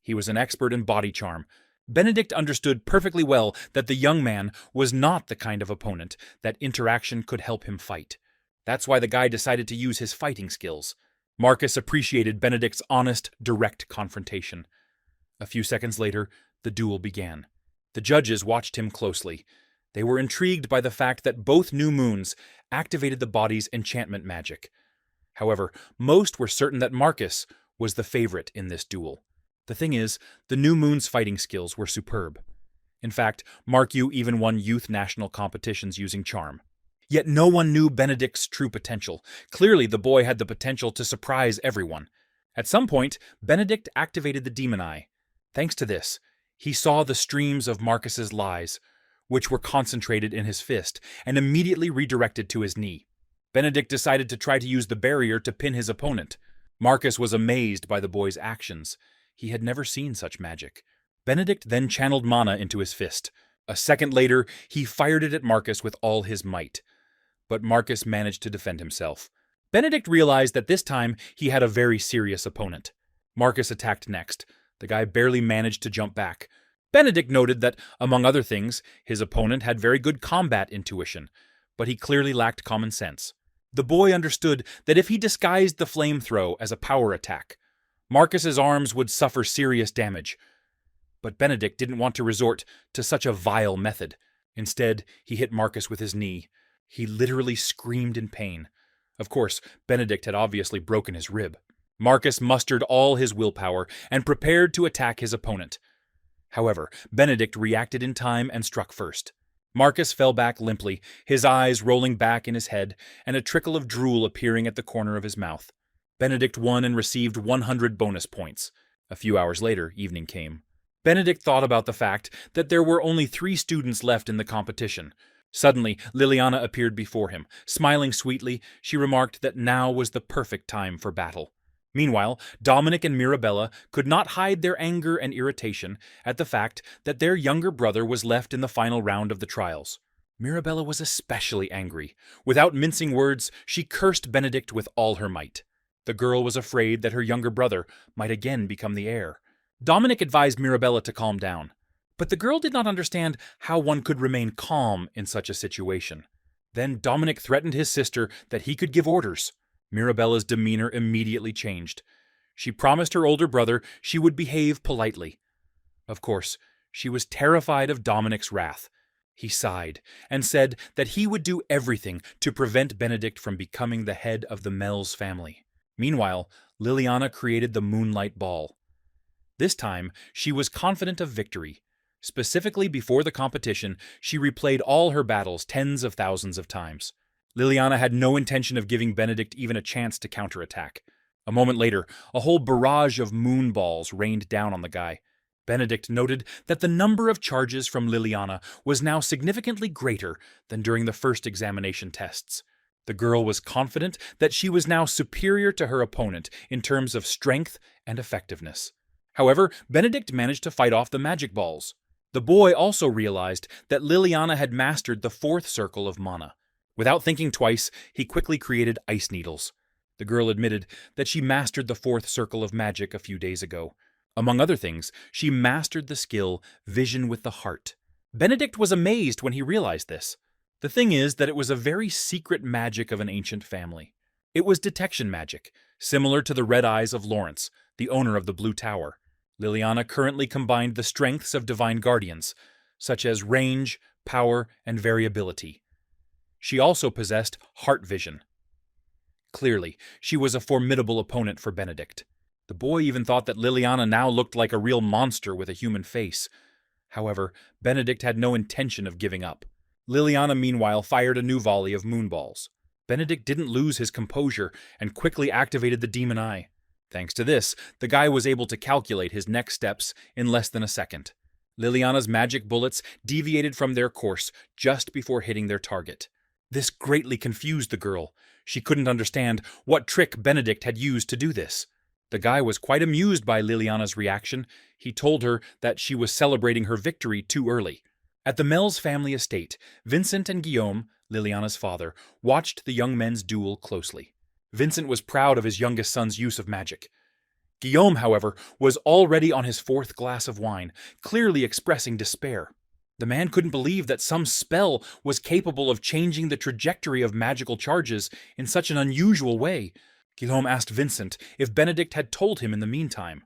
He was an expert in body charm. Benedict understood perfectly well that the young man was not the kind of opponent that interaction could help him fight. That's why the guy decided to use his fighting skills. Marcus appreciated Benedict's honest, direct confrontation. A few seconds later, the duel began. The judges watched him closely. They were intrigued by the fact that both new moons activated the body's enchantment magic. However, most were certain that Marcus was the favorite in this duel. The thing is, the new moon's fighting skills were superb. In fact, Marcu even won youth national competitions using charm. Yet no one knew Benedict's true potential. Clearly, the boy had the potential to surprise everyone. At some point, Benedict activated the demon eye. Thanks to this, he saw the streams of Marcus's lies, which were concentrated in his fist and immediately redirected to his knee. Benedict decided to try to use the barrier to pin his opponent. Marcus was amazed by the boy's actions. He had never seen such magic. Benedict then channeled mana into his fist. A second later, he fired it at Marcus with all his might. But Marcus managed to defend himself. Benedict realized that this time he had a very serious opponent. Marcus attacked next. The guy barely managed to jump back. Benedict noted that, among other things, his opponent had very good combat intuition, but he clearly lacked common sense. The boy understood that if he disguised the flame throw as a power attack, Marcus's arms would suffer serious damage. But Benedict didn't want to resort to such a vile method. Instead, he hit Marcus with his knee. He literally screamed in pain. Of course, Benedict had obviously broken his rib. Marcus mustered all his willpower and prepared to attack his opponent. However, Benedict reacted in time and struck first. Marcus fell back limply, his eyes rolling back in his head and a trickle of drool appearing at the corner of his mouth. Benedict won and received 100 bonus points. A few hours later, evening came. Benedict thought about the fact that there were only 3 students left in the competition. Suddenly, Liliana appeared before him. Smiling sweetly, she remarked that now was the perfect time for battle. Meanwhile, Dominic and Mirabella could not hide their anger and irritation at the fact that their younger brother was left in the final round of the trials. Mirabella was especially angry. Without mincing words, she cursed Benedict with all her might. The girl was afraid that her younger brother might again become the heir. Dominic advised Mirabella to calm down, but the girl did not understand how one could remain calm in such a situation. Then Dominic threatened his sister that he could give orders. Mirabella's demeanor immediately changed. She promised her older brother she would behave politely. Of course, she was terrified of Dominic's wrath. He sighed and said that he would do everything to prevent Benedict from becoming the head of the Mells family. Meanwhile, Liliana created the Moonlight Ball. This time, she was confident of victory. Specifically before the competition, she replayed all her battles tens of thousands of times. Liliana had no intention of giving Benedict even a chance to counterattack. A moment later, a whole barrage of moon balls rained down on the guy. Benedict noted that the number of charges from Liliana was now significantly greater than during the first examination tests. The girl was confident that she was now superior to her opponent in terms of strength and effectiveness. However, Benedict managed to fight off the magic balls. The boy also realized that Liliana had mastered the fourth circle of mana. Without thinking twice, he quickly created ice needles. The girl admitted that she mastered the fourth circle of magic a few days ago. Among other things, she mastered the skill Vision with the Heart. Benedict was amazed when he realized this. The thing is that it was a very secret magic of an ancient family. It was detection magic, similar to the red eyes of Lawrence, the owner of the Blue Tower. Liliana currently combined the strengths of divine guardians, such as range, power, and variability. She also possessed heart vision. Clearly, she was a formidable opponent for Benedict. The boy even thought that Liliana now looked like a real monster with a human face. However, Benedict had no intention of giving up. Liliana, meanwhile, fired a new volley of moonballs. Benedict didn't lose his composure and quickly activated the demon eye. Thanks to this, the guy was able to calculate his next steps in less than a second. Liliana's magic bullets deviated from their course just before hitting their target. This greatly confused the girl. She couldn't understand what trick Benedict had used to do this. The guy was quite amused by Liliana's reaction. He told her that she was celebrating her victory too early. At the Mells family estate, Vincent and Guillaume, Liliana's father, watched the young men's duel closely. Vincent was proud of his youngest son's use of magic. Guillaume, however, was already on his fourth glass of wine, clearly expressing despair. The man couldn't believe that some spell was capable of changing the trajectory of magical charges in such an unusual way. Guillaume asked Vincent if Benedict had told him in the meantime.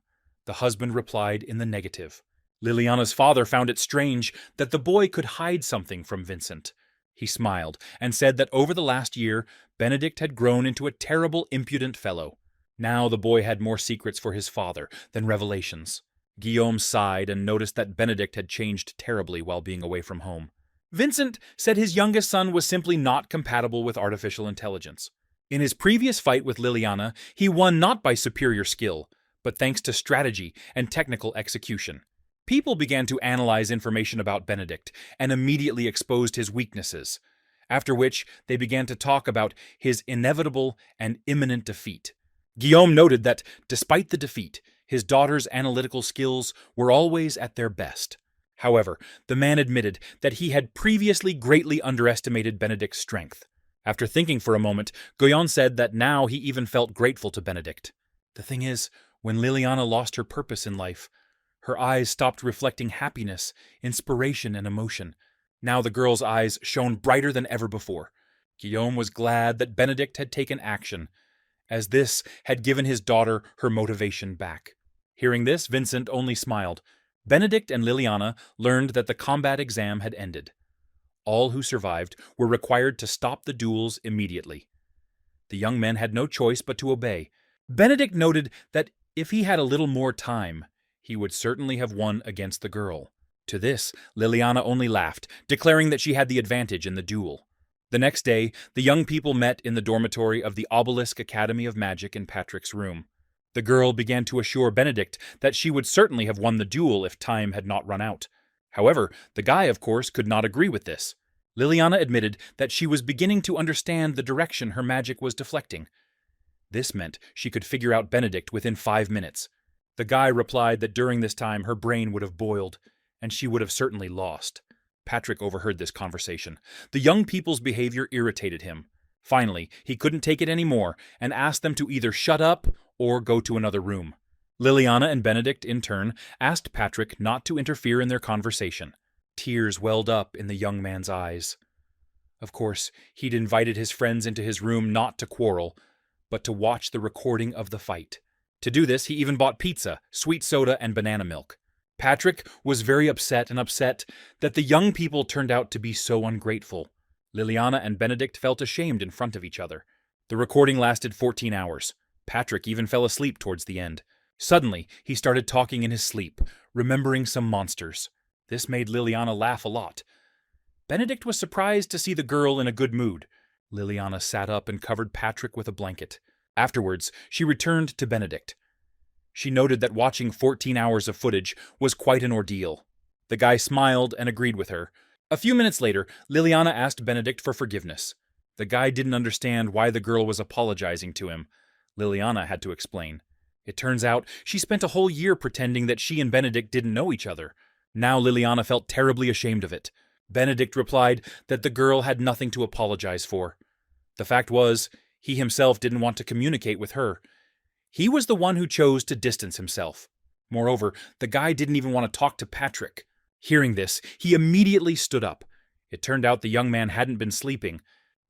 The husband replied in the negative. Liliana's father found it strange that the boy could hide something from Vincent. He smiled and said that over the last year, Benedict had grown into a terrible, impudent fellow. Now the boy had more secrets for his father than revelations. Guillaume sighed and noticed that Benedict had changed terribly while being away from home. Vincent said his youngest son was simply not compatible with artificial intelligence. In his previous fight with Liliana, he won not by superior skill, but thanks to strategy and technical execution. People began to analyze information about Benedict and immediately exposed his weaknesses, after which they began to talk about his inevitable and imminent defeat. Guillaume noted that, despite the defeat, his daughter's analytical skills were always at their best. However, the man admitted that he had previously greatly underestimated Benedict's strength. After thinking for a moment, Guillaume said that now he even felt grateful to Benedict. The thing is, when Liliana lost her purpose in life, her eyes stopped reflecting happiness, inspiration, and emotion. Now the girl's eyes shone brighter than ever before. Guillaume was glad that Benedict had taken action, as this had given his daughter her motivation back. Hearing this, Vincent only smiled. Benedict and Liliana learned that the combat exam had ended. All who survived were required to stop the duels immediately. The young men had no choice but to obey. Benedict noted that if he had a little more time, he would certainly have won against the girl. To this, Liliana only laughed, declaring that she had the advantage in the duel. The next day, the young people met in the dormitory of the Obelisk Academy of Magic in Patrick's room. The girl began to assure Benedict that she would certainly have won the duel if time had not run out. However, the guy, of course, could not agree with this. Liliana admitted that she was beginning to understand the direction her magic was deflecting. This meant she could figure out Benedict within 5 minutes. The guy replied that during this time her brain would have boiled, and she would have certainly lost. Patrick overheard this conversation. The young people's behavior irritated him. Finally, he couldn't take it anymore and asked them to either shut up or go to another room. Liliana and Benedict, in turn, asked Patrick not to interfere in their conversation. Tears welled up in the young man's eyes. Of course, he'd invited his friends into his room not to quarrel, but to watch the recording of the fight. To do this, he even bought pizza, sweet soda, and banana milk. Patrick was very upset that the young people turned out to be so ungrateful. Liliana and Benedict felt ashamed in front of each other. The recording lasted 14 hours. Patrick even fell asleep towards the end. Suddenly, he started talking in his sleep, remembering some monsters. This made Liliana laugh a lot. Benedict was surprised to see the girl in a good mood. Liliana sat up and covered Patrick with a blanket. Afterwards, she returned to Benedict. She noted that watching 14 hours of footage was quite an ordeal. The guy smiled and agreed with her. A few minutes later, Liliana asked Benedict for forgiveness. The guy didn't understand why the girl was apologizing to him. Liliana had to explain. It turns out she spent a whole year pretending that she and Benedict didn't know each other. Now Liliana felt terribly ashamed of it. Benedict replied that the girl had nothing to apologize for. The fact was, he himself didn't want to communicate with her. He was the one who chose to distance himself. Moreover, the guy didn't even want to talk to Patrick. Hearing this, he immediately stood up. It turned out the young man hadn't been sleeping.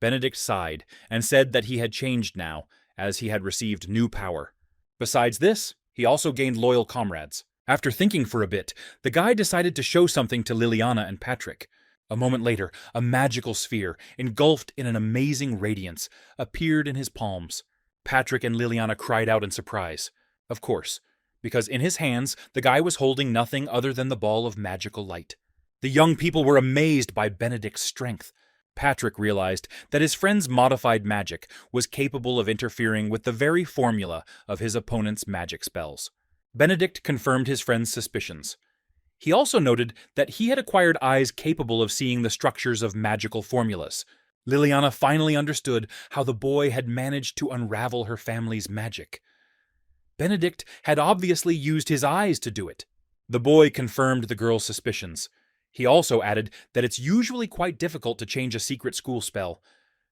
Benedict sighed and said that he had changed now, as he had received new power. Besides this, he also gained loyal comrades. After thinking for a bit, the guy decided to show something to Liliana and Patrick. A moment later, a magical sphere, engulfed in an amazing radiance, appeared in his palms. Patrick and Liliana cried out in surprise. Of course, because in his hands, the guy was holding nothing other than the ball of magical light. The young people were amazed by Benedict's strength. Patrick realized that his friend's modified magic was capable of interfering with the very formula of his opponent's magic spells. Benedict confirmed his friend's suspicions. He also noted that he had acquired eyes capable of seeing the structures of magical formulas. Liliana finally understood how the boy had managed to unravel her family's magic. Benedict had obviously used his eyes to do it. The boy confirmed the girl's suspicions. He also added that it's usually quite difficult to change a secret school spell,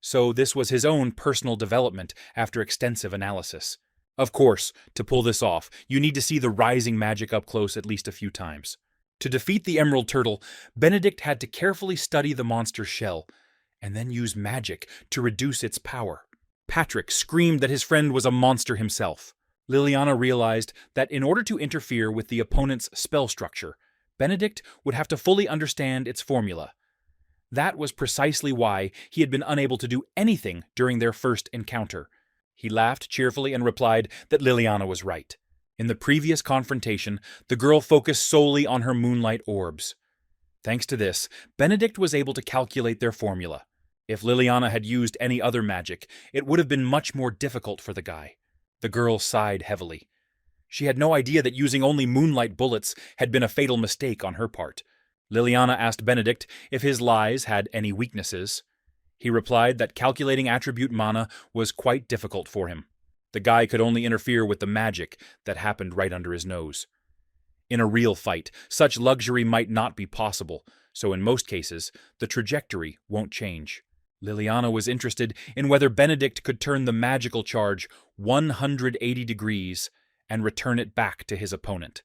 so this was his own personal development after extensive analysis. Of course, to pull this off, you need to see the rising magic up close at least a few times. To defeat the Emerald Turtle, Benedict had to carefully study the monster's shell, and then use magic to reduce its power. Patrick screamed that his friend was a monster himself. Liliana realized that in order to interfere with the opponent's spell structure, Benedict would have to fully understand its formula. That was precisely why he had been unable to do anything during their first encounter. He laughed cheerfully and replied that Liliana was right. In the previous confrontation, the girl focused solely on her moonlight orbs. Thanks to this, Benedict was able to calculate their formula. If Liliana had used any other magic, it would have been much more difficult for the guy. The girl sighed heavily. She had no idea that using only moonlight bullets had been a fatal mistake on her part. Liliana asked Benedict if his lies had any weaknesses. He replied that calculating attribute mana was quite difficult for him. The guy could only interfere with the magic that happened right under his nose. In a real fight, such luxury might not be possible, so in most cases, the trajectory won't change. Liliana was interested in whether Benedict could turn the magical charge 180 degrees and return it back to his opponent.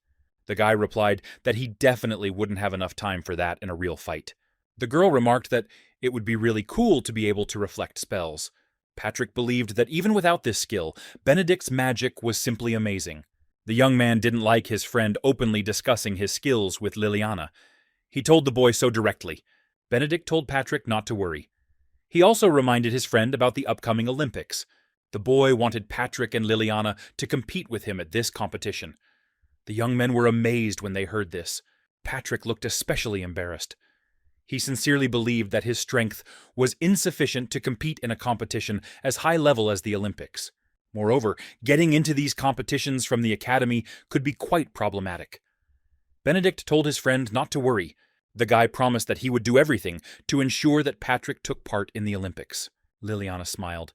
The guy replied that he definitely wouldn't have enough time for that in a real fight. The girl remarked that it would be really cool to be able to reflect spells. Patrick believed that even without this skill, Benedict's magic was simply amazing. The young man didn't like his friend openly discussing his skills with Liliana. He told the boy so directly. Benedict told Patrick not to worry. He also reminded his friend about the upcoming Olympics. The boy wanted Patrick and Liliana to compete with him at this competition. The young men were amazed when they heard this. Patrick looked especially embarrassed. He sincerely believed that his strength was insufficient to compete in a competition as high level as the Olympics. Moreover, getting into these competitions from the academy could be quite problematic. Benedict told his friend not to worry. The guy promised that he would do everything to ensure that Patrick took part in the Olympics. Liliana smiled.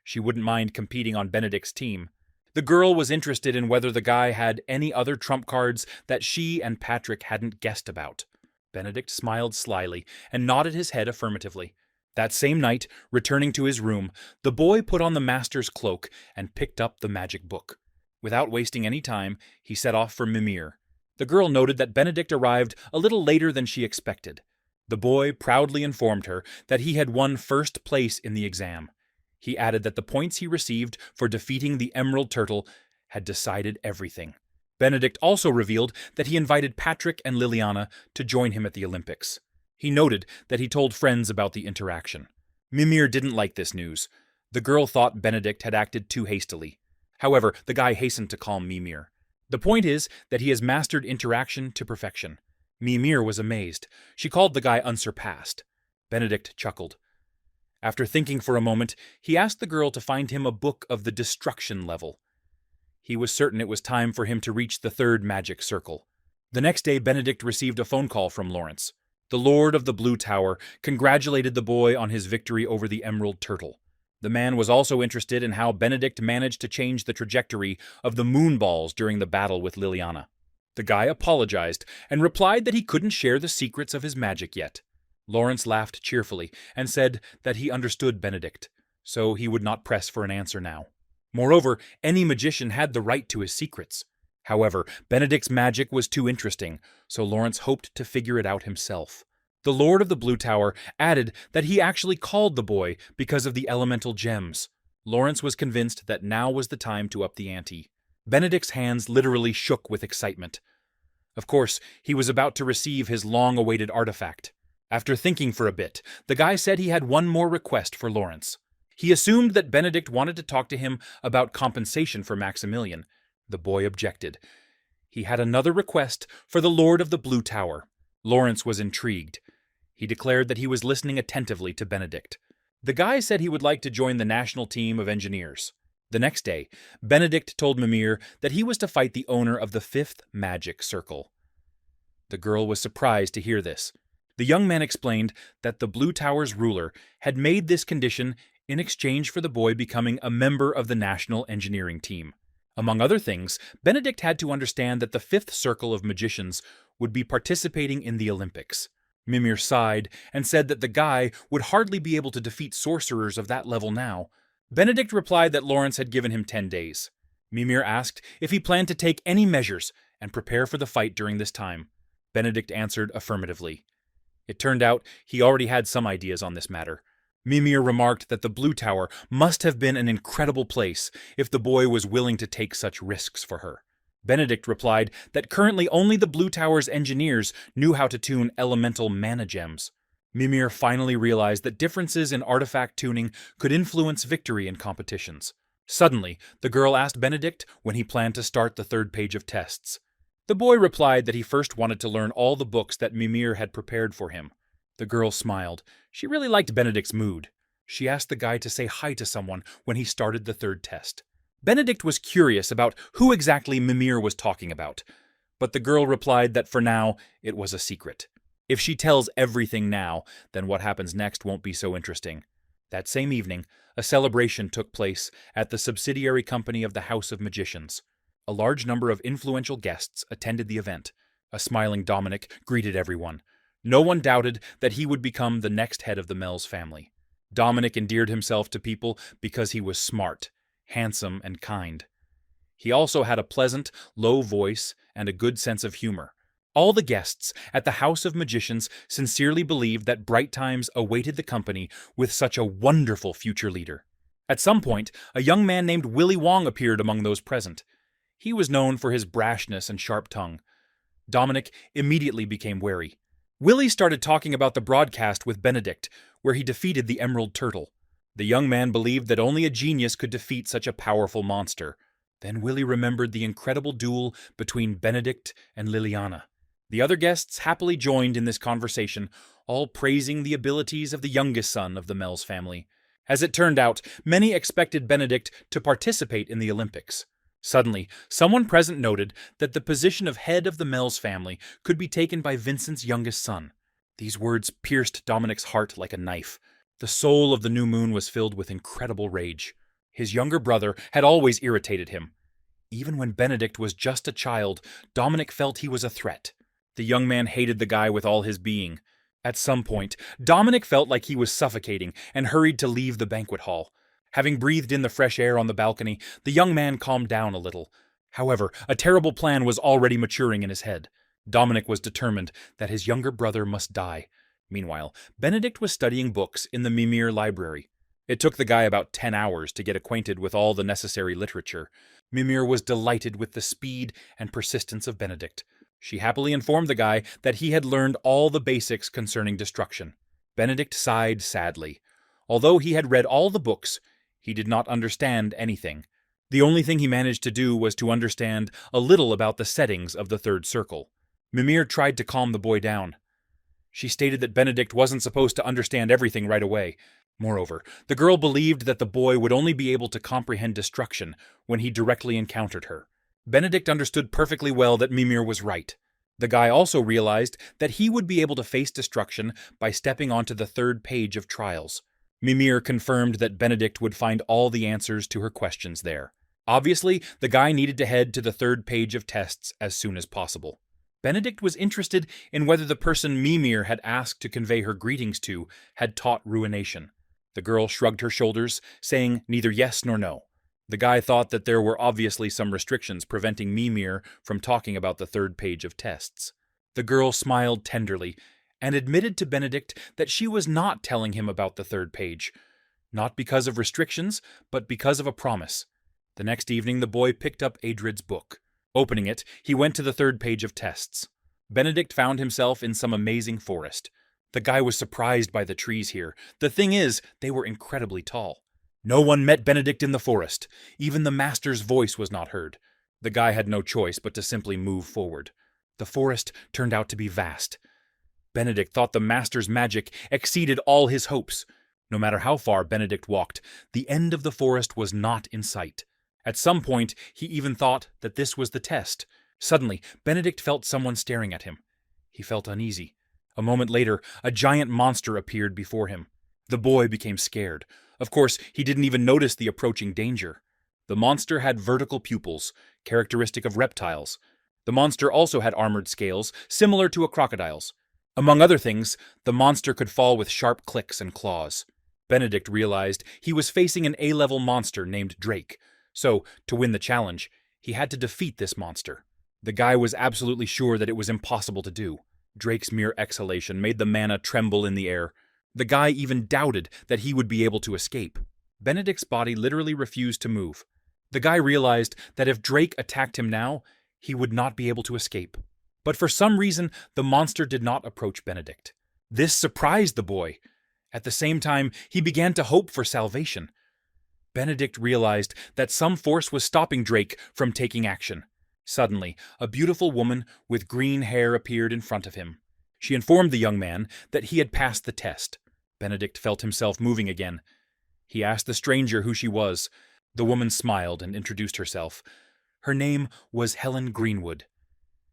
She wouldn't mind competing on Benedict's team. The girl was interested in whether the guy had any other trump cards that she and Patrick hadn't guessed about. Benedict smiled slyly and nodded his head affirmatively. That same night, returning to his room, the boy put on the master's cloak and picked up the magic book. Without wasting any time, he set off for Mimir. The girl noted that Benedict arrived a little later than she expected. The boy proudly informed her that he had won first place in the exam. He added that the points he received for defeating the Emerald Turtle had decided everything. Benedict also revealed that he invited Patrick and Liliana to join him at the Olympics. He noted that he told friends about the interaction. Mimir didn't like this news. The girl thought Benedict had acted too hastily. However, the guy hastened to calm Mimir. The point is that he has mastered interaction to perfection. Mimir was amazed. She called the guy unsurpassed. Benedict chuckled. After thinking for a moment, he asked the girl to find him a book of the destruction level. He was certain it was time for him to reach the third magic circle. The next day, Benedict received a phone call from Lawrence. The Lord of the Blue Tower congratulated the boy on his victory over the Emerald Turtle. The man was also interested in how Benedict managed to change the trajectory of the moon balls during the battle with Liliana. The guy apologized and replied that he couldn't share the secrets of his magic yet. Lawrence laughed cheerfully and said that he understood Benedict, so he would not press for an answer now. Moreover, any magician had the right to his secrets. However, Benedict's magic was too interesting, so Lawrence hoped to figure it out himself. The Lord of the Blue Tower added that he actually called the boy because of the elemental gems. Lawrence was convinced that now was the time to up the ante. Benedict's hands literally shook with excitement. Of course, he was about to receive his long-awaited artifact. After thinking for a bit, the guy said he had one more request for Lawrence. He assumed that Benedict wanted to talk to him about compensation for Maximilian. The boy objected. He had another request for the Lord of the Blue Tower. Lawrence was intrigued. He declared that he was listening attentively to Benedict. The guy said he would like to join the national team of engineers. The next day, Benedict told Mimir that he was to fight the owner of the fifth magic circle. The girl was surprised to hear this. The young man explained that the Blue Tower's ruler had made this condition in exchange for the boy becoming a member of the national engineering team. Among other things, Benedict had to understand that the fifth circle of magicians would be participating in the Olympics. Mimir sighed and said that the guy would hardly be able to defeat sorcerers of that level now. Benedict replied that Lawrence had given him 10 days. Mimir asked if he planned to take any measures and prepare for the fight during this time. Benedict answered affirmatively. It turned out he already had some ideas on this matter. Mimir remarked that the Blue Tower must have been an incredible place if the boy was willing to take such risks for her. Benedict replied that currently only the Blue Tower's engineers knew how to tune elemental mana gems. Mimir finally realized that differences in artifact tuning could influence victory in competitions. Suddenly, the girl asked Benedict when he planned to start the third page of tests. The boy replied that he first wanted to learn all the books that Mimir had prepared for him. The girl smiled. She really liked Benedict's mood. She asked the guy to say hi to someone when he started the third test. Benedict was curious about who exactly Mimir was talking about, but the girl replied that for now, it was a secret. If she tells everything now, then what happens next won't be so interesting. That same evening, a celebration took place at the subsidiary company of the House of Magicians. A large number of influential guests attended the event. A smiling Dominic greeted everyone. No one doubted that he would become the next head of the Mells family. Dominic endeared himself to people because he was smart, handsome, and kind. He also had a pleasant, low voice and a good sense of humor. All the guests at the House of Magicians sincerely believed that bright times awaited the company with such a wonderful future leader. At some point, a young man named Willy Wong appeared among those present. He was known for his brashness and sharp tongue. Dominic immediately became wary. Willy started talking about the broadcast with Benedict, where he defeated the Emerald Turtle. The young man believed that only a genius could defeat such a powerful monster. Then Willy remembered the incredible duel between Benedict and Liliana. The other guests happily joined in this conversation, all praising the abilities of the youngest son of the Mells family. As it turned out, many expected Benedict to participate in the Olympics. Suddenly, someone present noted that the position of head of the Mells family could be taken by Vincent's youngest son. These words pierced Dominic's heart like a knife. The soul of the new moon was filled with incredible rage. His younger brother had always irritated him. Even when Benedict was just a child, Dominic felt he was a threat. The young man hated the guy with all his being. At some point, Dominic felt like he was suffocating and hurried to leave the banquet hall. Having breathed in the fresh air on the balcony, the young man calmed down a little. However, a terrible plan was already maturing in his head. Dominic was determined that his younger brother must die. Meanwhile, Benedict was studying books in the Mimir library. It took the guy about 10 hours to get acquainted with all the necessary literature. Mimir was delighted with the speed and persistence of Benedict. She happily informed the guy that he had learned all the basics concerning destruction. Benedict sighed sadly. Although he had read all the books, he did not understand anything. The only thing he managed to do was to understand a little about the settings of the third circle. Mimir tried to calm the boy down. She stated that Benedict wasn't supposed to understand everything right away. Moreover, the girl believed that the boy would only be able to comprehend destruction when he directly encountered her. Benedict understood perfectly well that Mimir was right. The guy also realized that he would be able to face destruction by stepping onto the third page of trials. Mimir confirmed that Benedict would find all the answers to her questions there. Obviously, the guy needed to head to the third page of tests as soon as possible. Benedict was interested in whether the person Mimir had asked to convey her greetings to had taught ruination. The girl shrugged her shoulders, saying neither yes nor no. The guy thought that there were obviously some restrictions preventing Mimir from talking about the third page of tests. The girl smiled tenderly and admitted to Benedict that she was not telling him about the third page, not because of restrictions, but because of a promise. The next evening the boy picked up Adrid's book. Opening it, he went to the third page of tests. Benedict found himself in some amazing forest. The guy was surprised by the trees here. The thing is, they were incredibly tall. No one met Benedict in the forest. Even the master's voice was not heard. The guy had no choice but to simply move forward. The forest turned out to be vast. Benedict thought the master's magic exceeded all his hopes. No matter how far Benedict walked, the end of the forest was not in sight. At some point, he even thought that this was the test. Suddenly, Benedict felt someone staring at him. He felt uneasy. A moment later, a giant monster appeared before him. The boy became scared. Of course, he didn't even notice the approaching danger. The monster had vertical pupils, characteristic of reptiles. The monster also had armored scales, similar to a crocodile's. Among other things, the monster could fall with sharp clicks and claws. Benedict realized he was facing an A-level monster named Drake. So, to win the challenge, he had to defeat this monster. The guy was absolutely sure that it was impossible to do. Drake's mere exhalation made the mana tremble in the air. The guy even doubted that he would be able to escape. Benedict's body literally refused to move. The guy realized that if Drake attacked him now, he would not be able to escape. But for some reason, the monster did not approach Benedict. This surprised the boy. At the same time, he began to hope for salvation. Benedict realized that some force was stopping Drake from taking action. Suddenly, a beautiful woman with green hair appeared in front of him. She informed the young man that he had passed the test. Benedict felt himself moving again. He asked the stranger who she was. The woman smiled and introduced herself. Her name was Helen Greenwood.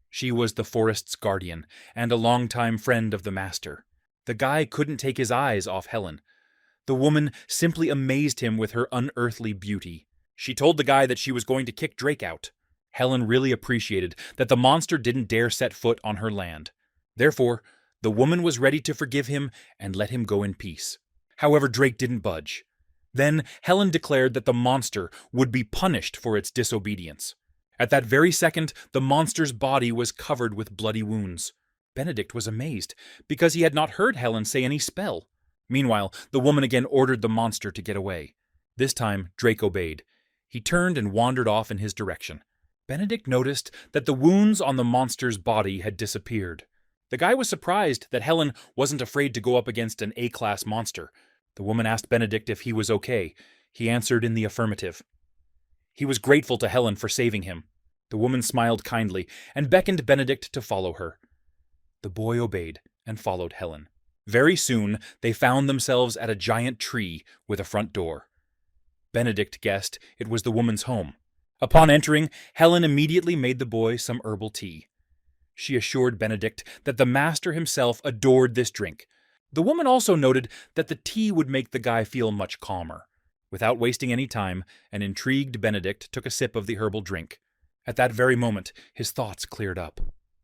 She was the forest's guardian and a longtime friend of the master. The guy couldn't take his eyes off Helen. The woman simply amazed him with her unearthly beauty. She told the guy that she was going to kick Drake out. Helen really appreciated that the monster didn't dare set foot on her land. Therefore, the woman was ready to forgive him and let him go in peace. However, Drake didn't budge. Then Helen declared that the monster would be punished for its disobedience. At that very second, the monster's body was covered with bloody wounds. Benedict was amazed, because he had not heard Helen say any spell. Meanwhile, the woman again ordered the monster to get away. This time, Drake obeyed. He turned and wandered off in his direction. Benedict noticed that the wounds on the monster's body had disappeared. The guy was surprised that Helen wasn't afraid to go up against an A-class monster. The woman asked Benedict if he was okay. He answered in the affirmative. He was grateful to Helen for saving him. The woman smiled kindly and beckoned Benedict to follow her. The boy obeyed and followed Helen. Very soon, they found themselves at a giant tree with a front door. Benedict guessed it was the woman's home. Upon entering, Helen immediately made the boy some herbal tea. She assured Benedict that the master himself adored this drink. The woman also noted that the tea would make the guy feel much calmer. Without wasting any time, an intrigued Benedict took a sip of the herbal drink. At that very moment, his thoughts cleared up.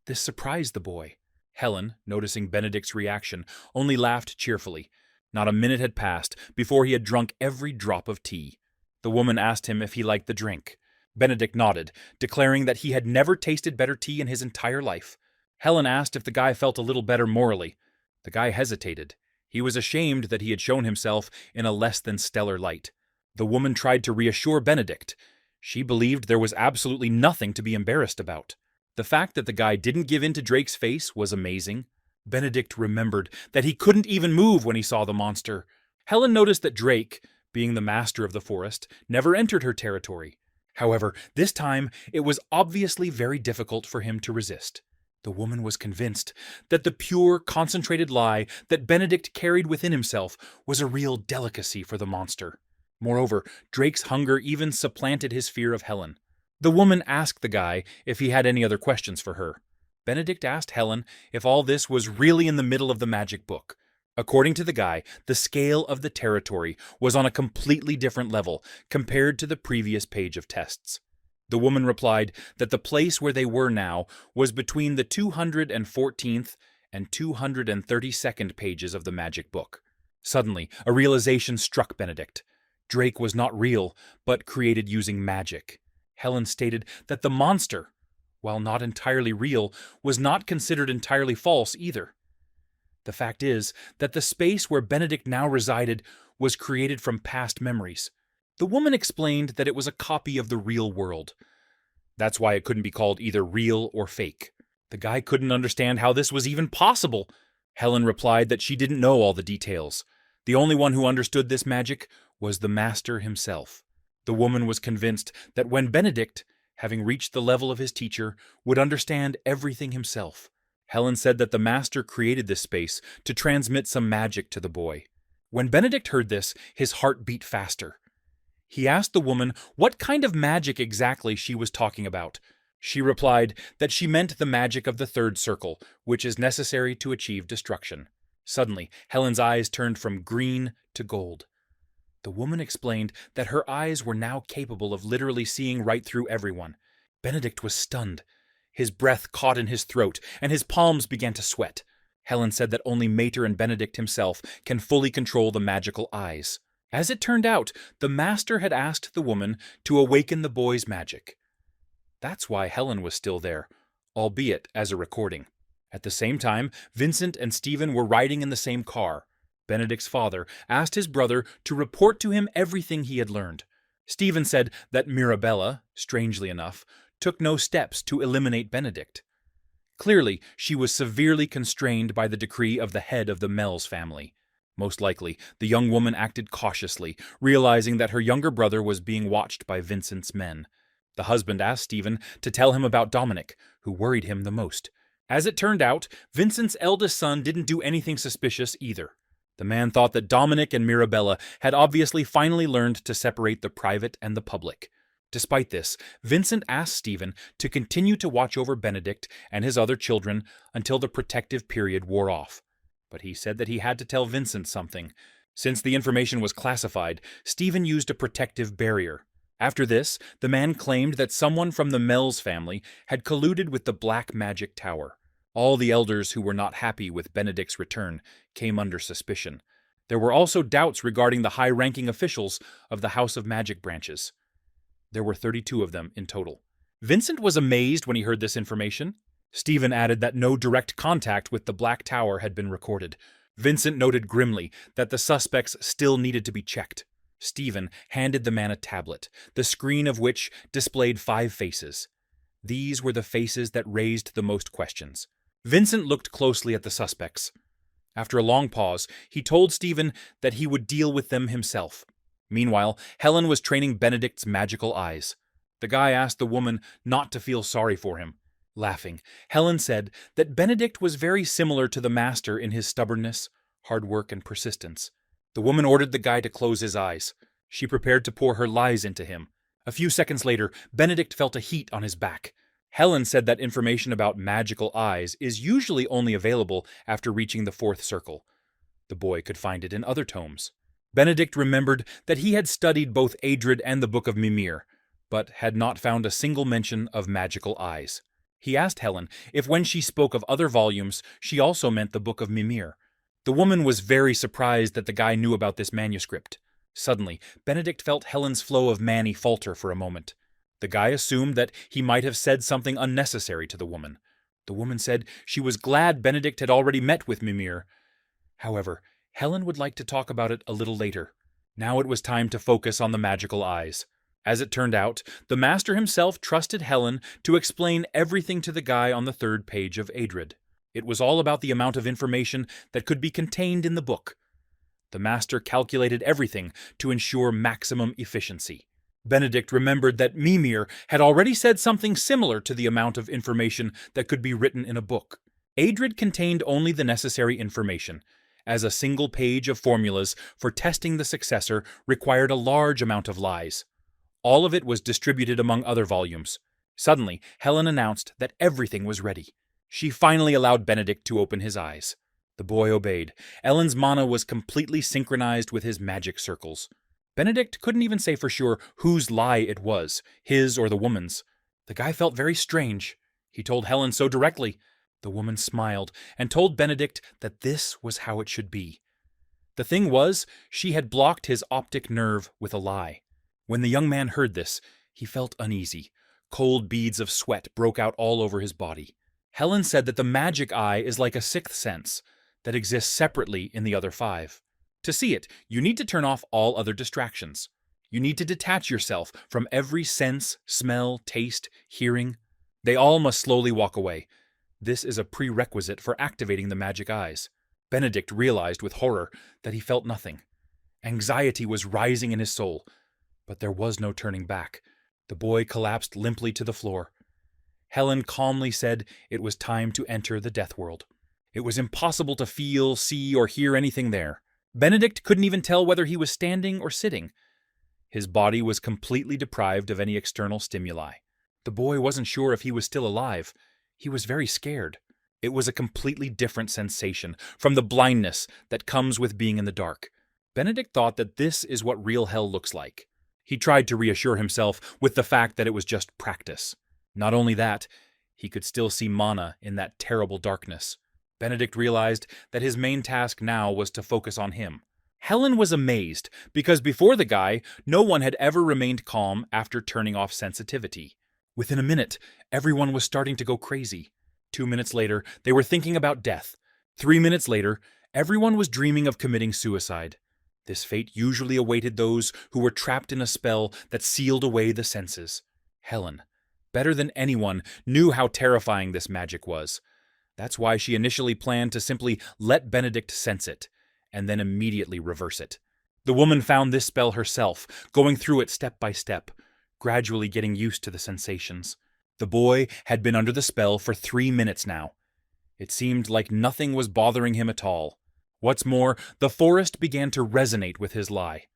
This surprised the boy. Helen, noticing Benedict's reaction, only laughed cheerfully. Not a minute had passed before he had drunk every drop of tea. The woman asked him if he liked the drink. Benedict nodded, declaring that he had never tasted better tea in his entire life. Helen asked if the guy felt a little better morally. The guy hesitated. He was ashamed that he had shown himself in a less than stellar light. The woman tried to reassure Benedict. She believed there was absolutely nothing to be embarrassed about. The fact that the guy didn't give in to Drake's face was amazing. Benedict remembered that he couldn't even move when he saw the monster. Helen noticed that Drake, being the master of the forest, never entered her territory. However, this time it was obviously very difficult for him to resist. The woman was convinced that the pure, concentrated lie that Benedict carried within himself was a real delicacy for the monster. Moreover, Drake's hunger even supplanted his fear of Helen. The woman asked the guy if he had any other questions for her. Benedict asked Helen if all this was really in the middle of the magic book. According to the guy, the scale of the territory was on a completely different level compared to the previous page of tests. The woman replied that the place where they were now was between the 214th and 232nd pages of the magic book. Suddenly, a realization struck Benedict. Drake was not real, but created using magic. Helen stated that the monster, while not entirely real, was not considered entirely false either. The fact is that the space where Benedict now resided was created from past memories. The woman explained that it was a copy of the real world. That's why it couldn't be called either real or fake. The guy couldn't understand how this was even possible. Helen replied that she didn't know all the details. The only one who understood this magic was the master himself. The woman was convinced that when Benedict, having reached the level of his teacher, would understand everything himself. Helen said that the master created this space to transmit some magic to the boy. When Benedict heard this, his heart beat faster. He asked the woman what kind of magic exactly she was talking about. She replied that she meant the magic of the third circle, which is necessary to achieve destruction. Suddenly, Helen's eyes turned from green to gold. The woman explained that her eyes were now capable of literally seeing right through everyone. Benedict was stunned. His breath caught in his throat, and his palms began to sweat. Helen said that only Mater and Benedict himself can fully control the magical eyes. As it turned out, the master had asked the woman to awaken the boy's magic. That's why Helen was still there, albeit as a recording. At the same time, Vincent and Stephen were riding in the same car. Benedict's father asked his brother to report to him everything he had learned. Stephen said that Mirabella, strangely enough, took no steps to eliminate Benedict. Clearly, she was severely constrained by the decree of the head of the Mells family. Most likely, the young woman acted cautiously, realizing that her younger brother was being watched by Vincent's men. The husband asked Stephen to tell him about Dominic, who worried him the most. As it turned out, Vincent's eldest son didn't do anything suspicious either. The man thought that Dominic and Mirabella had obviously finally learned to separate the private and the public. Despite this, Vincent asked Stephen to continue to watch over Benedict and his other children until the protective period wore off. But he said that he had to tell Vincent something. Since the information was classified, Stephen used a protective barrier. After this, the man claimed that someone from the Mells family had colluded with the Black Magic Tower. All the elders who were not happy with Benedict's return came under suspicion. There were also doubts regarding the high-ranking officials of the House of Magic branches. There were 32 of them in total. Vincent was amazed when he heard this information. Stephen added that no direct contact with the Black Tower had been recorded. Vincent noted grimly that the suspects still needed to be checked. Stephen handed the man a tablet, the screen of which displayed 5 faces. These were the faces that raised the most questions. Vincent looked closely at the suspects. After a long pause, he told Stephen that he would deal with them himself. Meanwhile, Helen was training Benedict's magical eyes. The guy asked the woman not to feel sorry for him. Laughing, Helen said that Benedict was very similar to the master in his stubbornness, hard work, and persistence. The woman ordered the guy to close his eyes. She prepared to pour her lies into him. A few seconds later, Benedict felt a heat on his back. Helen said that information about magical eyes is usually only available after reaching the 4th circle. The boy could find it in other tomes. Benedict remembered that he had studied both Adrid and the Book of Mimir, but had not found a single mention of magical eyes. He asked Helen if when she spoke of other volumes, she also meant the Book of Mimir. The woman was very surprised that the guy knew about this manuscript. Suddenly, Benedict felt Helen's flow of Manny falter for a moment. The guy assumed that he might have said something unnecessary to the woman. The woman said she was glad Benedict had already met with Mimir. However, Helen would like to talk about it a little later. Now it was time to focus on the magical eyes. As it turned out, the master himself trusted Helen to explain everything to the guy on the 3rd page of Adrid. It was all about the amount of information that could be contained in the book. The master calculated everything to ensure maximum efficiency. Benedict remembered that Mimir had already said something similar to the amount of information that could be written in a book. Adrid contained only the necessary information, as a single page of formulas for testing the successor required a large amount of lies. All of it was distributed among other volumes. Suddenly, Helen announced that everything was ready. She finally allowed Benedict to open his eyes. The boy obeyed. Ellen's mana was completely synchronized with his magic circles. Benedict couldn't even say for sure whose lie it was, his or the woman's. The guy felt very strange. He told Helen so directly. The woman smiled and told Benedict that this was how it should be. The thing was, she had blocked his optic nerve with a lie. When the young man heard this, he felt uneasy. Cold beads of sweat broke out all over his body. Helen said that the magic eye is like a 6th sense that exists separately in the other 5. To see it, you need to turn off all other distractions. You need to detach yourself from every sense, smell, taste, hearing. They all must slowly walk away. This is a prerequisite for activating the magic eyes. Benedict realized with horror that he felt nothing. Anxiety was rising in his soul, but there was no turning back. The boy collapsed limply to the floor. Helen calmly said it was time to enter the death world. It was impossible to feel, see, or hear anything there. Benedict couldn't even tell whether he was standing or sitting. His body was completely deprived of any external stimuli. The boy wasn't sure if he was still alive. He was very scared. It was a completely different sensation from the blindness that comes with being in the dark. Benedict thought that this is what real hell looks like. He tried to reassure himself with the fact that it was just practice. Not only that, he could still see mana in that terrible darkness. Benedict realized that his main task now was to focus on him. Helen was amazed, because before the guy, no one had ever remained calm after turning off sensitivity. Within a minute, everyone was starting to go crazy. 2 minutes later, they were thinking about death. 3 minutes later, everyone was dreaming of committing suicide. This fate usually awaited those who were trapped in a spell that sealed away the senses. Helen, better than anyone, knew how terrifying this magic was. That's why she initially planned to simply let Benedict sense it, and then immediately reverse it. The woman found this spell herself, going through it step by step, gradually getting used to the sensations. The boy had been under the spell for 3 minutes now. It seemed like nothing was bothering him at all. What's more, the forest began to resonate with his lie.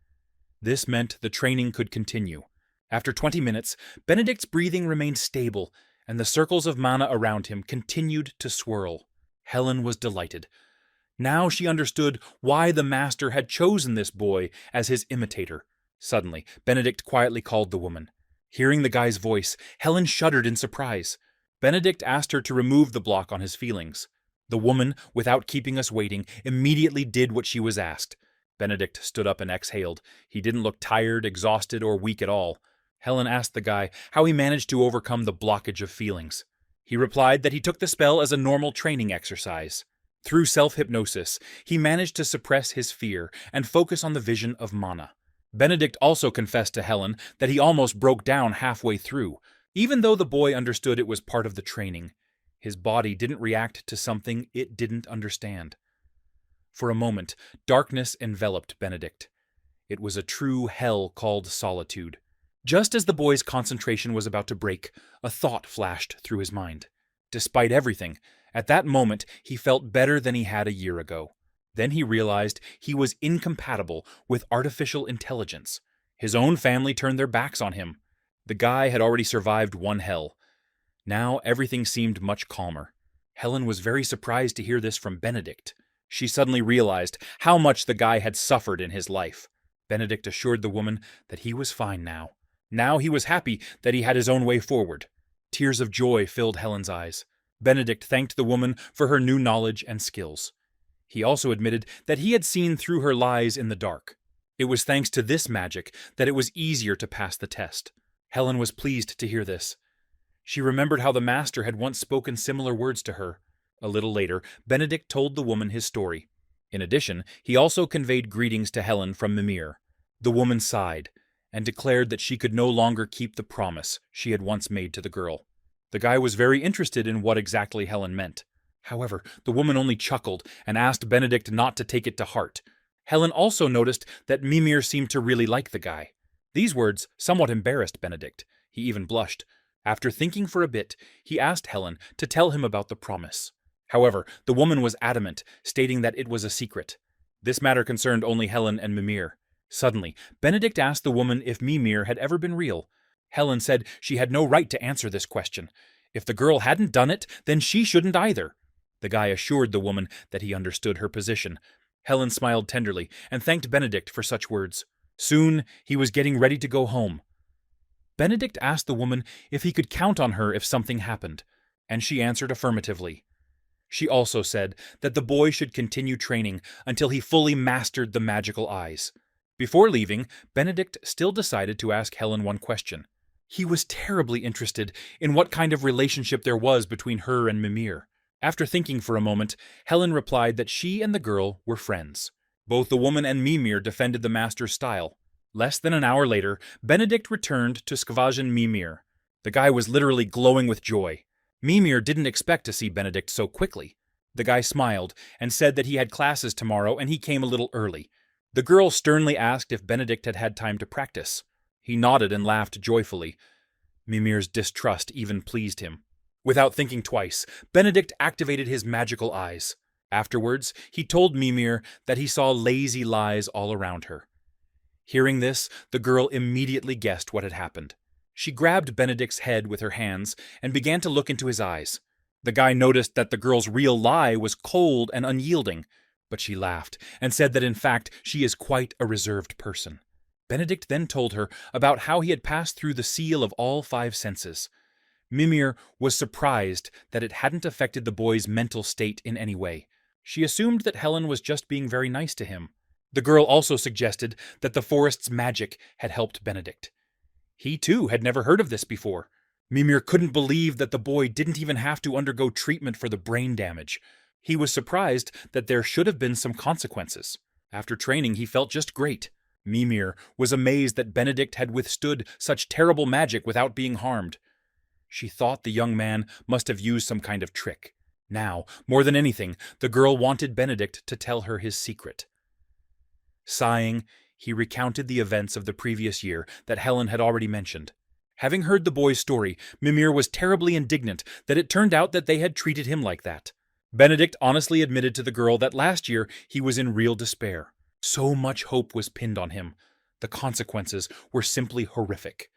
This meant the training could continue. After 20 minutes, Benedict's breathing remained stable, and the circles of mana around him continued to swirl. Helen was delighted. Now she understood why the master had chosen this boy as his imitator. Suddenly, Benedict quietly called the woman. Hearing the guy's voice, Helen shuddered in surprise. Benedict asked her to remove the block on his feelings. The woman, without keeping us waiting, immediately did what she was asked. Benedict stood up and exhaled. He didn't look tired, exhausted, or weak at all. Helen asked the guy how he managed to overcome the blockage of feelings. He replied that he took the spell as a normal training exercise. Through self-hypnosis, he managed to suppress his fear and focus on the vision of mana. Benedict also confessed to Helen that he almost broke down halfway through. Even though the boy understood it was part of the training, his body didn't react to something it didn't understand. For a moment, darkness enveloped Benedict. It was a true hell called solitude. Just as the boy's concentration was about to break, a thought flashed through his mind. Despite everything, at that moment he felt better than he had a year ago. Then he realized he was incompatible with artificial intelligence. His own family turned their backs on him. The guy had already survived one hell. Now everything seemed much calmer. Helen was very surprised to hear this from Benedict. She suddenly realized how much the guy had suffered in his life. Benedict assured the woman that he was fine now. Now he was happy that he had his own way forward. Tears of joy filled Helen's eyes. Benedict thanked the woman for her new knowledge and skills. He also admitted that he had seen through her lies in the dark. It was thanks to this magic that it was easier to pass the test. Helen was pleased to hear this. She remembered how the master had once spoken similar words to her. A little later, Benedict told the woman his story. In addition, he also conveyed greetings to Helen from Mimir. The woman sighed and declared that she could no longer keep the promise she had once made to the girl. The guy was very interested in what exactly Helen meant. However, the woman only chuckled and asked Benedict not to take it to heart. Helen also noticed that Mimir seemed to really like the guy. These words somewhat embarrassed Benedict. He even blushed. After thinking for a bit, he asked Helen to tell him about the promise. However, the woman was adamant, stating that it was a secret. This matter concerned only Helen and Mimir. Suddenly, Benedict asked the woman if Mimir had ever been real. Helen said she had no right to answer this question. If the girl hadn't done it, then she shouldn't either. The guy assured the woman that he understood her position. Helen smiled tenderly and thanked Benedict for such words. Soon, he was getting ready to go home. Benedict asked the woman if he could count on her if something happened, and she answered affirmatively. She also said that the boy should continue training until he fully mastered the magical eyes. Before leaving, Benedict still decided to ask Helen one question. He was terribly interested in what kind of relationship there was between her and Mimir. After thinking for a moment, Helen replied that she and the girl were friends. Both the woman and Mimir defended the master's style. Less than an hour later, Benedict returned to Skvajan Mimir. The guy was literally glowing with joy. Mimir didn't expect to see Benedict so quickly. The guy smiled and said that he had classes tomorrow and he came a little early. The girl sternly asked if Benedict had had time to practice. He nodded and laughed joyfully. Mimir's distrust even pleased him. Without thinking twice, Benedict activated his magical eyes. Afterwards, he told Mimir that he saw lazy lies all around her. Hearing this, the girl immediately guessed what had happened. She grabbed Benedict's head with her hands and began to look into his eyes. The guy noticed that the girl's real lie was cold and unyielding, but she laughed and said that in fact she is quite a reserved person. Benedict then told her about how he had passed through the seal of all 5 senses. Mimir was surprised that it hadn't affected the boy's mental state in any way. She assumed that Helen was just being very nice to him. The girl also suggested that the forest's magic had helped Benedict. He too had never heard of this before. Mimir couldn't believe that the boy didn't even have to undergo treatment for the brain damage. He was surprised that there should have been some consequences. After training, he felt just great. Mimir was amazed that Benedict had withstood such terrible magic without being harmed. She thought the young man must have used some kind of trick. Now, more than anything, the girl wanted Benedict to tell her his secret. Sighing, he recounted the events of the previous year that Helen had already mentioned. Having heard the boy's story, Mimir was terribly indignant that it turned out that they had treated him like that. Benedict honestly admitted to the girl that last year he was in real despair. So much hope was pinned on him. The consequences were simply horrific.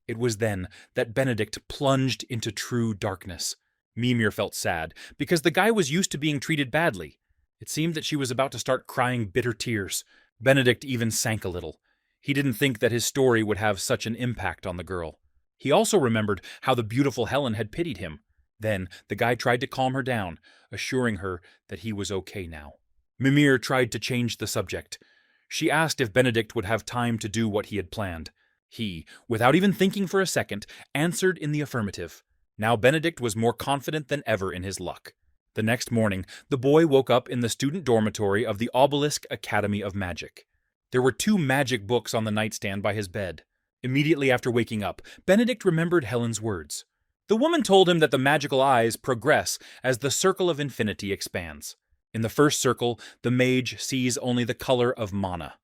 It was then that Benedict plunged into true darkness. Mimir felt sad, because the guy was used to being treated badly. It seemed that she was about to start crying bitter tears. Benedict even sank a little. He didn't think that his story would have such an impact on the girl. He also remembered how the beautiful Helen had pitied him. Then the guy tried to calm her down, assuring her that he was okay now. Mimir tried to change the subject. She asked if Benedict would have time to do what he had planned. He, without even thinking for a second, answered in the affirmative. Now Benedict was more confident than ever in his luck. The next morning, the boy woke up in the student dormitory of the Obelisk Academy of Magic. There were 2 magic books on the nightstand by his bed. Immediately after waking up, Benedict remembered Helen's words. The woman told him that the magical eyes progress as the circle of infinity expands. In the first circle, the mage sees only the color of mana.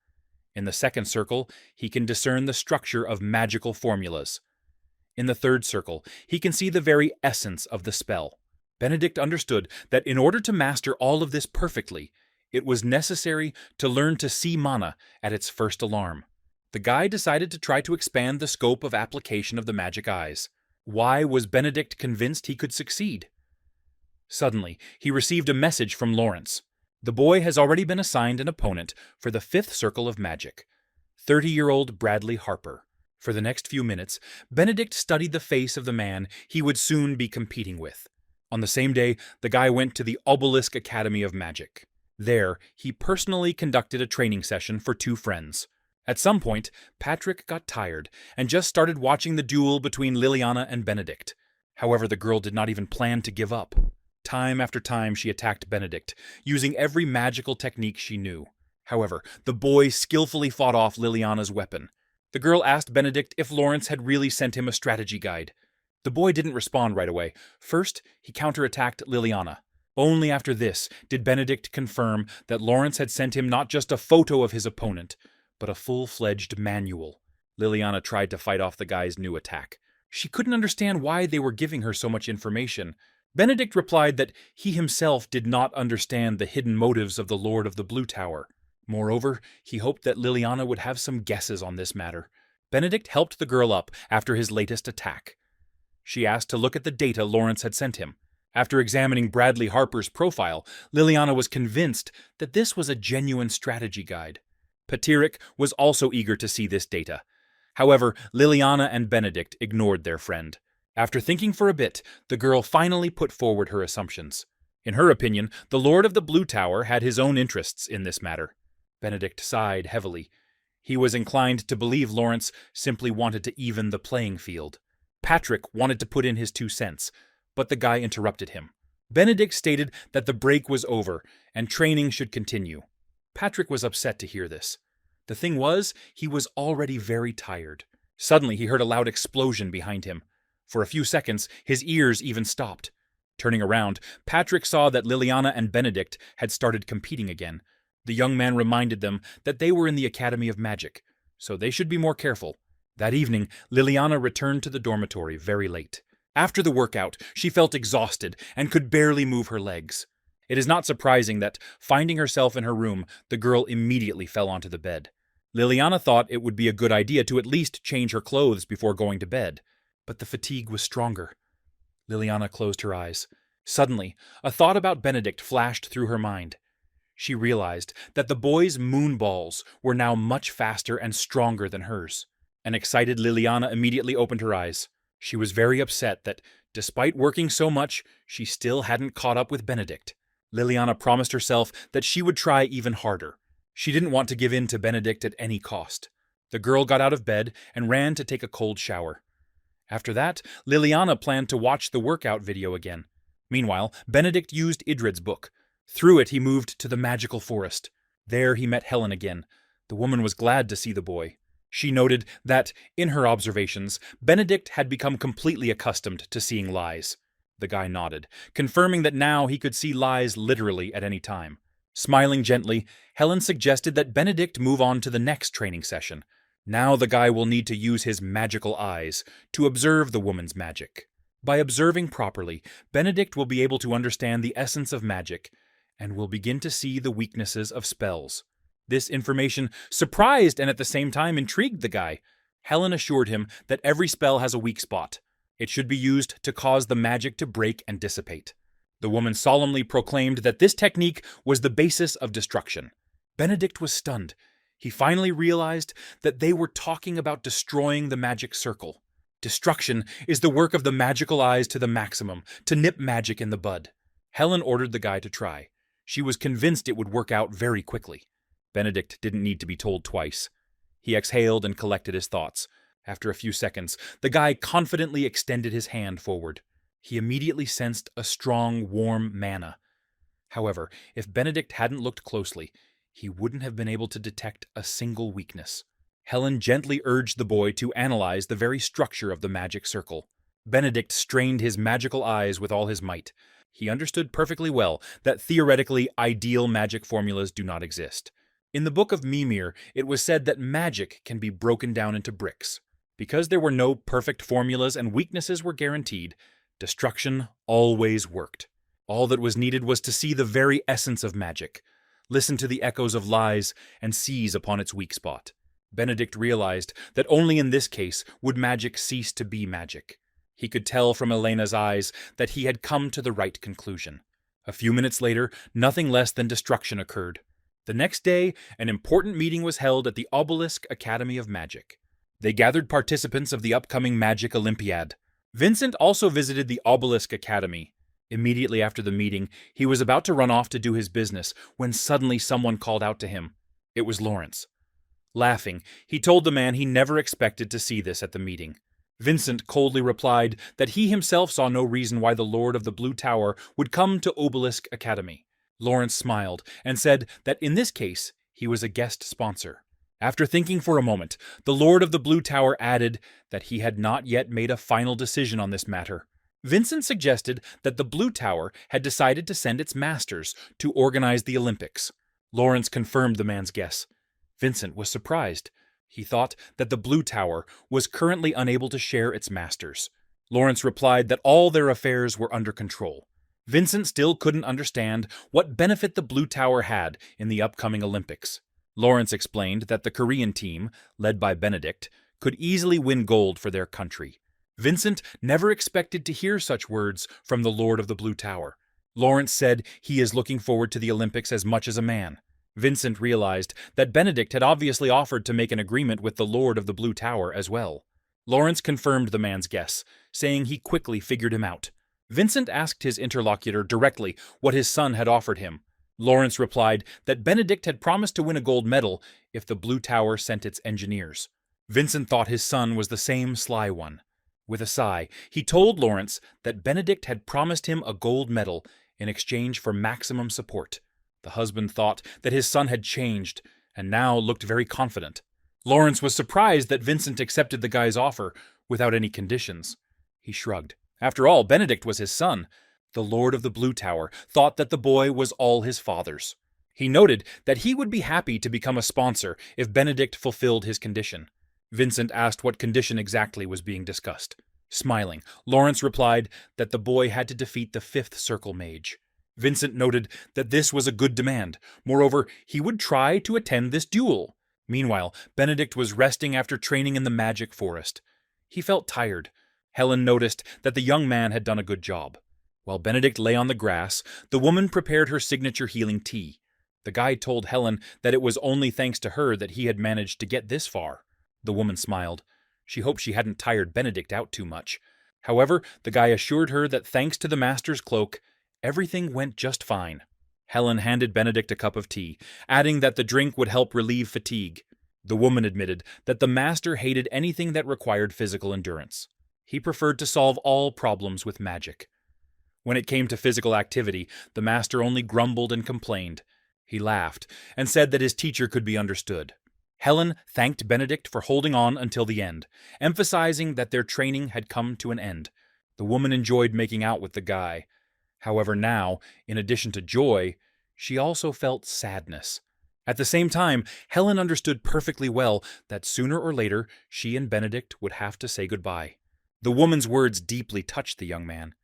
In the second circle, he can discern the structure of magical formulas. In the third circle, he can see the very essence of the spell. Benedict understood that in order to master all of this perfectly, it was necessary to learn to see mana at its first alarm. The guy decided to try to expand the scope of application of the magic eyes. Why was Benedict convinced he could succeed? Suddenly, he received a message from Lawrence. The boy has already been assigned an opponent for the 5th circle of magic, 30-year-old Bradley Harper. For the next few minutes, Benedict studied the face of the man he would soon be competing with. On the same day, the guy went to the Obelisk Academy of Magic. There, he personally conducted a training session for two friends. At some point, Patrick got tired and just started watching the duel between Liliana and Benedict. However, the girl did not even plan to give up. Time after time, she attacked Benedict, using every magical technique she knew. However, the boy skillfully fought off Liliana's weapon. The girl asked Benedict if Lawrence had really sent him a strategy guide. The boy didn't respond right away. First, he counterattacked Liliana. Only after this did Benedict confirm that Lawrence had sent him not just a photo of his opponent, but a full-fledged manual. Liliana tried to fight off the guy's new attack. She couldn't understand why they were giving her so much information. Benedict replied that he himself did not understand the hidden motives of the Lord of the Blue Tower. Moreover, he hoped that Liliana would have some guesses on this matter. Benedict helped the girl up after his latest attack. She asked to look at the data Lawrence had sent him. After examining Bradley Harper's profile, Liliana was convinced that this was a genuine strategy guide. Patrick was also eager to see this data. However, Liliana and Benedict ignored their friend. After thinking for a bit, the girl finally put forward her assumptions. In her opinion, the Lord of the Blue Tower had his own interests in this matter. Benedict sighed heavily. He was inclined to believe Lawrence simply wanted to even the playing field. Patrick wanted to put in his 2 cents, but the guy interrupted him. Benedict stated that the break was over and training should continue. Patrick was upset to hear this. The thing was, he was already very tired. Suddenly, he heard a loud explosion behind him. For a few seconds, his ears even stopped. Turning around, Patrick saw that Liliana and Benedict had started competing again. The young man reminded them that they were in the Academy of Magic, so they should be more careful. That evening, Liliana returned to the dormitory very late. After the workout, she felt exhausted and could barely move her legs. It is not surprising that, finding herself in her room, the girl immediately fell onto the bed. Liliana thought it would be a good idea to at least change her clothes before going to bed, but the fatigue was stronger. Liliana closed her eyes. Suddenly, a thought about Benedict flashed through her mind. She realized that the boy's moonballs were now much faster and stronger than hers. An excited Liliana immediately opened her eyes. She was very upset that, despite working so much, she still hadn't caught up with Benedict. Liliana promised herself that she would try even harder. She didn't want to give in to Benedict at any cost. The girl got out of bed and ran to take a cold shower. After that, Liliana planned to watch the workout video again. Meanwhile, Benedict used Idrid's book. Through it, he moved to the magical forest. There he met Helen again. The woman was glad to see the boy. She noted that, in her observations, Benedict had become completely accustomed to seeing lies. The guy nodded, confirming that now he could see lies literally at any time. Smiling gently, Helen suggested that Benedict move on to the next training session. Now the guy will need to use his magical eyes to observe the woman's magic. By observing properly, Benedict will be able to understand the essence of magic and will begin to see the weaknesses of spells. This information surprised and at the same time intrigued the guy. Helen assured him that every spell has a weak spot. It should be used to cause the magic to break and dissipate. The woman solemnly proclaimed that this technique was the basis of destruction. Benedict was stunned. He finally realized that they were talking about destroying the magic circle. Destruction is the work of the magical eyes to the maximum, to nip magic in the bud. Helen ordered the guy to try. She was convinced it would work out very quickly. Benedict didn't need to be told twice. He exhaled and collected his thoughts. After a few seconds, the guy confidently extended his hand forward. He immediately sensed a strong, warm mana. However, if Benedict hadn't looked closely, he wouldn't have been able to detect a single weakness. Helen gently urged the boy to analyze the very structure of the magic circle. Benedict strained his magical eyes with all his might. He understood perfectly well that theoretically ideal magic formulas do not exist. In the Book of Mimir, it was said that magic can be broken down into bricks. Because there were no perfect formulas and weaknesses were guaranteed, destruction always worked. All that was needed was to see the very essence of magic, listen to the echoes of lies, and seize upon its weak spot. Benedict realized that only in this case would magic cease to be magic. He could tell from Elena's eyes that he had come to the right conclusion. A few minutes later, nothing less than destruction occurred. The next day, an important meeting was held at the Obelisk Academy of Magic. They gathered participants of the upcoming Magic Olympiad. Vincent also visited the Obelisk Academy. Immediately after the meeting, he was about to run off to do his business when suddenly someone called out to him. It was Lawrence. Laughing, he told the man he never expected to see this at the meeting. Vincent coldly replied that he himself saw no reason why the Lord of the Blue Tower would come to Obelisk Academy. Lawrence smiled and said that in this case, he was a guest sponsor. After thinking for a moment, the Lord of the Blue Tower added that he had not yet made a final decision on this matter. Vincent suggested that the Blue Tower had decided to send its masters to organize the Olympics. Lawrence confirmed the man's guess. Vincent was surprised. He thought that the Blue Tower was currently unable to share its masters. Lawrence replied that all their affairs were under control. Vincent still couldn't understand what benefit the Blue Tower had in the upcoming Olympics. Lawrence explained that the Korean team, led by Benedict, could easily win gold for their country. Vincent never expected to hear such words from the Lord of the Blue Tower. Lawrence said he is looking forward to the Olympics as much as a man. Vincent realized that Benedict had obviously offered to make an agreement with the Lord of the Blue Tower as well. Lawrence confirmed the man's guess, saying he quickly figured him out. Vincent asked his interlocutor directly what his son had offered him. Lawrence replied that Benedict had promised to win a gold medal if the Blue Tower sent its engineers. Vincent thought his son was the same sly one. With a sigh, he told Lawrence that Benedict had promised him a gold medal in exchange for maximum support. The husband thought that his son had changed and now looked very confident. Lawrence was surprised that Vincent accepted the guy's offer without any conditions. He shrugged. After all, Benedict was his son. The Lord of the Blue Tower thought that the boy was all his father's. He noted that he would be happy to become a sponsor if Benedict fulfilled his condition. Vincent asked what condition exactly was being discussed. Smiling, Lawrence replied that the boy had to defeat the Fifth Circle Mage. Vincent noted that this was a good demand. Moreover, he would try to attend this duel. Meanwhile, Benedict was resting after training in the magic forest. He felt tired. Helen noticed that the young man had done a good job. While Benedict lay on the grass, the woman prepared her signature healing tea. The guy told Helen that it was only thanks to her that he had managed to get this far. The woman smiled. She hoped she hadn't tired Benedict out too much. However, the guy assured her that thanks to the master's cloak, everything went just fine. Helen handed Benedict a cup of tea, adding that the drink would help relieve fatigue. The woman admitted that the master hated anything that required physical endurance. He preferred to solve all problems with magic. When it came to physical activity, the master only grumbled and complained. He laughed and said that his teacher could be understood. Helen thanked Benedict for holding on until the end, emphasizing that their training had come to an end. The woman enjoyed making out with the guy. However, now, in addition to joy, she also felt sadness. At the same time, Helen understood perfectly well that sooner or later she and Benedict would have to say goodbye. The woman's words deeply touched the young man.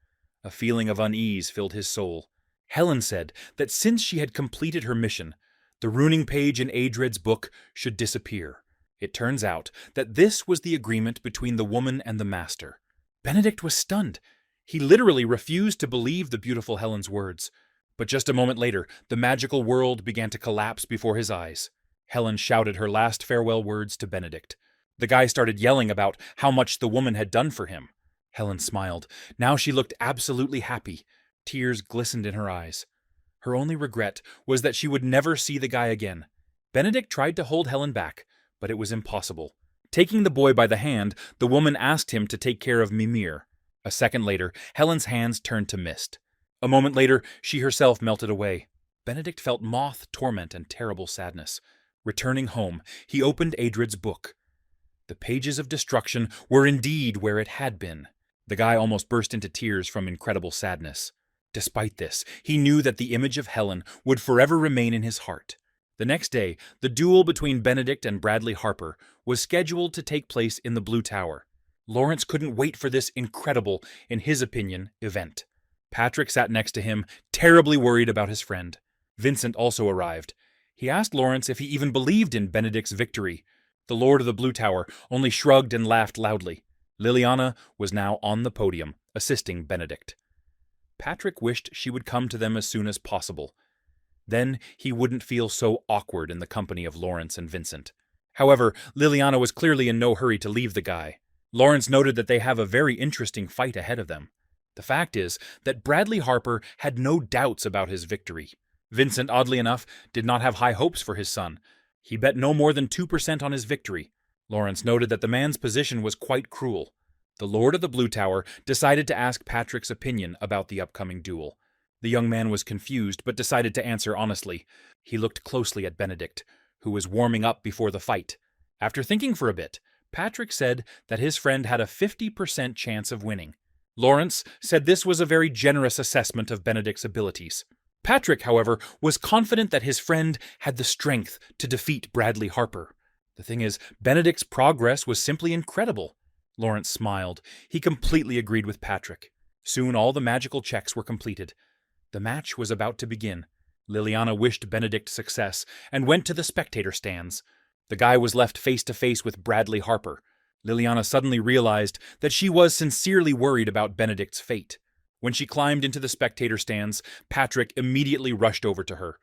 A feeling of unease filled his soul. Helen said that since she had completed her mission, the runing page in Adred's book should disappear. It turns out that this was the agreement between the woman and the master. Benedict was stunned. He literally refused to believe the beautiful Helen's words. But just a moment later, the magical world began to collapse before his eyes. Helen shouted her last farewell words to Benedict. The guy started yelling about how much the woman had done for him. Helen smiled. Now she looked absolutely happy. Tears glistened in her eyes. Her only regret was that she would never see the guy again. Benedict tried to hold Helen back, but it was impossible. Taking the boy by the hand, the woman asked him to take care of Mimir. A second later, Helen's hands turned to mist. A moment later, she herself melted away. Benedict felt moth torment and terrible sadness. Returning home, he opened Adred's book. The pages of destruction were indeed where it had been. The guy almost burst into tears from incredible sadness. Despite this, he knew that the image of Helen would forever remain in his heart. The next day, the duel between Benedict and Bradley Harper was scheduled to take place in the Blue Tower. Lawrence couldn't wait for this incredible, in his opinion, event. Patrick sat next to him, terribly worried about his friend. Vincent also arrived. He asked Lawrence if he even believed in Benedict's victory. The Lord of the Blue Tower only shrugged and laughed loudly. Liliana was now on the podium, assisting Benedict. Patrick wished she would come to them as soon as possible. Then he wouldn't feel so awkward in the company of Lawrence and Vincent. However, Liliana was clearly in no hurry to leave the guy. Lawrence noted that they have a very interesting fight ahead of them. The fact is that Bradley Harper had no doubts about his victory. Vincent, oddly enough, did not have high hopes for his son. He bet no more than 2% on his victory. Lawrence noted that the man's position was quite cruel. The Lord of the Blue Tower decided to ask Patrick's opinion about the upcoming duel. The young man was confused, but decided to answer honestly. He looked closely at Benedict, who was warming up before the fight. After thinking for a bit, Patrick said that his friend had a 50% chance of winning. Lawrence said this was a very generous assessment of Benedict's abilities. Patrick, however, was confident that his friend had the strength to defeat Bradley Harper. The thing is, Benedict's progress was simply incredible. Lawrence smiled. He completely agreed with Patrick. Soon all the magical checks were completed. The match was about to begin. Liliana wished Benedict success and went to the spectator stands. The guy was left face to face with Bradley Harper. Liliana suddenly realized that she was sincerely worried about Benedict's fate. When she climbed into the spectator stands, Patrick immediately rushed over to her.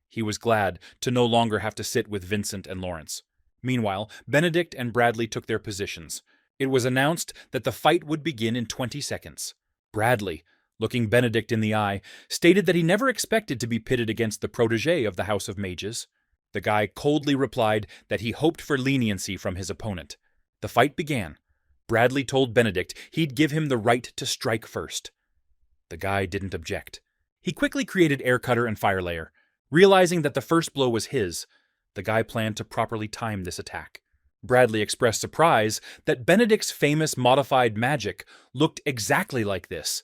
He was glad to no longer have to sit with Vincent and Lawrence. Meanwhile, Benedict and Bradley took their positions. It was announced that the fight would begin in 20 seconds. Bradley, looking Benedict in the eye, stated that he never expected to be pitted against the protégé of the House of Mages. The guy coldly replied that he hoped for leniency from his opponent. The fight began. Bradley told Benedict he'd give him the right to strike first. The guy didn't object. He quickly created Air Cutter and Fire Layer. Realizing that the first blow was his, the guy planned to properly time this attack. Bradley expressed surprise that Benedict's famous modified magic looked exactly like this.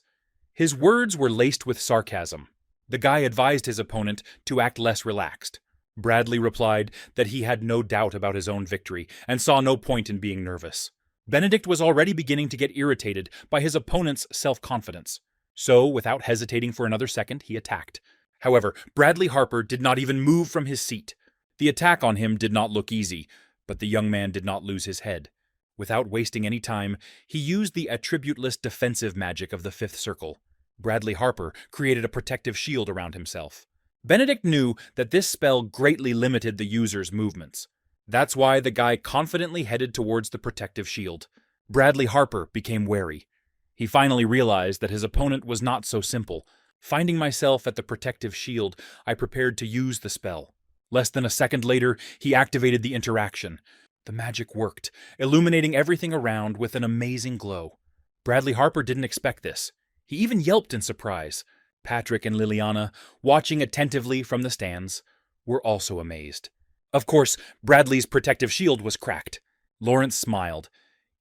His words were laced with sarcasm. The guy advised his opponent to act less relaxed. Bradley replied that he had no doubt about his own victory and saw no point in being nervous. Benedict was already beginning to get irritated by his opponent's self-confidence. So, without hesitating for another second, he attacked. However, Bradley Harper did not even move from his seat. The attack on him did not look easy, but the young man did not lose his head. Without wasting any time, he used the attributeless defensive magic of the fifth circle. Bradley Harper created a protective shield around himself. Benedict knew that this spell greatly limited the user's movements. That's why the guy confidently headed towards the protective shield. Bradley Harper became wary. He finally realized that his opponent was not so simple. Finding myself at the protective shield, I prepared to use the spell. Less than a second later, he activated the interaction. The magic worked, illuminating everything around with an amazing glow. Bradley Harper didn't expect this. He even yelped in surprise. Patrick and Liliana, watching attentively from the stands, were also amazed. Of course, Bradley's protective shield was cracked. Lawrence smiled.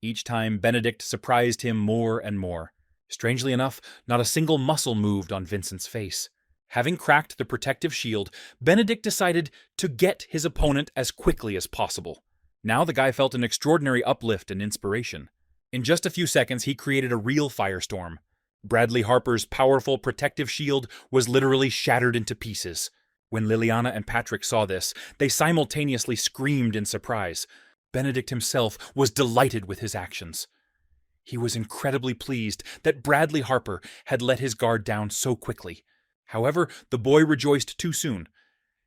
Each time, Benedict surprised him more and more. Strangely enough, not a single muscle moved on Vincent's face. Having cracked the protective shield, Benedict decided to get his opponent as quickly as possible. Now the guy felt an extraordinary uplift and inspiration. In just a few seconds, he created a real firestorm. Bradley Harper's powerful protective shield was literally shattered into pieces. When Liliana and Patrick saw this, they simultaneously screamed in surprise. Benedict himself was delighted with his actions. He was incredibly pleased that Bradley Harper had let his guard down so quickly. However, the boy rejoiced too soon.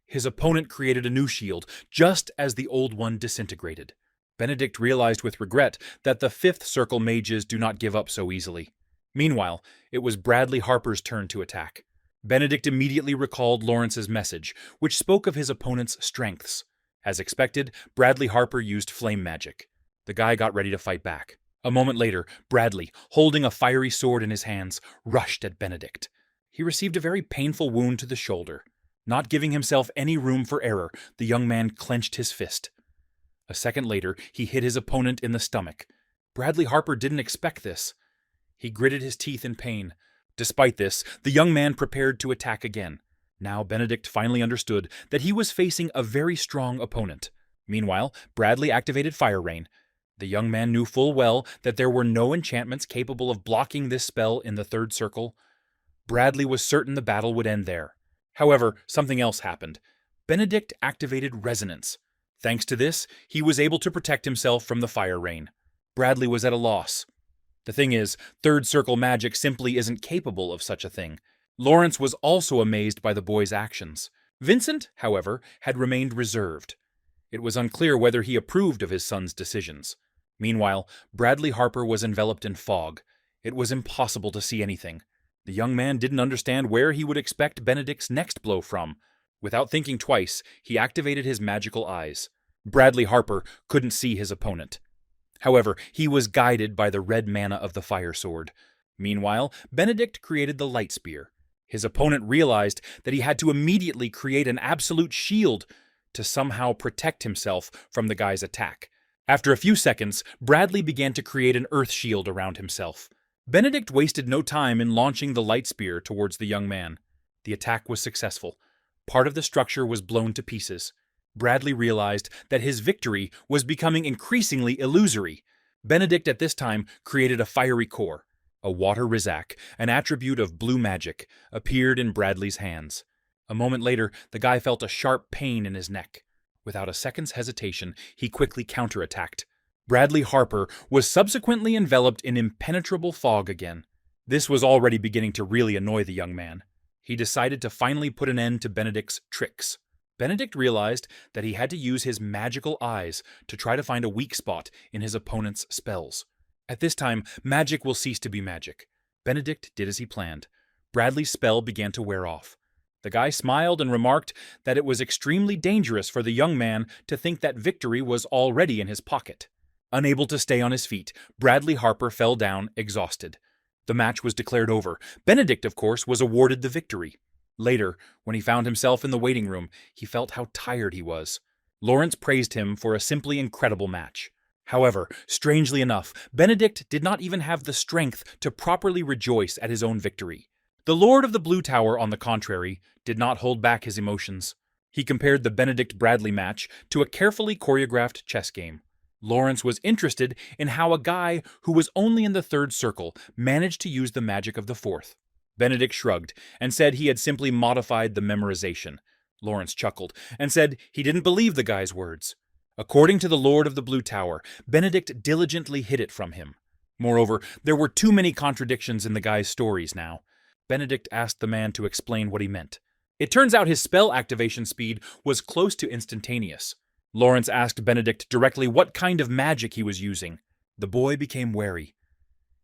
His opponent created a new shield, just as the old one disintegrated. Benedict realized with regret that the fifth circle mages do not give up so easily. Meanwhile, it was Bradley Harper's turn to attack. Benedict immediately recalled Lawrence's message, which spoke of his opponent's strengths. As expected, Bradley Harper used flame magic. The guy got ready to fight back. A moment later, Bradley, holding a fiery sword in his hands, rushed at Benedict. He received a very painful wound to the shoulder. Not giving himself any room for error, the young man clenched his fist. A second later, he hit his opponent in the stomach. Bradley Harper didn't expect this. He gritted his teeth in pain. Despite this, the young man prepared to attack again. Now Benedict finally understood that he was facing a very strong opponent. Meanwhile, Bradley activated Fire Rain. The young man knew full well that there were no enchantments capable of blocking this spell in the third circle. Bradley was certain the battle would end there. However, something else happened. Benedict activated Resonance. Thanks to this, he was able to protect himself from the Fire Rain. Bradley was at a loss. The thing is, third circle magic simply isn't capable of such a thing. Lawrence was also amazed by the boy's actions. Vincent, however, had remained reserved. It was unclear whether he approved of his son's decisions. Meanwhile, Bradley Harper was enveloped in fog. It was impossible to see anything. The young man didn't understand where he would expect Benedict's next blow from. Without thinking twice, he activated his magical eyes. Bradley Harper couldn't see his opponent. However, he was guided by the red mana of the fire sword. Meanwhile, Benedict created the light spear. His opponent realized that he had to immediately create an absolute shield to somehow protect himself from the guy's attack. After a few seconds, Bradley began to create an earth shield around himself. Benedict wasted no time in launching the light spear towards the young man. The attack was successful. Part of the structure was blown to pieces. Bradley realized that his victory was becoming increasingly illusory. Benedict at this time created a fiery core. A water rizak, an attribute of blue magic, appeared in Bradley's hands. A moment later, the guy felt a sharp pain in his neck. Without a second's hesitation, he quickly counterattacked. Bradley Harper was subsequently enveloped in impenetrable fog again. This was already beginning to really annoy the young man. He decided to finally put an end to Benedict's tricks. Benedict realized that he had to use his magical eyes to try to find a weak spot in his opponent's spells. At this time, magic will cease to be magic. Benedict did as he planned. Bradley's spell began to wear off. The guy smiled and remarked that it was extremely dangerous for the young man to think that victory was already in his pocket. Unable to stay on his feet, Bradley Harper fell down, exhausted. The match was declared over. Benedict, of course, was awarded the victory. Later, when he found himself in the waiting room, he felt how tired he was. Lawrence praised him for a simply incredible match. However, strangely enough, Benedict did not even have the strength to properly rejoice at his own victory. The Lord of the Blue Tower, on the contrary, did not hold back his emotions. He compared the Benedict-Bradley match to a carefully choreographed chess game. Lawrence was interested in how a guy who was only in the third circle managed to use the magic of the fourth. Benedict shrugged and said he had simply modified the memorization. Lawrence chuckled and said he didn't believe the guy's words. According to the Lord of the Blue Tower, Benedict diligently hid it from him. Moreover, there were too many contradictions in the guy's stories now. Benedict asked the man to explain what he meant. It turns out his spell activation speed was close to instantaneous. Lawrence asked Benedict directly what kind of magic he was using. The boy became wary.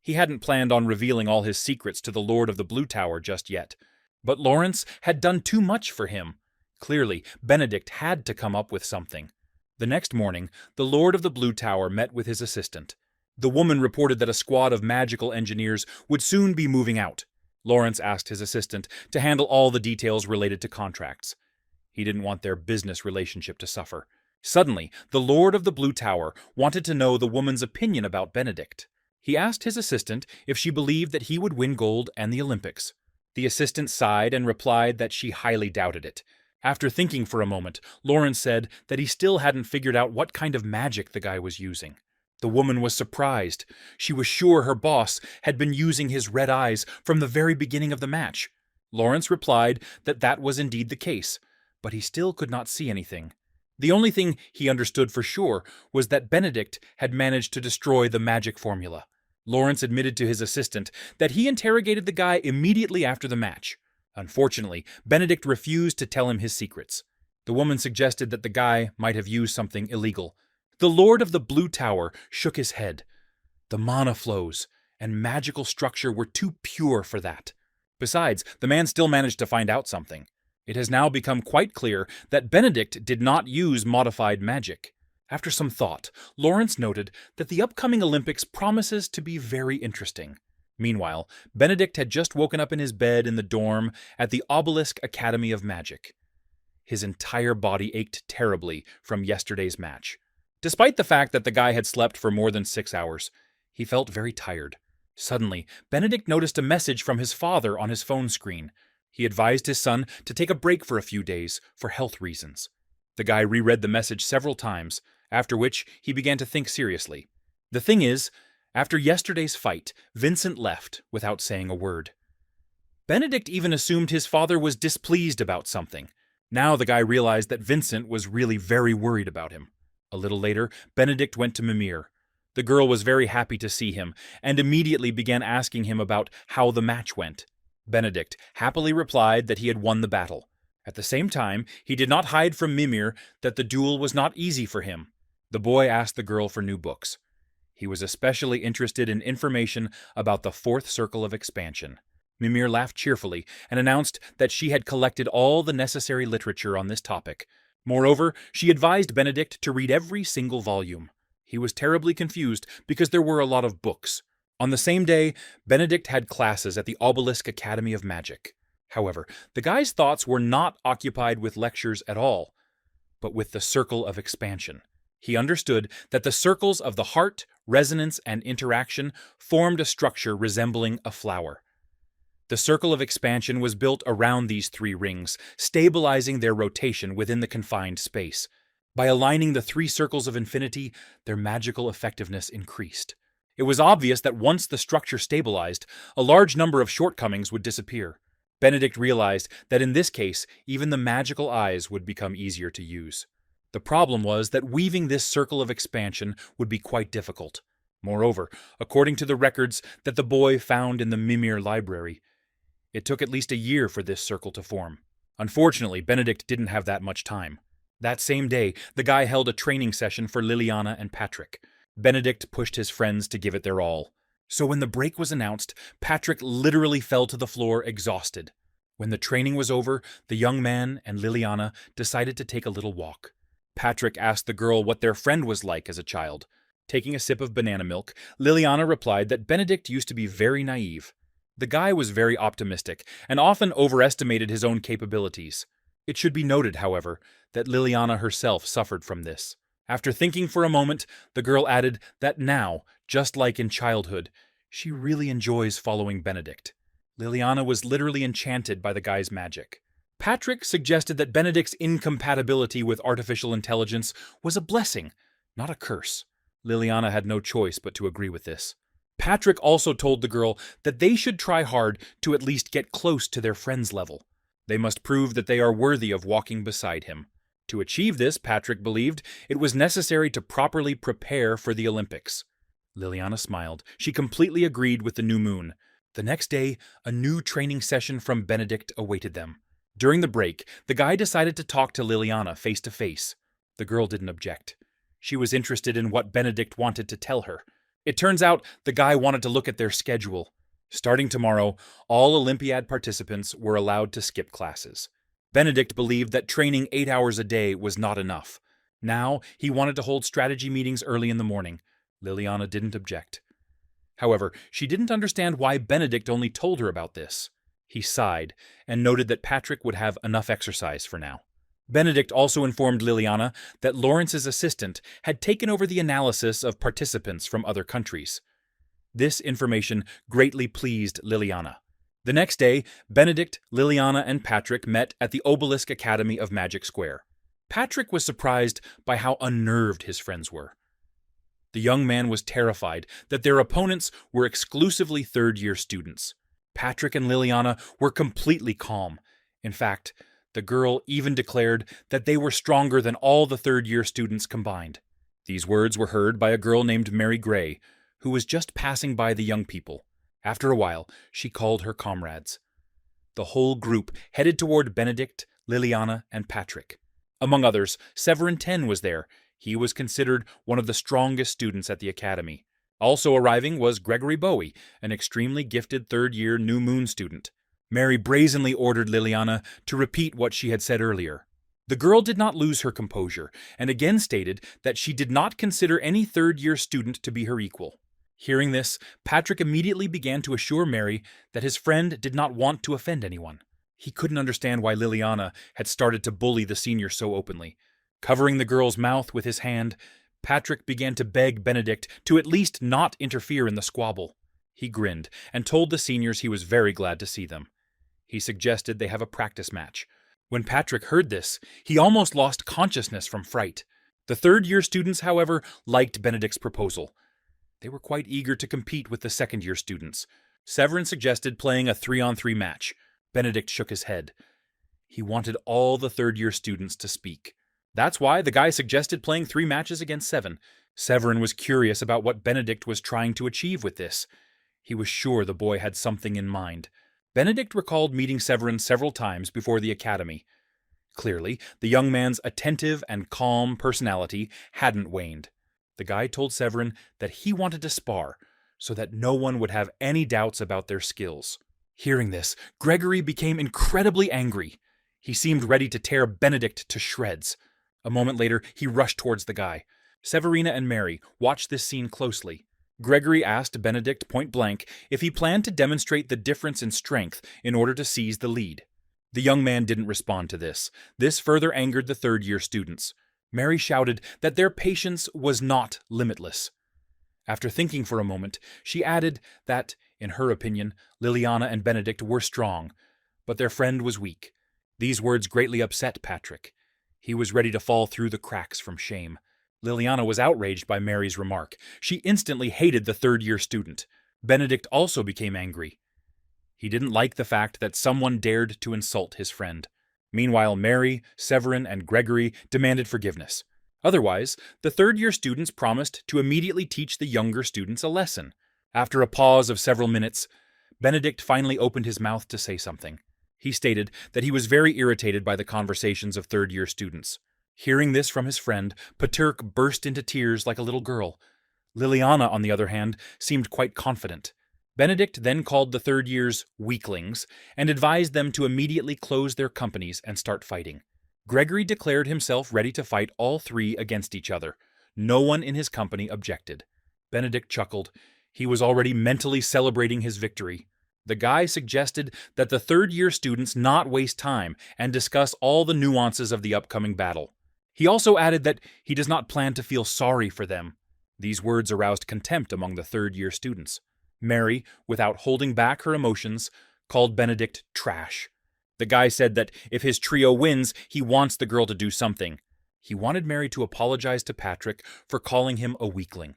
He hadn't planned on revealing all his secrets to the Lord of the Blue Tower just yet. But Lawrence had done too much for him. Clearly, Benedict had to come up with something. The next morning, the Lord of the Blue Tower met with his assistant. The woman reported that a squad of magical engineers would soon be moving out. Lawrence asked his assistant to handle all the details related to contracts. He didn't want their business relationship to suffer. Suddenly, the Lord of the Blue Tower wanted to know the woman's opinion about Benedict. He asked his assistant if she believed that he would win gold and the Olympics. The assistant sighed and replied that she highly doubted it. After thinking for a moment, Lawrence said that he still hadn't figured out what kind of magic the guy was using. The woman was surprised. She was sure her boss had been using his red eyes from the very beginning of the match. Lawrence replied that that was indeed the case, but he still could not see anything. The only thing he understood for sure was that Benedict had managed to destroy the magic formula. Lawrence admitted to his assistant that he interrogated the guy immediately after the match. Unfortunately, Benedict refused to tell him his secrets. The woman suggested that the guy might have used something illegal. The Lord of the Blue Tower shook his head. The mana flows and magical structure were too pure for that. Besides, the man still managed to find out something. It has now become quite clear that Benedict did not use modified magic. After some thought, Lawrence noted that the upcoming Olympics promises to be very interesting. Meanwhile, Benedict had just woken up in his bed in the dorm at the Obelisk Academy of Magic. His entire body ached terribly from yesterday's match. Despite the fact that the guy had slept for more than 6 hours, he felt very tired. Suddenly, Benedict noticed a message from his father on his phone screen. He advised his son to take a break for a few days for health reasons. The guy reread the message several times, after which he began to think seriously. The thing is, after yesterday's fight, Vincent left without saying a word. Benedict even assumed his father was displeased about something. Now the guy realized that Vincent was really very worried about him. A little later, Benedict went to Mimir. The girl was very happy to see him, and immediately began asking him about how the match went. Benedict happily replied that he had won the battle. At the same time, he did not hide from Mimir that the duel was not easy for him. The boy asked the girl for new books. He was especially interested in information about the fourth circle of expansion. Mimir laughed cheerfully and announced that she had collected all the necessary literature on this topic. Moreover, she advised Benedict to read every single volume. He was terribly confused because there were a lot of books. On the same day, Benedict had classes at the Obelisk Academy of Magic. However, the guy's thoughts were not occupied with lectures at all, but with the circle of expansion. He understood that the circles of the heart, resonance, and interaction formed a structure resembling a flower. The circle of expansion was built around these three rings, stabilizing their rotation within the confined space. By aligning the three circles of infinity, their magical effectiveness increased. It was obvious that once the structure stabilized, a large number of shortcomings would disappear. Benedict realized that in this case, even the magical eyes would become easier to use. The problem was that weaving this circle of expansion would be quite difficult. Moreover, according to the records that the boy found in the Mimir library, it took at least a year for this circle to form. Unfortunately, Benedict didn't have that much time. That same day, the guy held a training session for Liliana and Patrick. Benedict pushed his friends to give it their all. So when the break was announced, Patrick literally fell to the floor exhausted. When the training was over, the young man and Liliana decided to take a little walk. Patrick asked the girl what their friend was like as a child. Taking a sip of banana milk, Liliana replied that Benedict used to be very naive. The guy was very optimistic and often overestimated his own capabilities. It should be noted, however, that Liliana herself suffered from this. After thinking for a moment, the girl added that now, just like in childhood, she really enjoys following Benedict. Liliana was literally enchanted by the guy's magic. Patrick suggested that Benedict's incompatibility with artificial intelligence was a blessing, not a curse. Liliana had no choice but to agree with this. Patrick also told the girl that they should try hard to at least get close to their friend's level. They must prove that they are worthy of walking beside him. To achieve this, Patrick believed it was necessary to properly prepare for the Olympics. Liliana smiled. She completely agreed with the new moon. The next day, a new training session from Benedict awaited them. During the break, the guy decided to talk to Liliana face to face. The girl didn't object. She was interested in what Benedict wanted to tell her. It turns out the guy wanted to look at their schedule. Starting tomorrow, all Olympiad participants were allowed to skip classes. Benedict believed that training 8 hours a day was not enough. Now, he wanted to hold strategy meetings early in the morning. Liliana didn't object. However, she didn't understand why Benedict only told her about this. He sighed and noted that Patrick would have enough exercise for now. Benedict also informed Liliana that Lawrence's assistant had taken over the analysis of participants from other countries. This information greatly pleased Liliana. The next day, Benedict, Liliana, and Patrick met at the Obelisk Academy of Magic Square. Patrick was surprised by how unnerved his friends were. The young man was terrified that their opponents were exclusively third-year students. Patrick and Liliana were completely calm. In fact, the girl even declared that they were stronger than all the third-year students combined. These words were heard by a girl named Mary Gray, who was just passing by the young people. After a while, she called her comrades. The whole group headed toward Benedict, Liliana, and Patrick. Among others, Severin Ten was there. He was considered one of the strongest students at the academy. Also arriving was Gregory Bowie, an extremely gifted third-year New Moon student. Mary brazenly ordered Liliana to repeat what she had said earlier. The girl did not lose her composure, and again stated that she did not consider any third-year student to be her equal. Hearing this, Patrick immediately began to assure Mary that his friend did not want to offend anyone. He couldn't understand why Liliana had started to bully the senior so openly. Covering the girl's mouth with his hand, Patrick began to beg Benedict to at least not interfere in the squabble. He grinned and told the seniors he was very glad to see them. He suggested they have a practice match. When Patrick heard this, he almost lost consciousness from fright. The third-year students, however, liked Benedict's proposal. They were quite eager to compete with the second-year students. Severin suggested playing a 3-on-3 match. Benedict shook his head. He wanted all the third-year students to speak. That's why the guy suggested playing 3 matches against 7. Severin was curious about what Benedict was trying to achieve with this. He was sure the boy had something in mind. Benedict recalled meeting Severin several times before the academy. Clearly, the young man's attentive and calm personality hadn't waned. The guy told Severin that he wanted to spar, so that no one would have any doubts about their skills. Hearing this, Gregory became incredibly angry. He seemed ready to tear Benedict to shreds. A moment later, he rushed towards the guy. Severina and Mary watched this scene closely. Gregory asked Benedict point blank if he planned to demonstrate the difference in strength in order to seize the lead. The young man didn't respond to this. This further angered the third-year students. Mary shouted that their patience was not limitless. After thinking for a moment, she added that, in her opinion, Liliana and Benedict were strong, but their friend was weak. These words greatly upset Patrick. He was ready to fall through the cracks from shame. Liliana was outraged by Mary's remark. She instantly hated the third-year student. Benedict also became angry. He didn't like the fact that someone dared to insult his friend. Meanwhile, Mary, Severin, and Gregory demanded forgiveness. Otherwise, the third-year students promised to immediately teach the younger students a lesson. After a pause of several minutes, Benedict finally opened his mouth to say something. He stated that he was very irritated by the conversations of third-year students. Hearing this from his friend, Paturk burst into tears like a little girl. Liliana, on the other hand, seemed quite confident. Benedict then called the third years weaklings and advised them to immediately close their companies and start fighting. Gregory declared himself ready to fight all three against each other. No one in his company objected. Benedict chuckled. He was already mentally celebrating his victory. The guy suggested that the third-year students not waste time and discuss all the nuances of the upcoming battle. He also added that he does not plan to feel sorry for them. These words aroused contempt among the third-year students. Mary, without holding back her emotions, called Benedict trash. The guy said that if his trio wins, he wants the girl to do something. He wanted Mary to apologize to Patrick for calling him a weakling.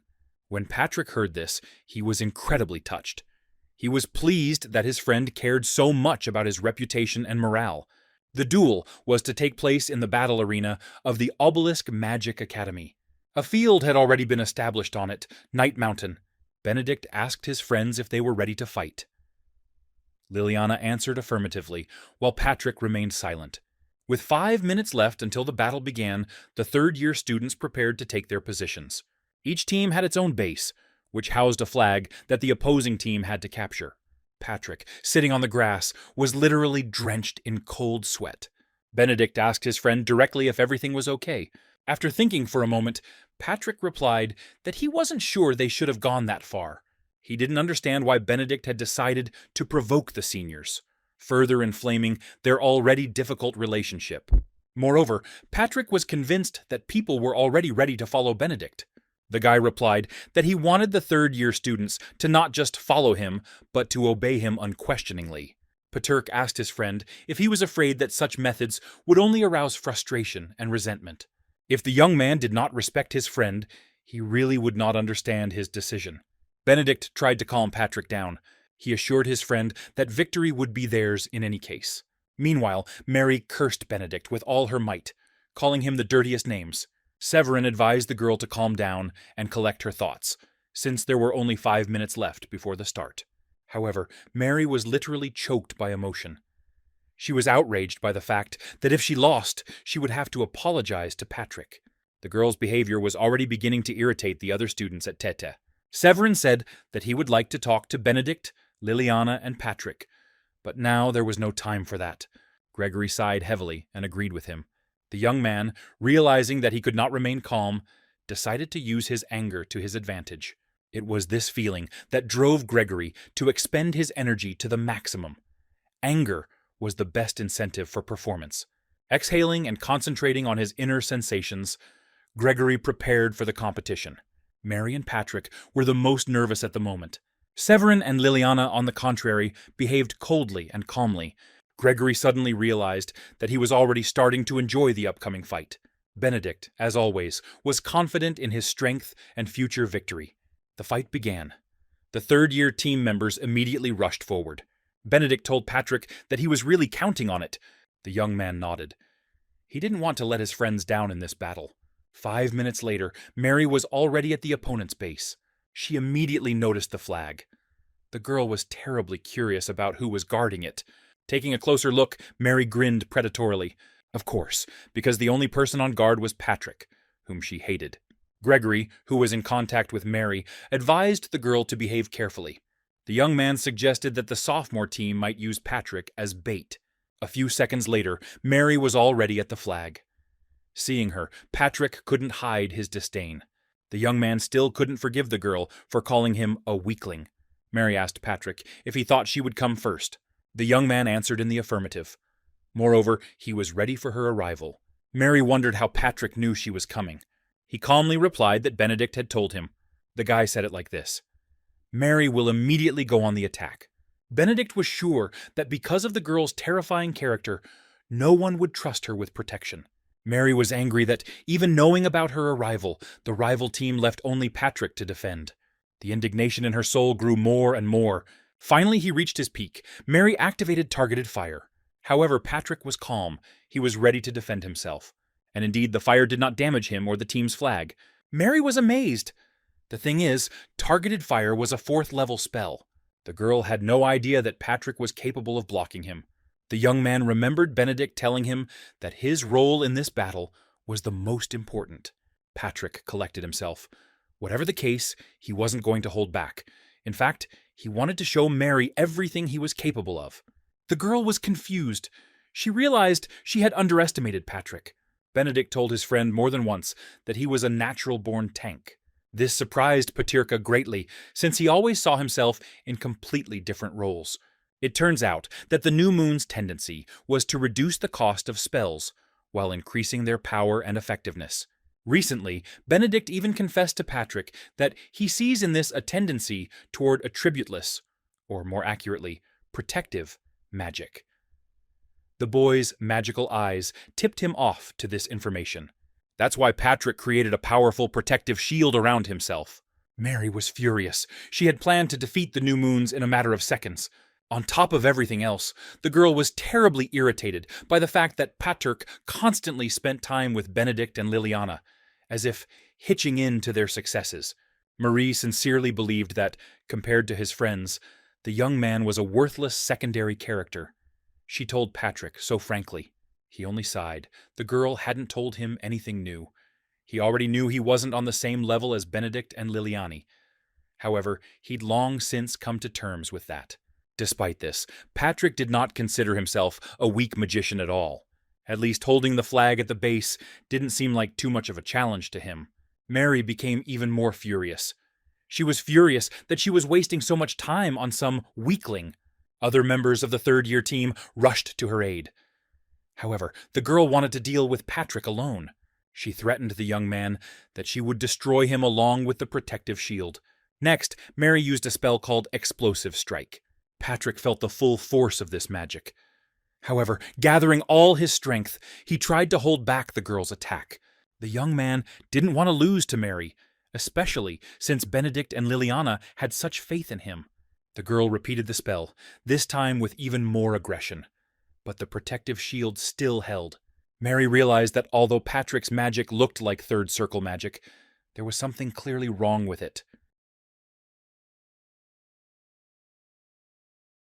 When Patrick heard this, he was incredibly touched. He was pleased that his friend cared so much about his reputation and morale. The duel was to take place in the battle arena of the Obelisk Magic Academy. A field had already been established on it, Night Mountain. Benedict asked his friends if they were ready to fight. Liliana answered affirmatively, while Patrick remained silent. With 5 minutes left until the battle began, the third-year students prepared to take their positions. Each team had its own base, which housed a flag that the opposing team had to capture. Patrick, sitting on the grass, was literally drenched in cold sweat. Benedict asked his friend directly if everything was okay. After thinking for a moment, Patrick replied that he wasn't sure they should have gone that far. He didn't understand why Benedict had decided to provoke the seniors, further inflaming their already difficult relationship. Moreover, Patrick was convinced that people were already ready to follow Benedict. The guy replied that he wanted the third-year students to not just follow him, but to obey him unquestioningly. Paturk asked his friend if he was afraid that such methods would only arouse frustration and resentment. If the young man did not respect his friend, he really would not understand his decision. Benedict tried to calm Patrick down. He assured his friend that victory would be theirs in any case. Meanwhile, Mary cursed Benedict with all her might, calling him the dirtiest names. Severin advised the girl to calm down and collect her thoughts, since there were only 5 minutes left before the start. However, Mary was literally choked by emotion. She was outraged by the fact that if she lost, she would have to apologize to Patrick. The girl's behavior was already beginning to irritate the other students at Tete. Severin said that he would like to talk to Benedict, Liliana, and Patrick, but now there was no time for that. Gregory sighed heavily and agreed with him. The young man, realizing that he could not remain calm, decided to use his anger to his advantage. It was this feeling that drove Gregory to expend his energy to the maximum. Anger was the best incentive for performance. Exhaling and concentrating on his inner sensations, Gregory prepared for the competition. Mary and Patrick were the most nervous at the moment. Severin and Liliana, on the contrary, behaved coldly and calmly. Gregory suddenly realized that he was already starting to enjoy the upcoming fight. Benedict, as always, was confident in his strength and future victory. The fight began. The third-year team members immediately rushed forward. Benedict told Patrick that he was really counting on it. The young man nodded. He didn't want to let his friends down in this battle. 5 minutes later, Mary was already at the opponent's base. She immediately noticed the flag. The girl was terribly curious about who was guarding it. Taking a closer look, Mary grinned predatorily. Of course, because the only person on guard was Patrick, whom she hated. Gregory, who was in contact with Mary, advised the girl to behave carefully. The young man suggested that the sophomore team might use Patrick as bait. A few seconds later, Mary was already at the flag. Seeing her, Patrick couldn't hide his disdain. The young man still couldn't forgive the girl for calling him a weakling. Mary asked Patrick if he thought she would come first. The young man answered in the affirmative. Moreover, he was ready for her arrival. Mary wondered how Patrick knew she was coming. He calmly replied that Benedict had told him. The guy said it like this: "Mary will immediately go on the attack." Benedict was sure that because of the girl's terrifying character, no one would trust her with protection. Mary was angry that, even knowing about her arrival, the rival team left only Patrick to defend. The indignation in her soul grew more and more. Finally, he reached his peak. Mary activated targeted fire. However, Patrick was calm. He was ready to defend himself. And indeed, the fire did not damage him or the team's flag. Mary was amazed. The thing is, targeted fire was a 4th-level spell. The girl had no idea that Patrick was capable of blocking him. The young man remembered Benedict telling him that his role in this battle was the most important. Patrick collected himself. Whatever the case, he wasn't going to hold back. In fact, he wanted to show Mary everything he was capable of. The girl was confused. She realized she had underestimated Patrick. Benedict told his friend more than once that he was a natural-born tank. This surprised Patirka greatly, since he always saw himself in completely different roles. It turns out that the new moon's tendency was to reduce the cost of spells, while increasing their power and effectiveness. Recently, Benedict even confessed to Patrick that he sees in this a tendency toward attributeless, or more accurately, protective, magic. The boy's magical eyes tipped him off to this information. That's why Patrick created a powerful protective shield around himself. Mary was furious. She had planned to defeat the new moons in a matter of seconds. On top of everything else, the girl was terribly irritated by the fact that Patrick constantly spent time with Benedict and Liliana, as if hitching in to their successes. Marie sincerely believed that, compared to his friends, the young man was a worthless secondary character. She told Patrick so frankly. He only sighed. The girl hadn't told him anything new. He already knew he wasn't on the same level as Benedict and Liliani. However, he'd long since come to terms with that. Despite this, Patrick did not consider himself a weak magician at all. At least holding the flag at the base didn't seem like too much of a challenge to him. Mary became even more furious. She was furious that she was wasting so much time on some weakling. Other members of the third-year team rushed to her aid. However, the girl wanted to deal with Patrick alone. She threatened the young man that she would destroy him along with the protective shield. Next, Mary used a spell called Explosive Strike. Patrick felt the full force of this magic. However, gathering all his strength, he tried to hold back the girl's attack. The young man didn't want to lose to Mary, especially since Benedict and Liliana had such faith in him. The girl repeated the spell, this time with even more aggression. But the protective shield still held. Mary realized that although Patrick's magic looked like third circle magic, there was something clearly wrong with it.